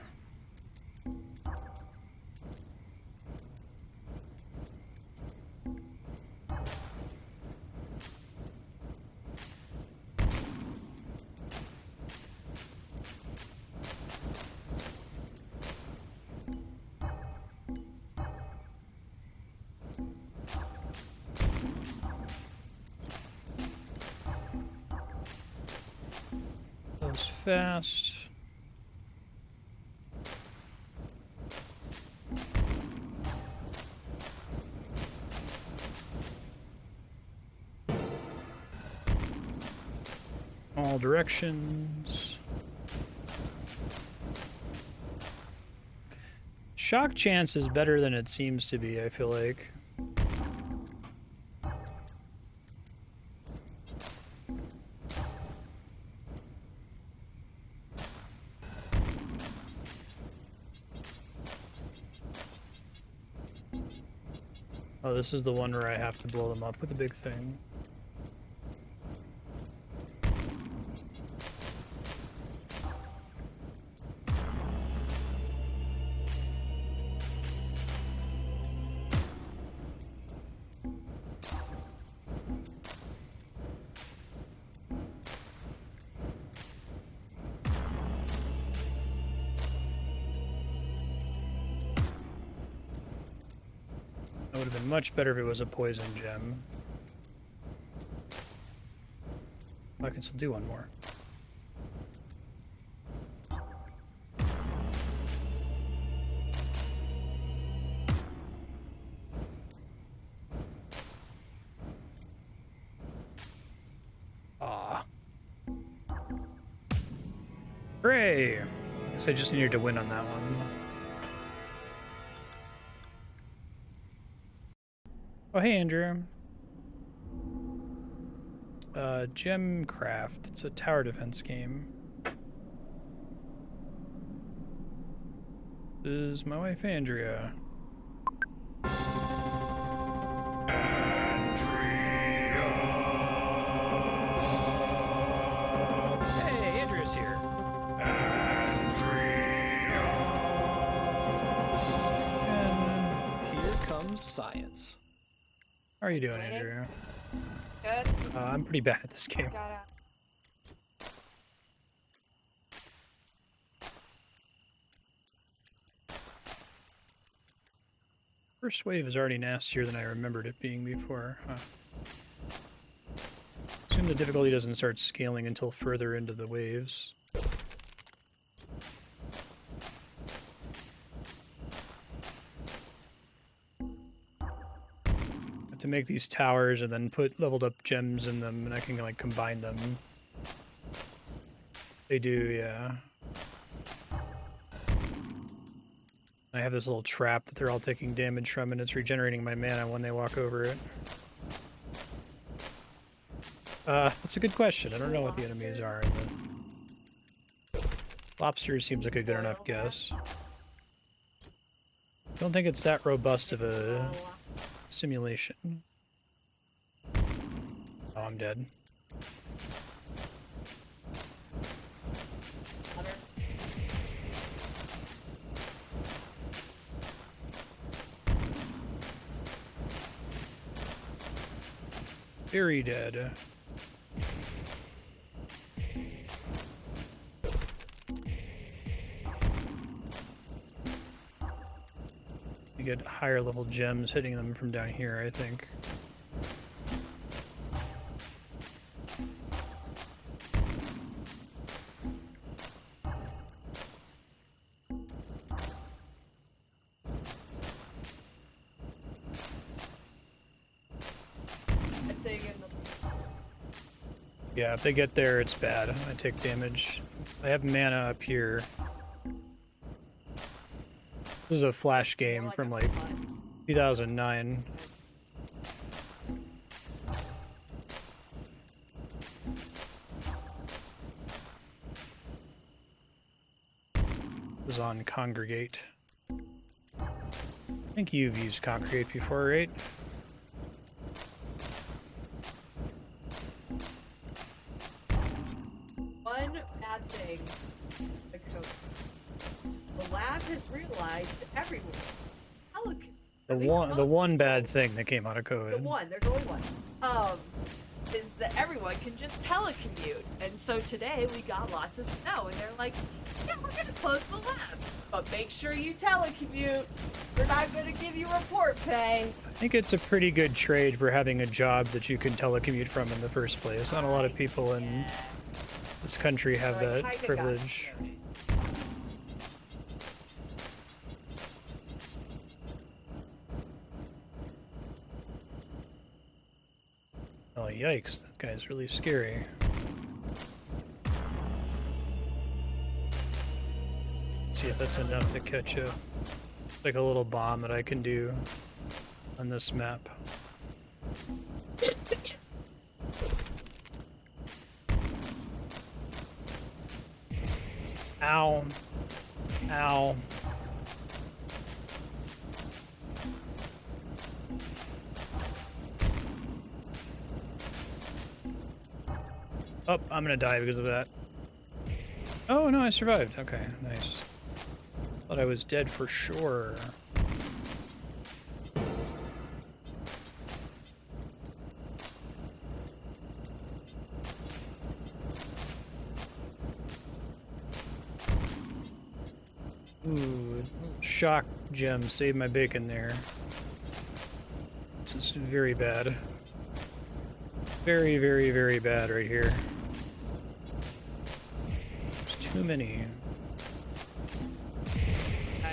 Goes fast. All directions. Shock chance is better than it seems to be, I feel like. Oh, this is the one where I have to blow them up with a big thing. would have been much better if it was a poison gem. I can still do one more. Ah. Hooray! Guess I just needed to win on that one. Oh, hey, Andrew. GemCraft. It's a tower defense game. This is my wife, Andrea. Hey, Andrea's here. And here comes science. How are you doing, Andrea? Good. I'm pretty bad at this game. First wave is already nastier than I remembered it being before. Huh. Assume the difficulty doesn't start scaling until further into the waves. To make these towers and then put leveled up gems in them, and I can like combine them. They do, yeah. I have this little trap that they're all taking damage from, and it's regenerating my mana when they walk over it. That's a good question. I don't know what the enemies are. Lobster seems like a good enough guess. Don't think it's that robust of a simulation. Oh, I'm dead. Very dead. You get higher level gems hitting them from down here, I think. Yeah, if they get there, it's bad. I take damage. I have mana up here. This is a Flash game from like 2009. It was on Congregate. I think you've used Congregate before, right? One bad thing, the lab has realized everyone. The one bad thing that came out of COVID. There's only one. Is that everyone can just telecommute. And so today we got lots of snow, and they're like, yeah, we're gonna close the lab, but make sure you telecommute. We're not gonna give you report pay. I think it's a pretty good trade for having a job that you can telecommute from in the first place. Not a lot of people in this country have that privilege. Oh, yikes. That guy's really scary. Let's see if that's enough to catch a like a little bomb that I can do on this map. Ow. Ow. Oh, I'm gonna die because of that. Oh, no, I survived. Okay, nice. Thought I was dead for sure. Ooh, shock gem saved my bacon there. This is very bad. Very, very, very bad right here. There's too many.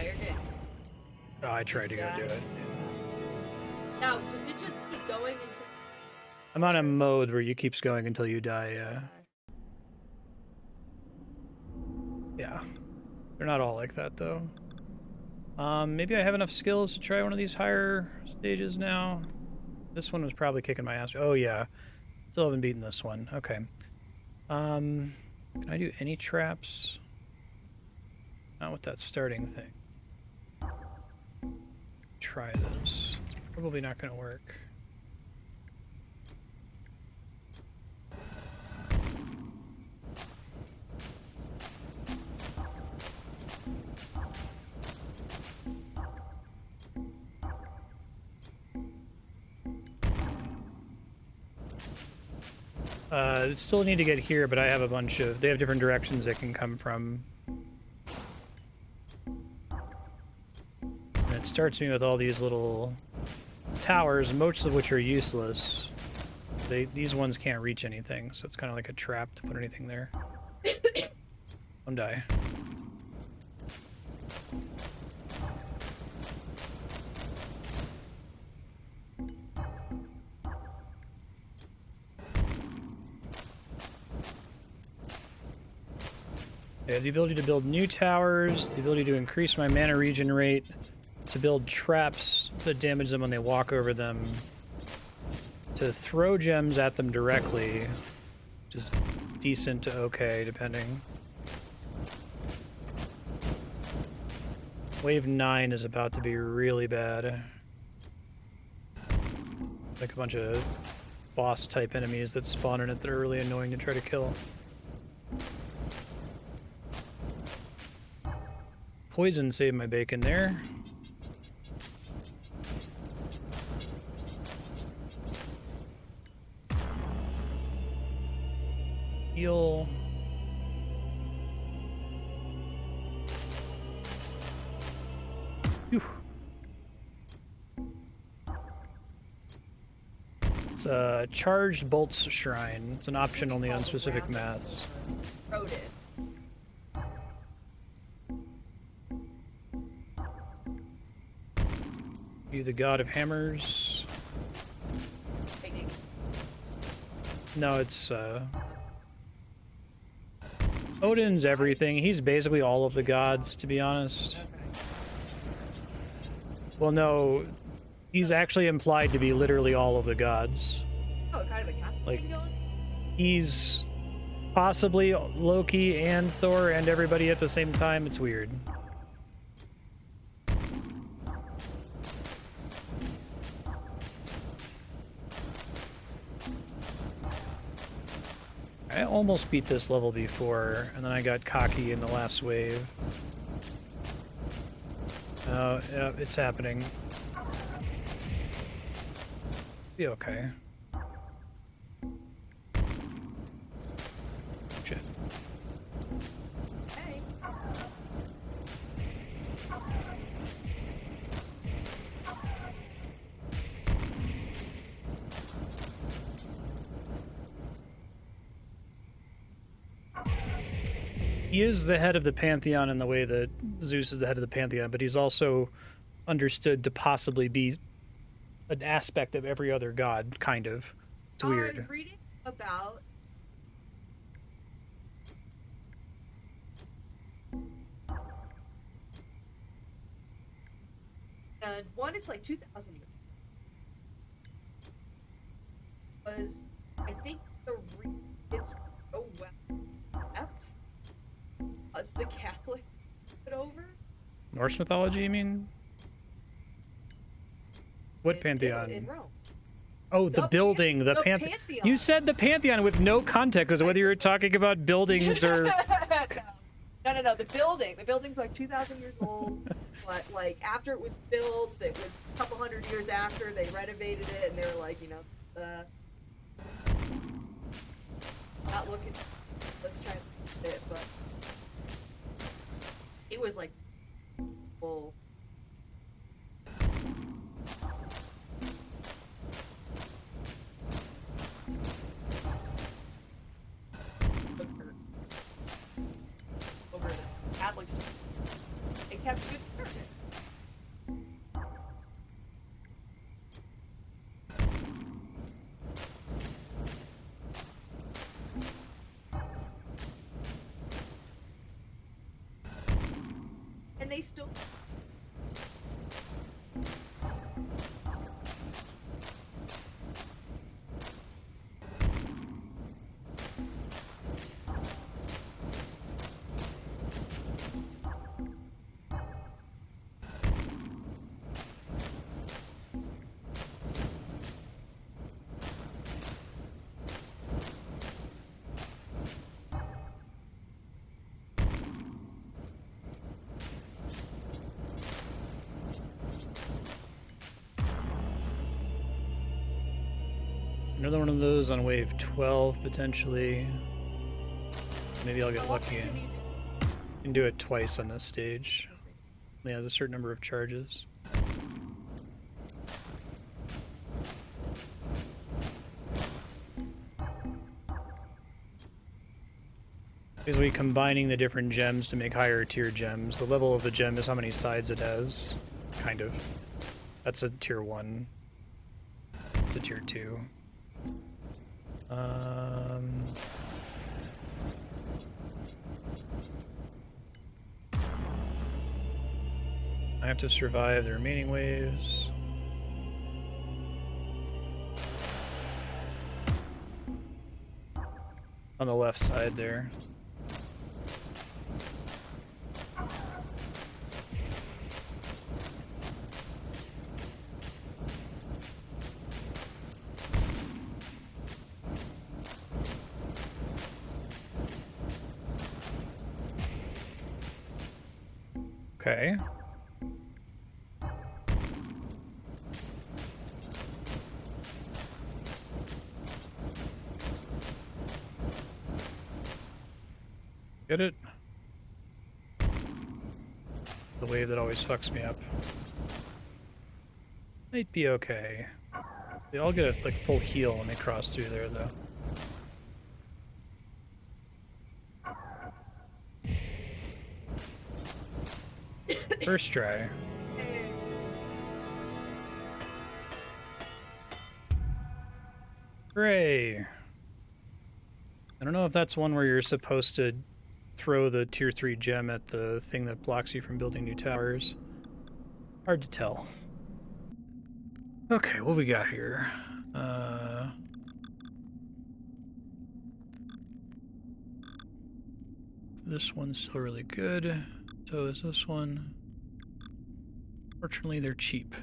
You're good. Oh, I tried to go do it. Now, does it just keep going until... I'm on a mode where you keeps going until you die, yeah. Yeah. They're not all like that, though. Maybe I have enough skills to try one of these higher stages now. This one was probably kicking my ass. Oh, yeah. Still haven't beaten this one. Okay. Can I do any traps? Not with that starting thing. Try this. It's probably not going to work. Still need to get here, but I have a bunch of... They have different directions they can come from. And it starts me with all these little towers, most of which are useless. These ones can't reach anything, so it's kind of like a trap to put anything there. Don't die. I have the ability to build new towers, the ability to increase my mana regen rate, to build traps that damage them when they walk over them, to throw gems at them directly, which is decent to okay, depending. Wave 9 is about to be really bad. Like a bunch of boss-type enemies that spawn in it that are really annoying to try to kill. Poison saved my bacon there. Heal. Whew. It's a charged bolts shrine. It's an option only on specific maths. Wrote it. You the god of hammers. No, it's Odin's everything. He's basically all of the gods, to be honest. Well, no, he's actually implied to be literally all of the gods. Oh, kind of a Catholic thing going? He's possibly Loki and Thor and everybody at the same time. It's weird. I almost beat this level before, and then I got cocky in the last wave. Oh, yeah, it's happening. Be okay. Shit. Hey. He is the head of the Pantheon in the way that Zeus is the head of the Pantheon, but he's also understood to possibly be an aspect of every other god, kind of. It's weird. I was reading about and one is like 2,000 years. Was I think the reason it's so well kept as the Catholic put over. Norse mythology, you mean? What Pantheon? In Rome. Oh, the building, the Pantheon. You said the Pantheon with no context as whether you were talking about buildings or... No. The building. The building's like 2,000 years old. But like after it was built, it was a couple hundred years after they renovated it, and they were like, you know, not looking. Let's try it, but it was like full. kept good service. And they still... Another one of those on wave 12, potentially. Maybe I'll get lucky and do it twice on this stage. Yeah, there's a certain number of charges. Basically combining the different gems to make higher tier gems. The level of the gem is how many sides it has. Kind of. That's a tier 1. It's a tier 2. I have to survive the remaining waves. On the left side there. Okay. Get it? The wave that always fucks me up. Might be okay. They all get a like full heal when they cross through there though. First try. Hooray! I don't know if that's one where you're supposed to throw the tier 3 gem at the thing that blocks you from building new towers. Hard to tell. Okay, what we got here? This one's still really good. So is this one. Fortunately, they're cheap.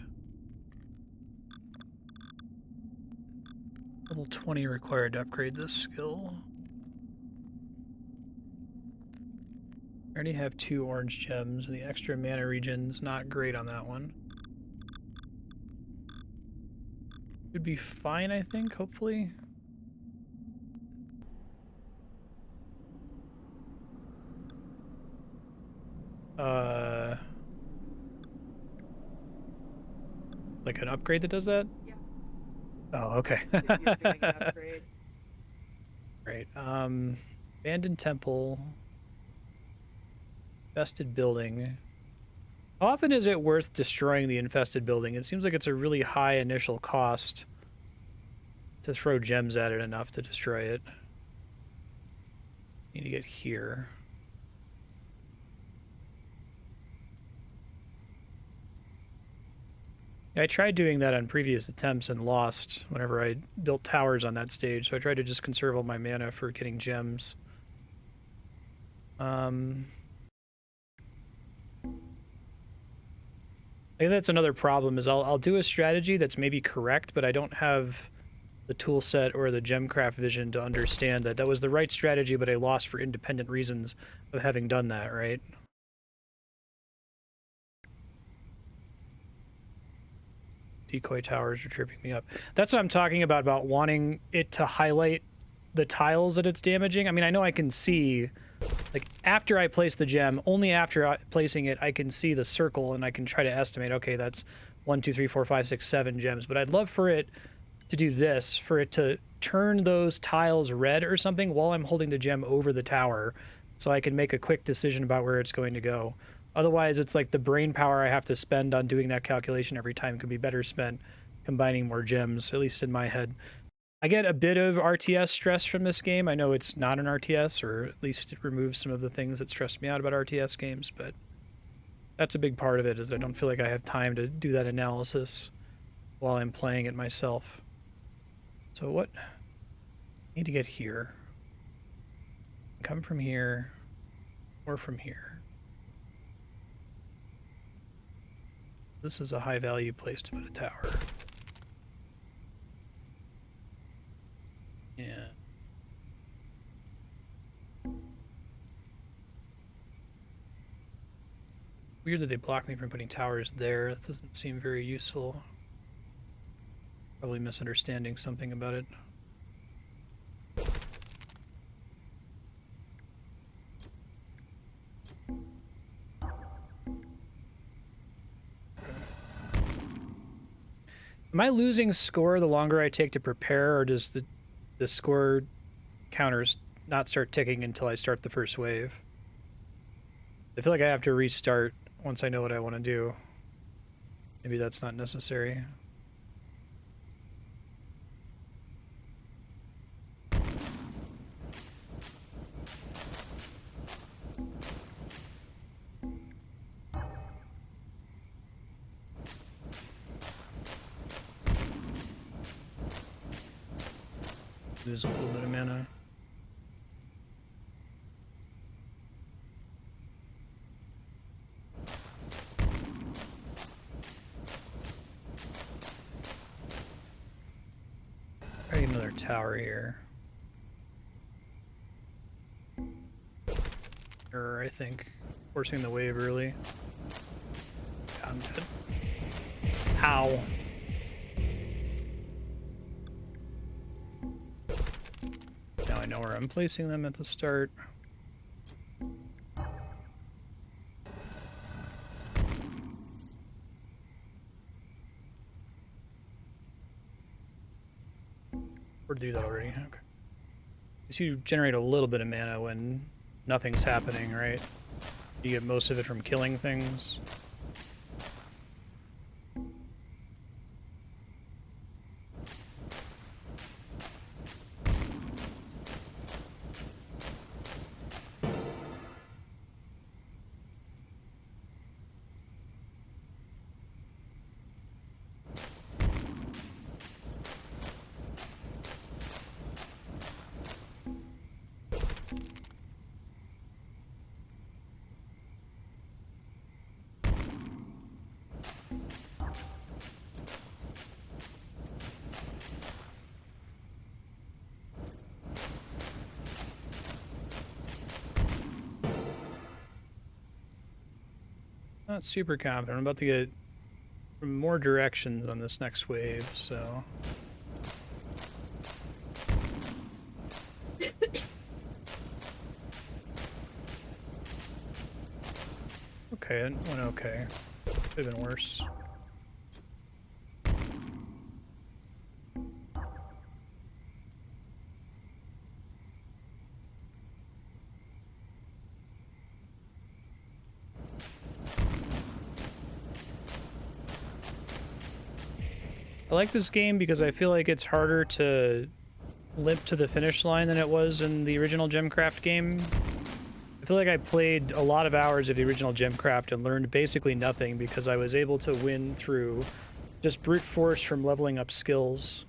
Level 20 required to upgrade this skill. I already have 2 orange gems, and the extra mana regen's not great on that one. Should be fine, I think, hopefully. Like an upgrade that does that? Yeah. Oh, okay. So you're doing an upgrade. Great. Abandoned temple. Infested building. How often is it worth destroying the infested building? It seems like it's a really high initial cost to throw gems at it enough to destroy it. Need to get here. I tried doing that on previous attempts and lost whenever I built towers on that stage, so I tried to just conserve all my mana for getting gems. I think that's another problem, is I'll do a strategy that's maybe correct, but I don't have the tool set or the GemCraft vision to understand that that was the right strategy, but I lost for independent reasons of having done that, right? Decoy towers are tripping me up. That's what I'm talking about wanting it to highlight the tiles that it's damaging. I mean, I know I can see, like, after I place the gem, only after placing it, I can see the circle and I can try to estimate, okay, that's 1, 2, 3, 4, 5, 6, 7 gems. But I'd love for it to do this, for it to turn those tiles red or something while I'm holding the gem over the tower, so I can make a quick decision about where it's going to go. Otherwise, it's like the brain power I have to spend on doing that calculation every time could be better spent combining more gems, at least in my head. I get a bit of RTS stress from this game. I know it's not an RTS, or at least it removes some of the things that stress me out about RTS games, but that's a big part of it, is I don't feel like I have time to do that analysis while I'm playing it myself. So what? I need to get here. Come from here, or from here. This is a high value place to put a tower. Yeah. Weird that they blocked me from putting towers there. That doesn't seem very useful. Probably misunderstanding something about it. Am I losing score the longer I take to prepare, or does the score counters not start ticking until I start the first wave? I feel like I have to restart once I know what I want to do. Maybe that's not necessary. Lose a little bit of mana. I need another tower here. Or I think forcing the wave early. Yeah, I'm dead. Ow. Now I know where I'm placing them at the start. Or do that already? Okay. So you generate a little bit of mana when nothing's happening, right? You get most of it from killing things. Not super confident. I'm about to get from more directions on this next wave, so... Okay, it went okay. Could have been worse. I like this game because I feel like it's harder to limp to the finish line than it was in the original GemCraft game. I feel like I played a lot of hours of the original GemCraft and learned basically nothing because I was able to win through just brute force from leveling up skills.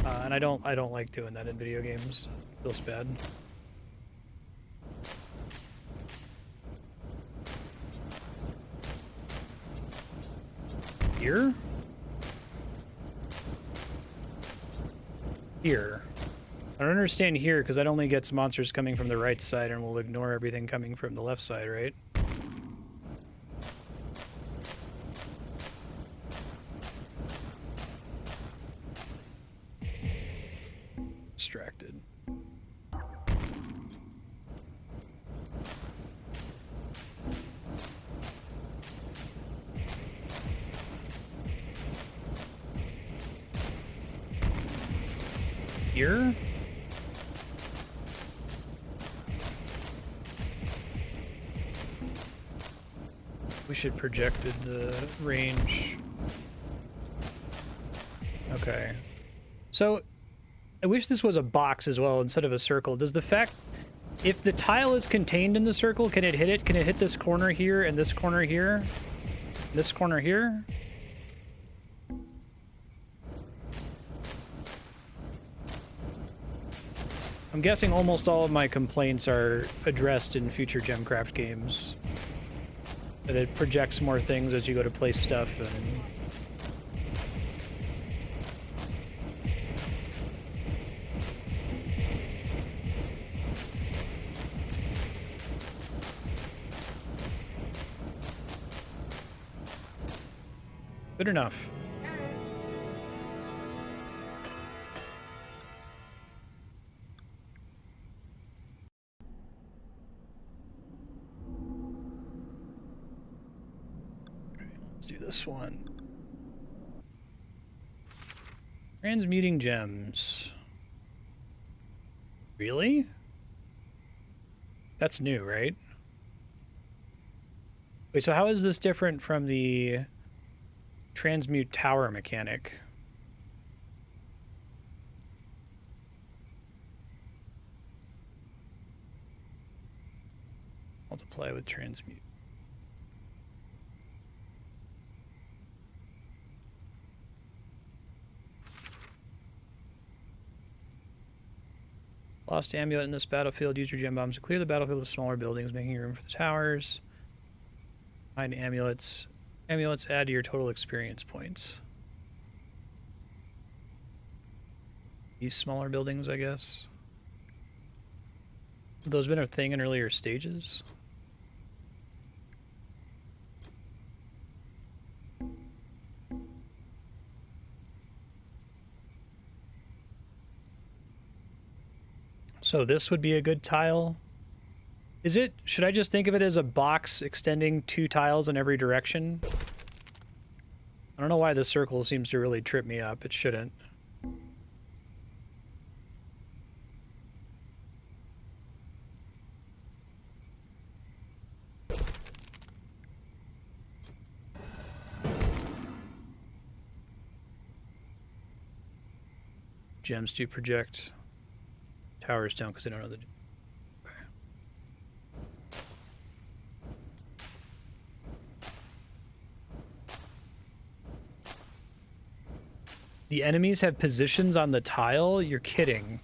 And I don't like doing that in video games. It feels bad. Here? Here. I don't understand here because that only gets monsters coming from the right side and will ignore everything coming from the left side, right? Distracted. Here? We should project the range. Okay. So, I wish this was a box as well instead of a circle. Does the fact... If the tile is contained in the circle, can it hit it? Can it hit this corner here and this corner here? This corner here? I'm guessing almost all of my complaints are addressed in future GemCraft games. That it projects more things as you go to place stuff and... Good enough. Okay, let's do this one. Transmuting gems. Really? That's new, right? Wait, so how is this different from the transmute tower mechanic? Multiply with transmute. Lost amulet in this battlefield. Use your gem bombs to clear the battlefield with smaller buildings, making room for the towers. Find amulets. Amulets add to your total experience points. These smaller buildings, I guess. Have those been a thing in earlier stages? So this would be a good tile. Is it? Should I just think of it as a box extending 2 tiles in every direction? I don't know why this circle seems to really trip me up. It shouldn't. Gems do project. Towers don't because they don't know the... The enemies have positions on the tile? You're kidding.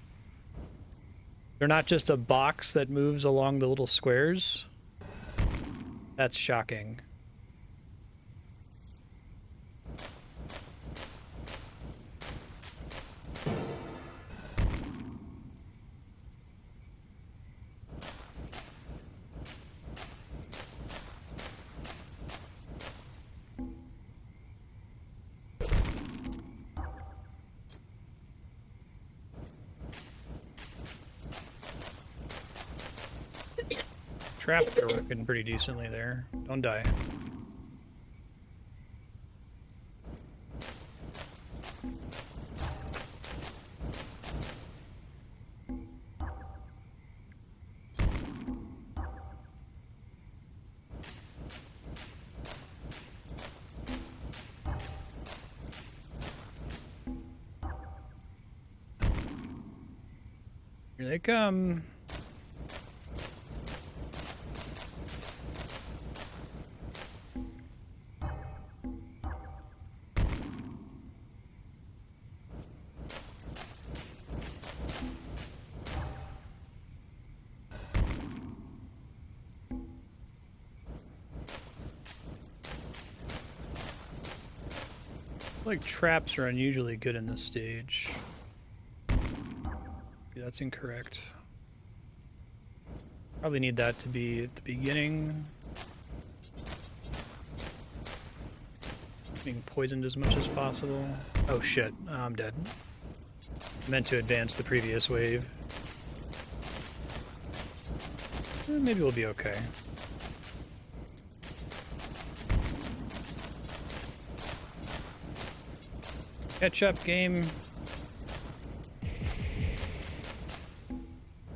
They're not just a box that moves along the little squares? That's shocking. Traps are working pretty decently there. Don't die. Here they come. Like traps are unusually good in this stage. Yeah, that's incorrect. Probably need that to be at the beginning. Being poisoned as much as possible. Oh shit, I'm dead. Meant to advance the previous wave. Maybe we'll be okay. Catch up, game.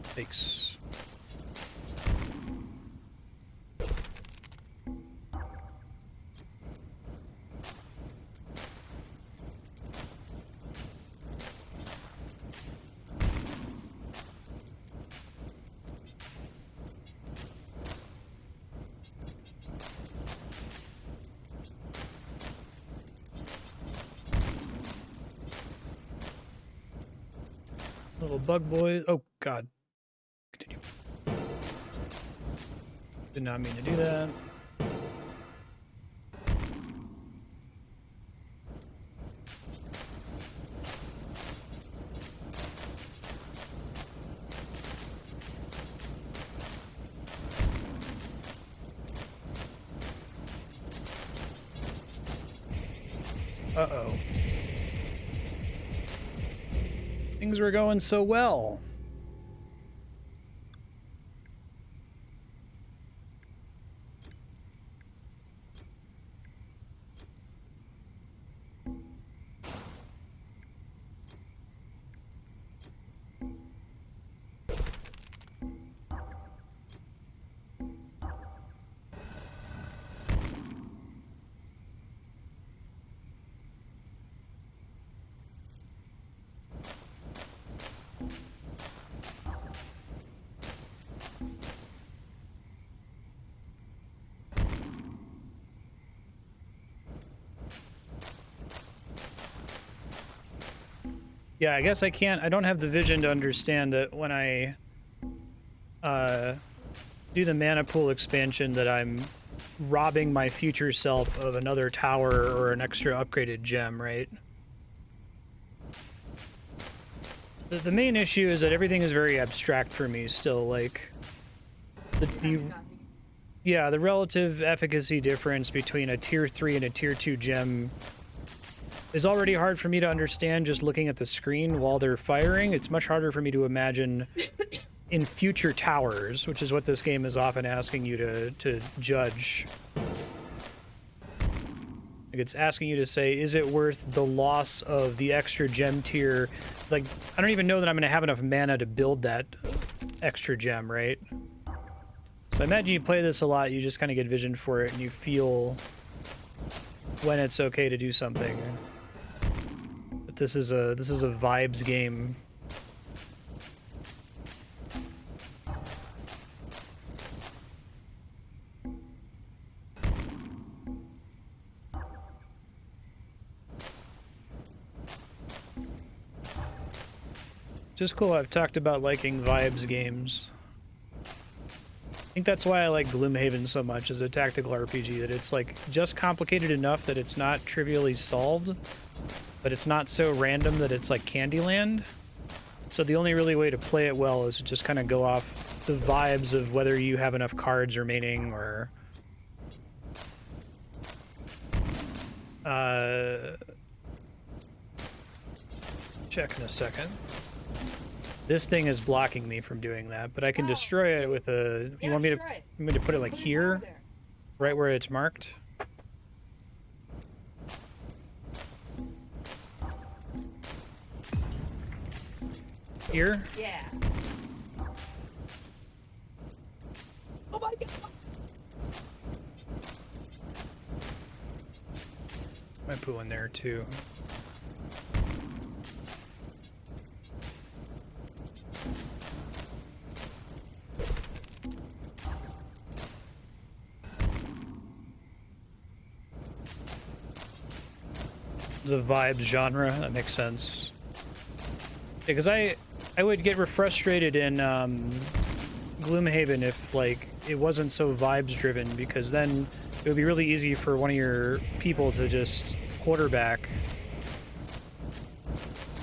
Thanks. Little bug boy. Oh, God. Continue. Did not mean to do that. Uh-oh. Things were going so well. Yeah, I guess I don't have the vision to understand that when I do the mana pool expansion that I'm robbing my future self of another tower or an extra upgraded gem, right? The main issue is that everything is very abstract for me still, like the relative efficacy difference between a tier 3 and a tier 2 gem is already hard for me to understand just looking at the screen while they're firing. It's much harder for me to imagine in future towers, which is what this game is often asking you to judge. Like, it's asking you to say, is it worth the loss of the extra gem tier? Like, I don't even know that I'm going to have enough mana to build that extra gem, right? So I imagine you play this a lot, you just kind of get vision for it, and you feel when it's okay to do something. But this is a vibes game. Just cool, I've talked about liking vibes games. I think that's why I like Gloomhaven so much as a tactical RPG, that it's like just complicated enough that it's not trivially solved, but it's not so random that it's like Candyland. So the only really way to play it well is to just kind of go off the vibes of whether you have enough cards remaining or... check in a second. This thing is blocking me from doing that, but I can destroy it with a... You want me to put it like here? Right where it's marked? Here? Yeah. Oh my god. Might put one there too. The vibes genre, that makes sense. Because I would get frustrated in Gloomhaven if like it wasn't so vibes driven, because then it would be really easy for one of your people to just quarterback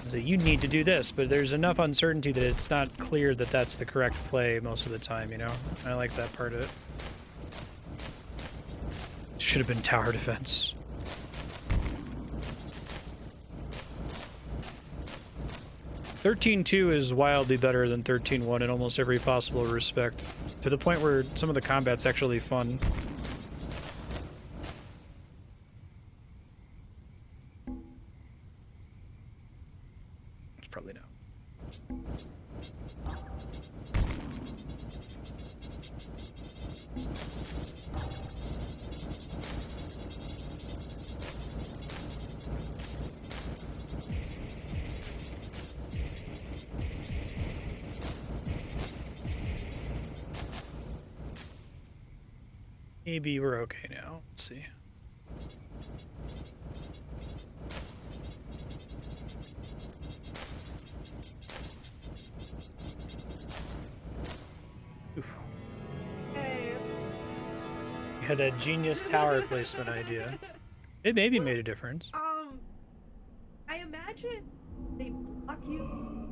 and say, you need to do this, but there's enough uncertainty that it's not clear that that's the correct play most of the time, you know? I like that part of it. Should have been tower defense. 13.2 is wildly better than 13.1 in almost every possible respect, to the point where some of the combat's actually fun. It's probably not. Maybe we're okay now. Let's see. You had that genius tower placement idea. It maybe made a difference. I imagine they block you.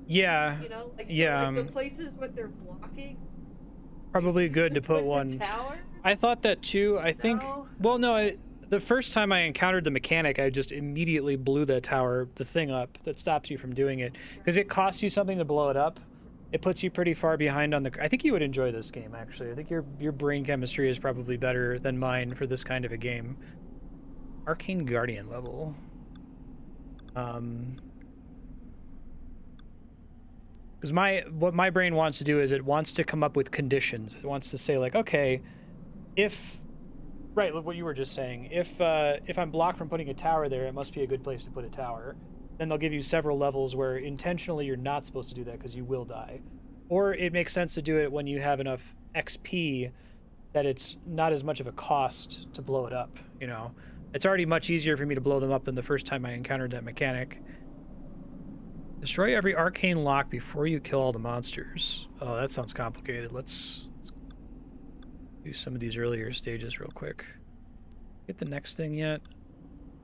Yeah. You know, like, so, Yeah. like, the places what they're blocking. Probably good to put the one. Tower? I thought that too. I think. No? Well, no. The first time I encountered the mechanic, I just immediately blew the thing up that stops you from doing it, because it costs you something to blow it up. It puts you pretty far behind on the. I think you would enjoy this game, actually. I think your brain chemistry is probably better than mine for this kind of a game. Arcane Guardian level. Because what my brain wants to do is it wants to come up with conditions. It wants to say, like, okay, if, right, what you were just saying, if I'm blocked from putting a tower there, it must be a good place to put a tower. Then they'll give you several levels where intentionally you're not supposed to do that because you will die. Or it makes sense to do it when you have enough XP that it's not as much of a cost to blow it up, you know? It's already much easier for me to blow them up than the first time I encountered that mechanic. Destroy every arcane lock before you kill all the monsters. Oh, that sounds complicated. Let's do some of these earlier stages real quick. Get the next thing yet?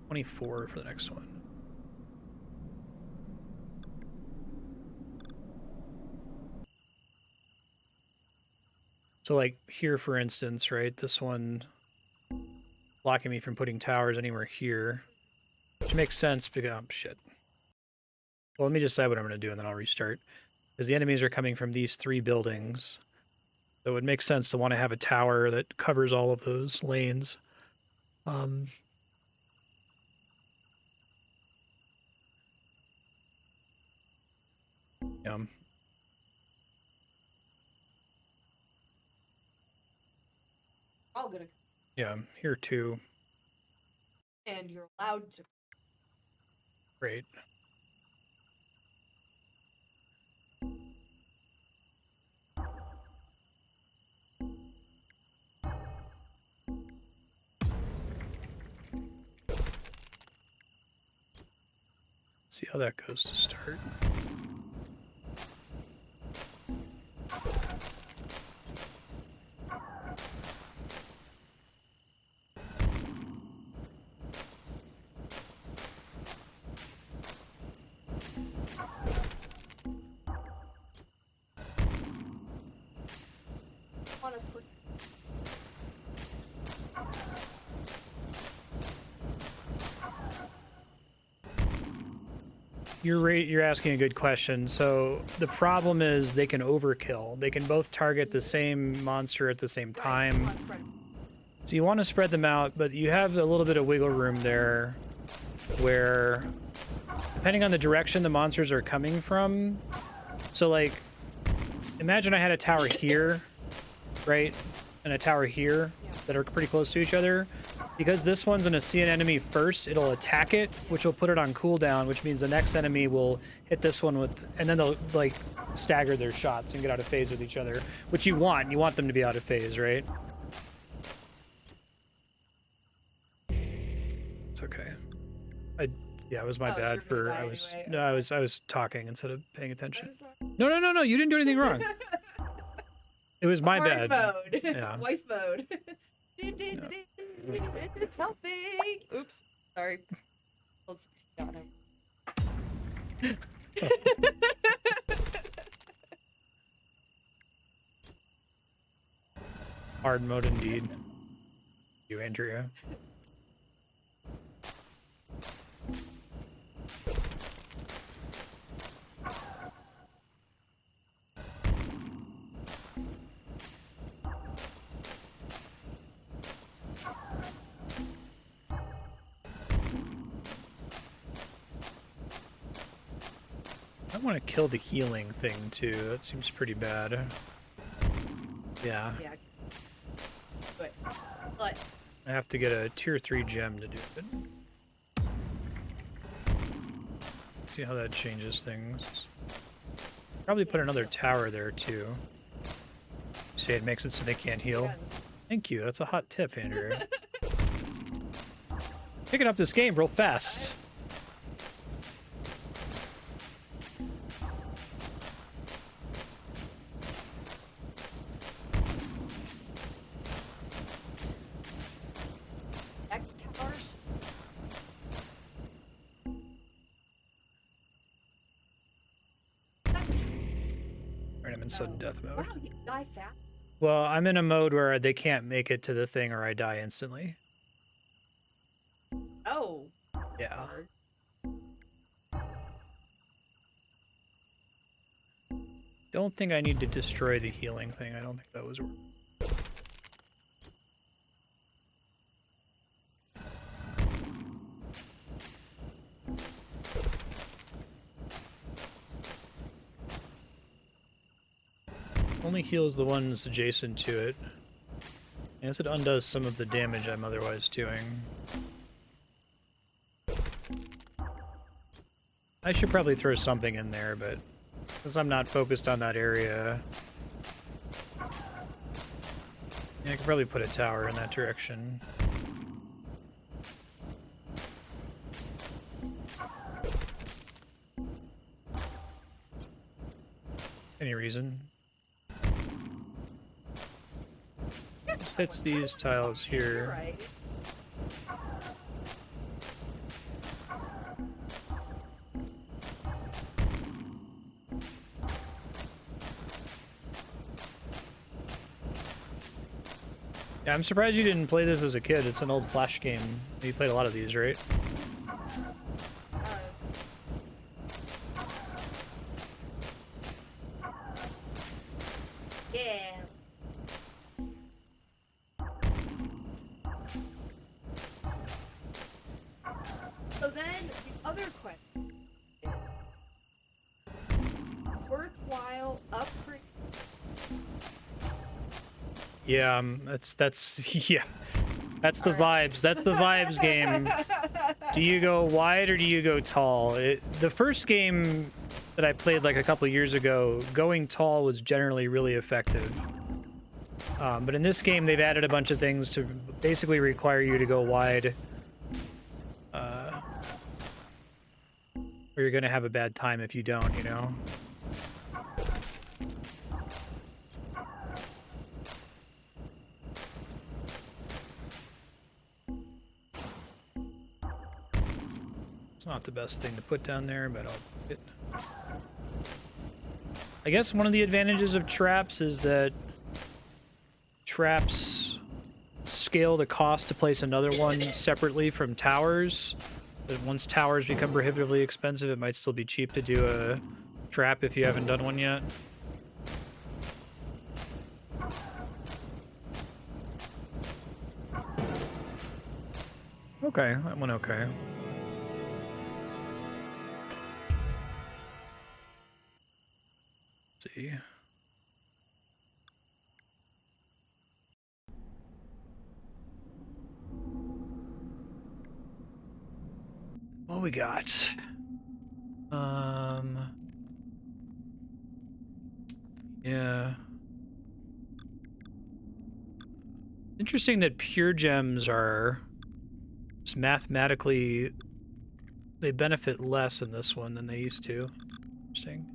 24 for the next one. So, like, here, for instance, right? This one blocking me from putting towers anywhere here. Which makes sense because... Oh, shit. Well, let me decide what I'm going to do, and then I'll restart. Because the enemies are coming from these 3 buildings. So it would make sense to want to have a tower that covers all of those lanes. Yeah. All gonna. Yeah, here too. And you're allowed to. Great. See how that goes to start. You're asking a good question. So the problem is they can overkill. They can both target the same monster at the same time. So you want to spread them out, but you have a little bit of wiggle room there where, depending on the direction the monsters are coming from, so like, imagine I had a tower here, right, and a tower here that are pretty close to each other. Because this one's going to see an enemy first, it'll attack it, which will put it on cooldown, which means the next enemy will hit this one with, and then they'll, like, stagger their shots and get out of phase with each other, which you want. You want them to be out of phase, right? It's okay. Yeah, it was my bad for, I was talking instead of paying attention. No, you didn't do anything wrong. It was my bad. Mode. Yeah. Wife mode. Helping. Oops. Sorry. Let's got him. Hard mode indeed. You, Andrea. I want to kill the healing thing too. That seems pretty bad. Yeah. Yeah. But I have to get a tier 3 gem to do it. See how that changes things. Probably put another tower there too. Say it makes it so they can't heal. Thank you. That's a hot tip, Andrew. Picking up this game real fast. Alright, I'm in sudden death mode. Wow, you die fast. Well, I'm in a mode where they can't make it to the thing or I die instantly. Oh. Yeah. Hard. Don't think I need to destroy the healing thing. I don't think that was... Only heals the ones adjacent to it. I guess it undoes some of the damage I'm otherwise doing. I should probably throw something in there, but because I'm not focused on that area... Yeah, I could probably put a tower in that direction. Any reason? Just hits these tiles here. Right. Yeah, I'm surprised you didn't play this as a kid. It's an old Flash game. You played a lot of these, right? Yeah. So then the other question is, worthwhile upgrade? Yeah, that's yeah. That's the vibes. That's the vibes game. Do you go wide or do you go tall? The first game that I played like a couple years ago, going tall was generally really effective. But in this game, they've added a bunch of things to basically require you to go wide. Or you're going to have a bad time if you don't, you know? It's not the best thing to put down there, but I'll put it. I guess one of the advantages of traps is that traps scale the cost to place another one separately from towers. But once towers become prohibitively expensive, it might still be cheap to do a trap if you haven't done one yet. Okay, that went okay. Let's see. What we got? Yeah. Interesting that pure gems are just mathematically, they benefit less in this one than they used to. Interesting.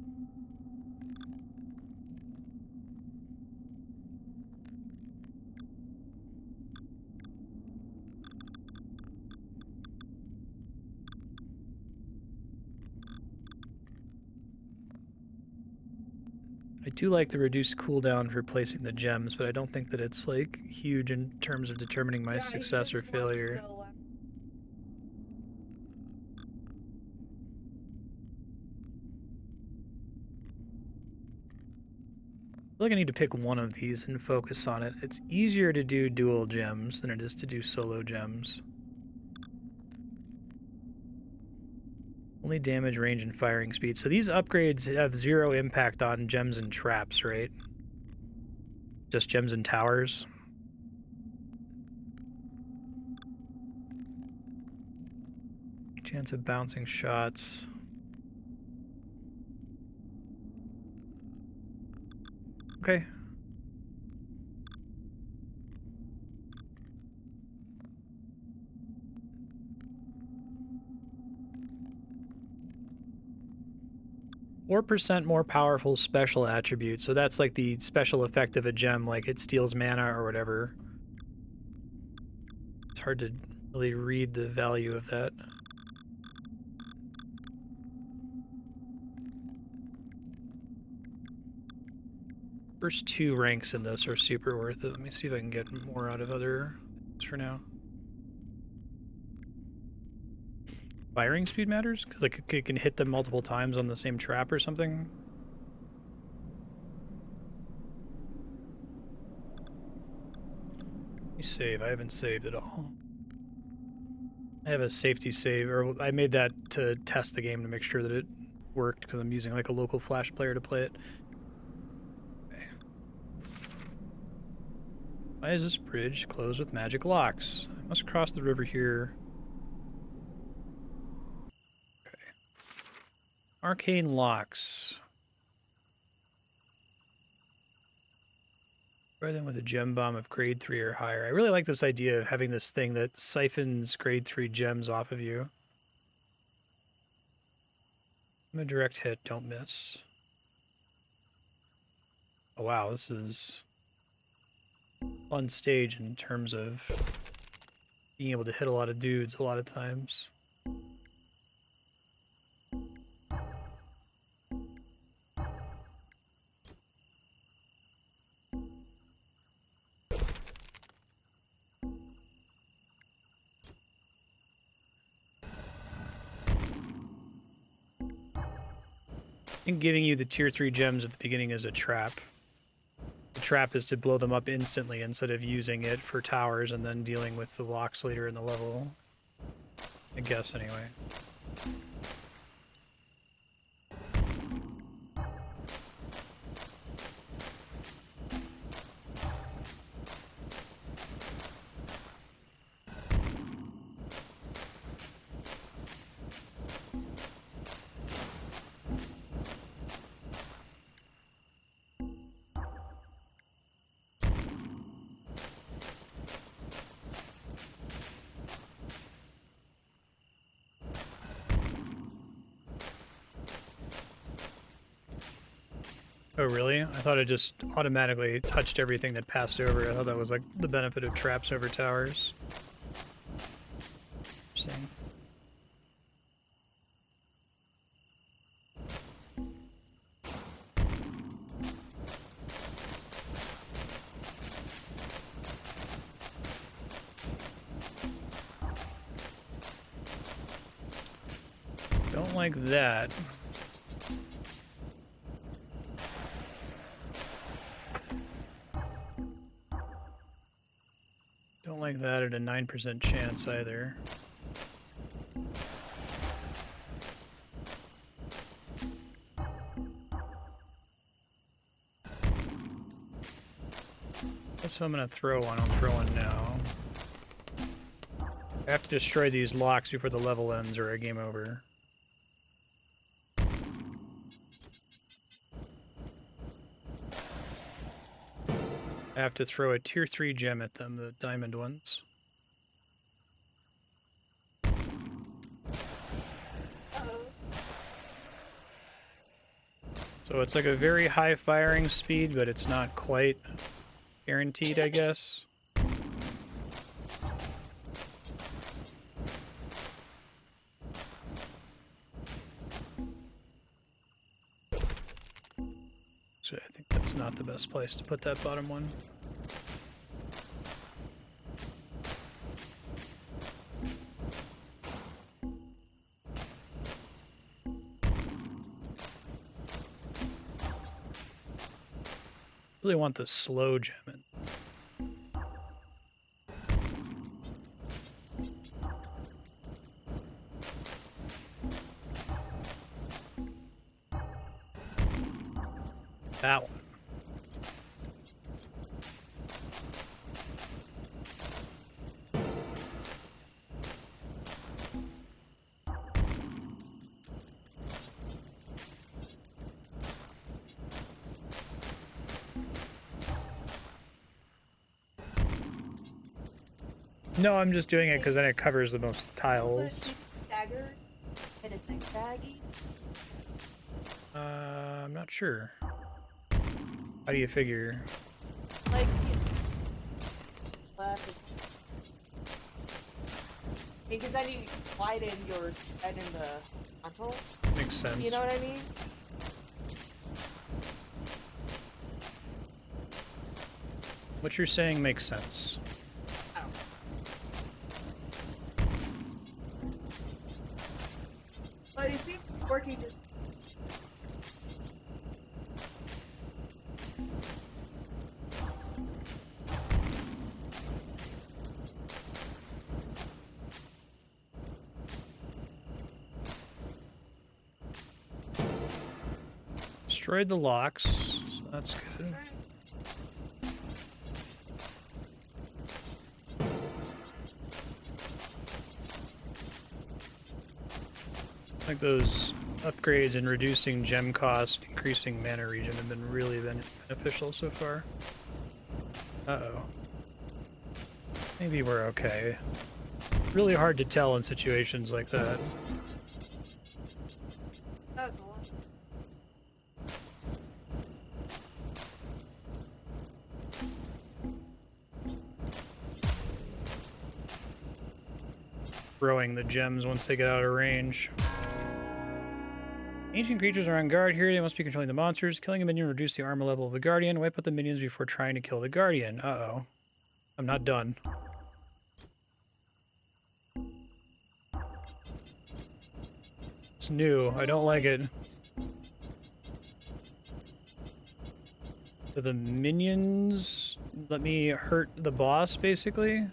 I do like the reduced cooldown for placing the gems, but I don't think that it's like huge in terms of determining my success or failure. I feel like I need to pick one of these and focus on it. It's easier to do dual gems than it is to do solo gems. Only damage, range, and firing speed. So these upgrades have zero impact on gems and traps, right? Just gems and towers. Chance of bouncing shots. Okay. %4 more powerful special attribute. So that's like the special effect of a gem, like it steals mana or whatever. It's hard to really read the value of that. First 2 ranks in this are super worth it. Let me see if I can get more out of other things for now. Firing speed matters? Because like it can hit them multiple times on the same trap or something? Let me save. I haven't saved at all. I have a safety save, or I made that to test the game to make sure that it worked because I'm using like a local Flash player to play it. Okay. Why is this bridge closed with magic locks? I must cross the river here. Okay. Arcane locks. Try them with a gem bomb of grade 3 or higher. I really like this idea of having this thing that siphons grade 3 gems off of you. I'm a direct hit, don't miss. Oh wow, this is a fun stage in terms of being able to hit a lot of dudes a lot of times. I think giving you the tier 3 gems at the beginning is a trap. The trap is to blow them up instantly instead of using it for towers and then dealing with the locks later in the level. I guess, anyway. Oh, really? I thought it just automatically touched everything that passed over. I thought that was like the benefit of traps over towers. Interesting. Don't like that. Don't like that at a 9% chance either. That's what I'm gonna throw one. I'll throw one now. I have to destroy these locks before the level ends or a game over. I have to throw a tier 3 gem at them, the diamond ones. So it's like a very high firing speed, but it's not quite guaranteed, I guess. So I think that's not the best place to put that bottom one. Really want the slow gem in. That one. No, I'm just doing it because then it covers the most tiles. Dagger, hit a zigzaggy. I'm not sure. How do you figure? Like, because then you widen your spread in the frontal. Makes sense. You know what I mean? What you're saying makes sense. I don't know. But it seems to be working just. Destroyed the locks, so that's good. Like those upgrades and reducing gem cost, increasing mana regen have been really beneficial so far. Uh-oh. Maybe we're okay. Really hard to tell in situations like that. That's a lot. Throwing the gems once they get out of range. Ancient creatures are on guard here. They must be controlling the monsters. Killing a minion will reduce the armor level of the guardian. Wipe out the minions before trying to kill the guardian. Uh-oh. I'm not done. It's new. I don't like it. So the minions let me hurt the boss, basically?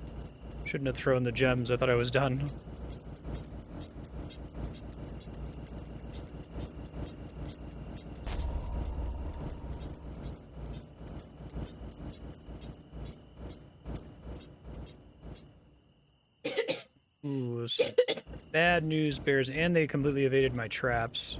Shouldn't have thrown the gems. I thought I was done. Ooh, some bad news bears, and they completely evaded my traps.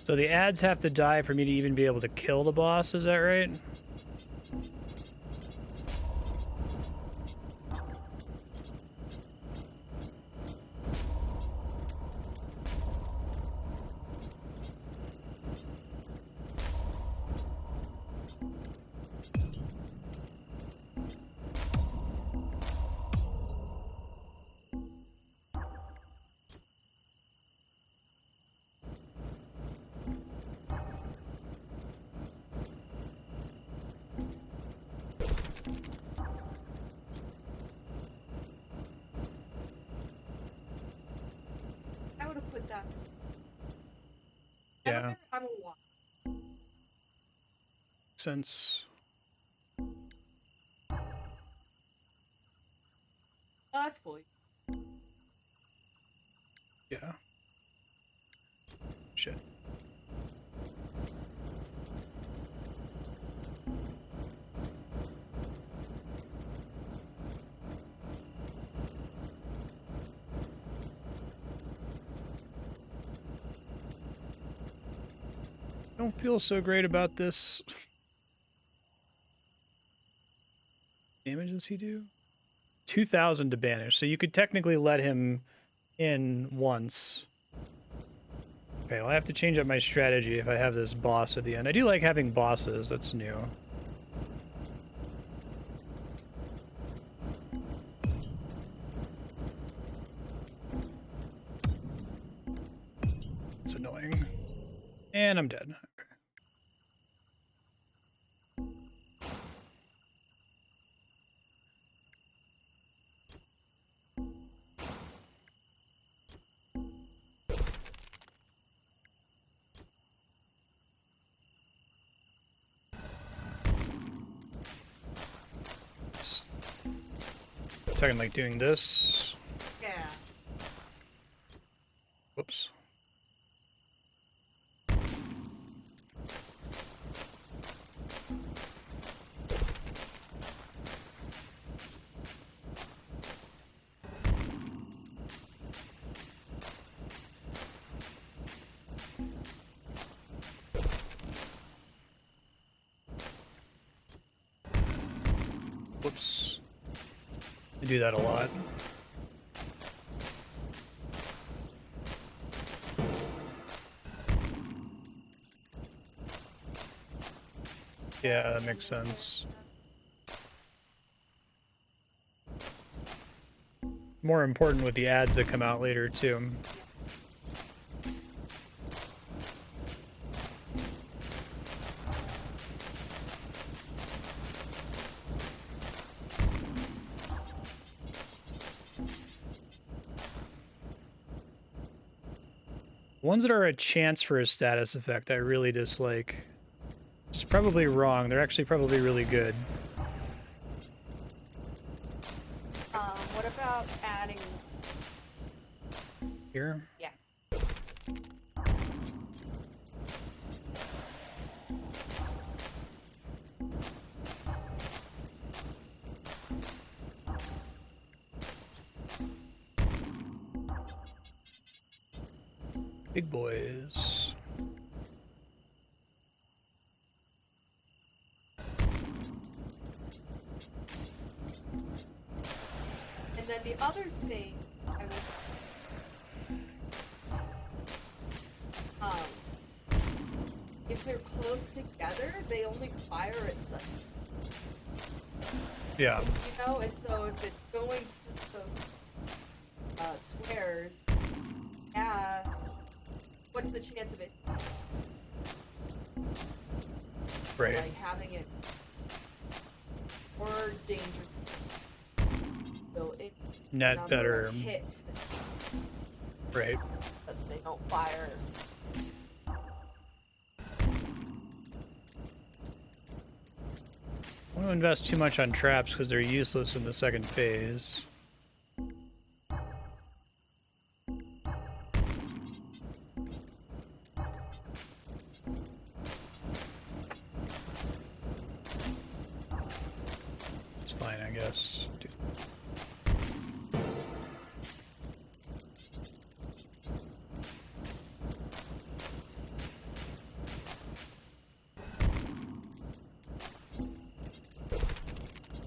So the ads have to die for me to even be able to kill the boss, is that right? I would have put that. Yeah. I'm a walk. Since... Oh, that's cool. Yeah. Shit. Don't feel so great about this. Damage does he do? 2,000 to banish, so you could technically let him in once. Okay, well, I have to change up my strategy if I have this boss at the end. I do like having bosses, that's new. It's annoying. And I'm dead. Okay. Talking like doing this. Yeah. Whoops. Whoops. I do that a lot. Yeah, that makes sense. More important with the ads that come out later, too. Ones that are a chance for a status effect, I really dislike. It's probably wrong. They're actually probably really good. What about adding... Here? Yeah. Big boys. And then the other thing I would... if they're close together, they only fire at such... Yeah. You know, and so if it's going through those squares, yeah, what's the chance of it? Right. Like having it more dangerous. So it Net better. Hits them, Right. because they don't fire. I don't want to invest too much on traps because they're useless in the second phase. It's fine, I guess.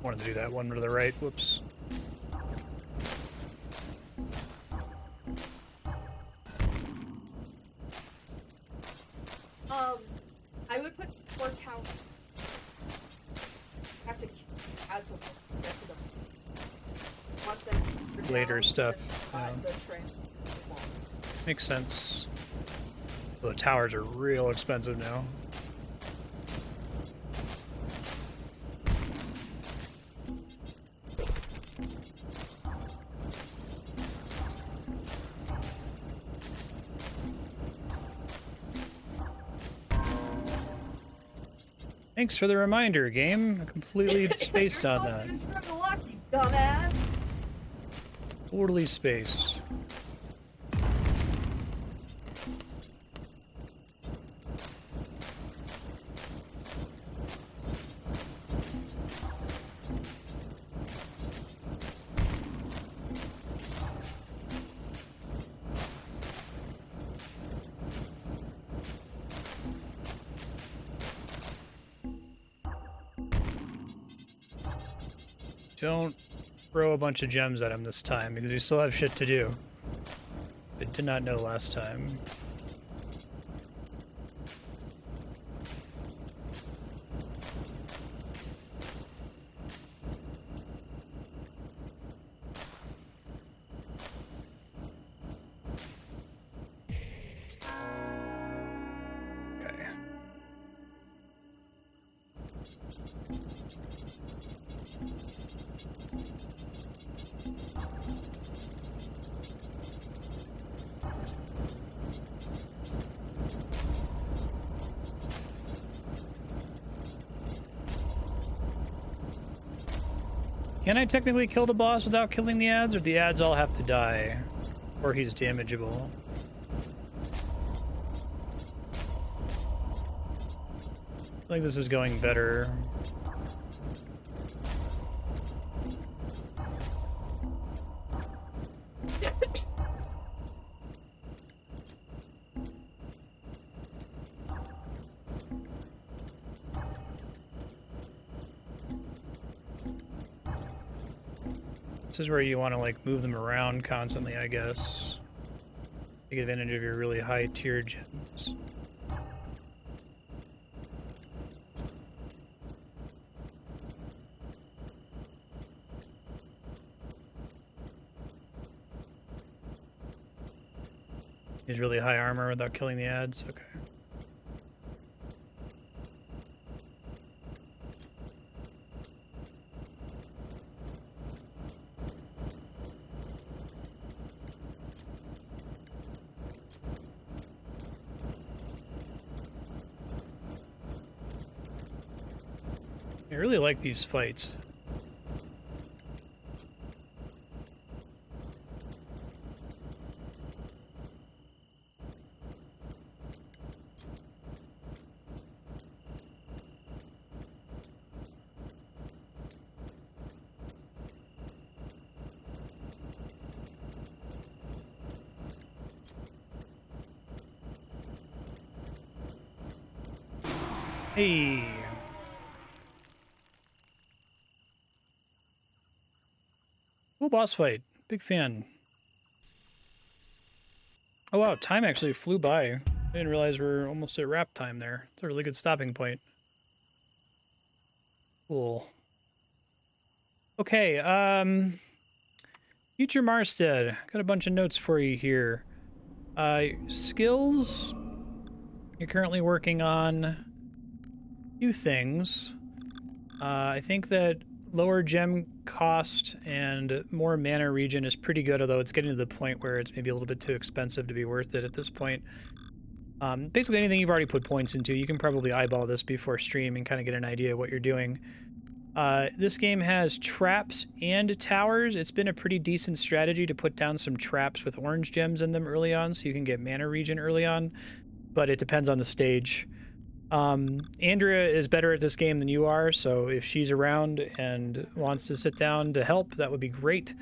Wanted to do that one to the right. Whoops. I would put 4 towns. Have to add some get to them. Want them Later down, stuff. then Yeah. the train. Makes sense. Well, the towers are real expensive now. Thanks for the reminder, game. I completely spaced on that. You dumbass. Totally spaced. Don't throw a bunch of gems at him this time, because we still have shit to do. I did not know last time. Okay. Can I technically kill the boss without killing the ads, or the ads all have to die? Or he's damageable? I feel like this is going better. This is where you want to like move them around constantly, I guess. Take advantage of your really high tier gems. He's really high armor without killing the ads. Okay. I really like these fights. Hey. Cool boss fight. Big fan. Oh wow, time actually flew by. I didn't realize we're almost at wrap time there. It's a really good stopping point. Cool. Okay, future Marstead. Got a bunch of notes for you here. Skills. You're currently working on a few things. I think that lower gem cost and more mana regen is pretty good, although it's getting to the point where it's maybe a little bit too expensive to be worth it at this point. Basically anything you've already put points into, you can probably eyeball this before stream and kind of get an idea of what you're doing. This game has traps and towers. It's been a pretty decent strategy to put down some traps with orange gems in them early on, so you can get mana regen early on, but it depends on the stage. Andrea is better at this game than you are, so if she's around and wants to sit down to help, that would be great.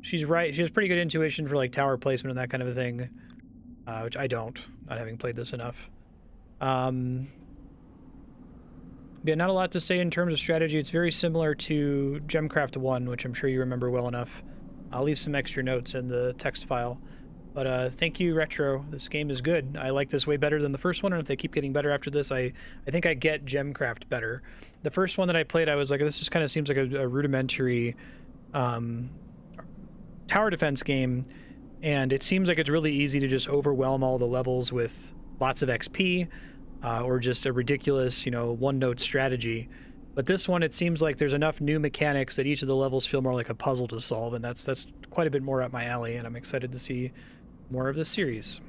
She's right. She has pretty good intuition for like tower placement and that kind of a thing, which I don't, not having played this enough. Yeah, not a lot to say in terms of strategy. It's very similar to GemCraft 1, which I'm sure you remember well enough. I'll leave some extra notes in the text file. But thank you, Retro. This game is good. I like this way better than the first one, and if they keep getting better after this, I think I get GemCraft better. The first one that I played, I was like, this just kind of seems like a rudimentary tower defense game, and it seems like it's really easy to just overwhelm all the levels with lots of XP, or just a ridiculous, one-note strategy. But this one, it seems like there's enough new mechanics that each of the levels feel more like a puzzle to solve, and that's quite a bit more up my alley, and I'm excited to see more of this series.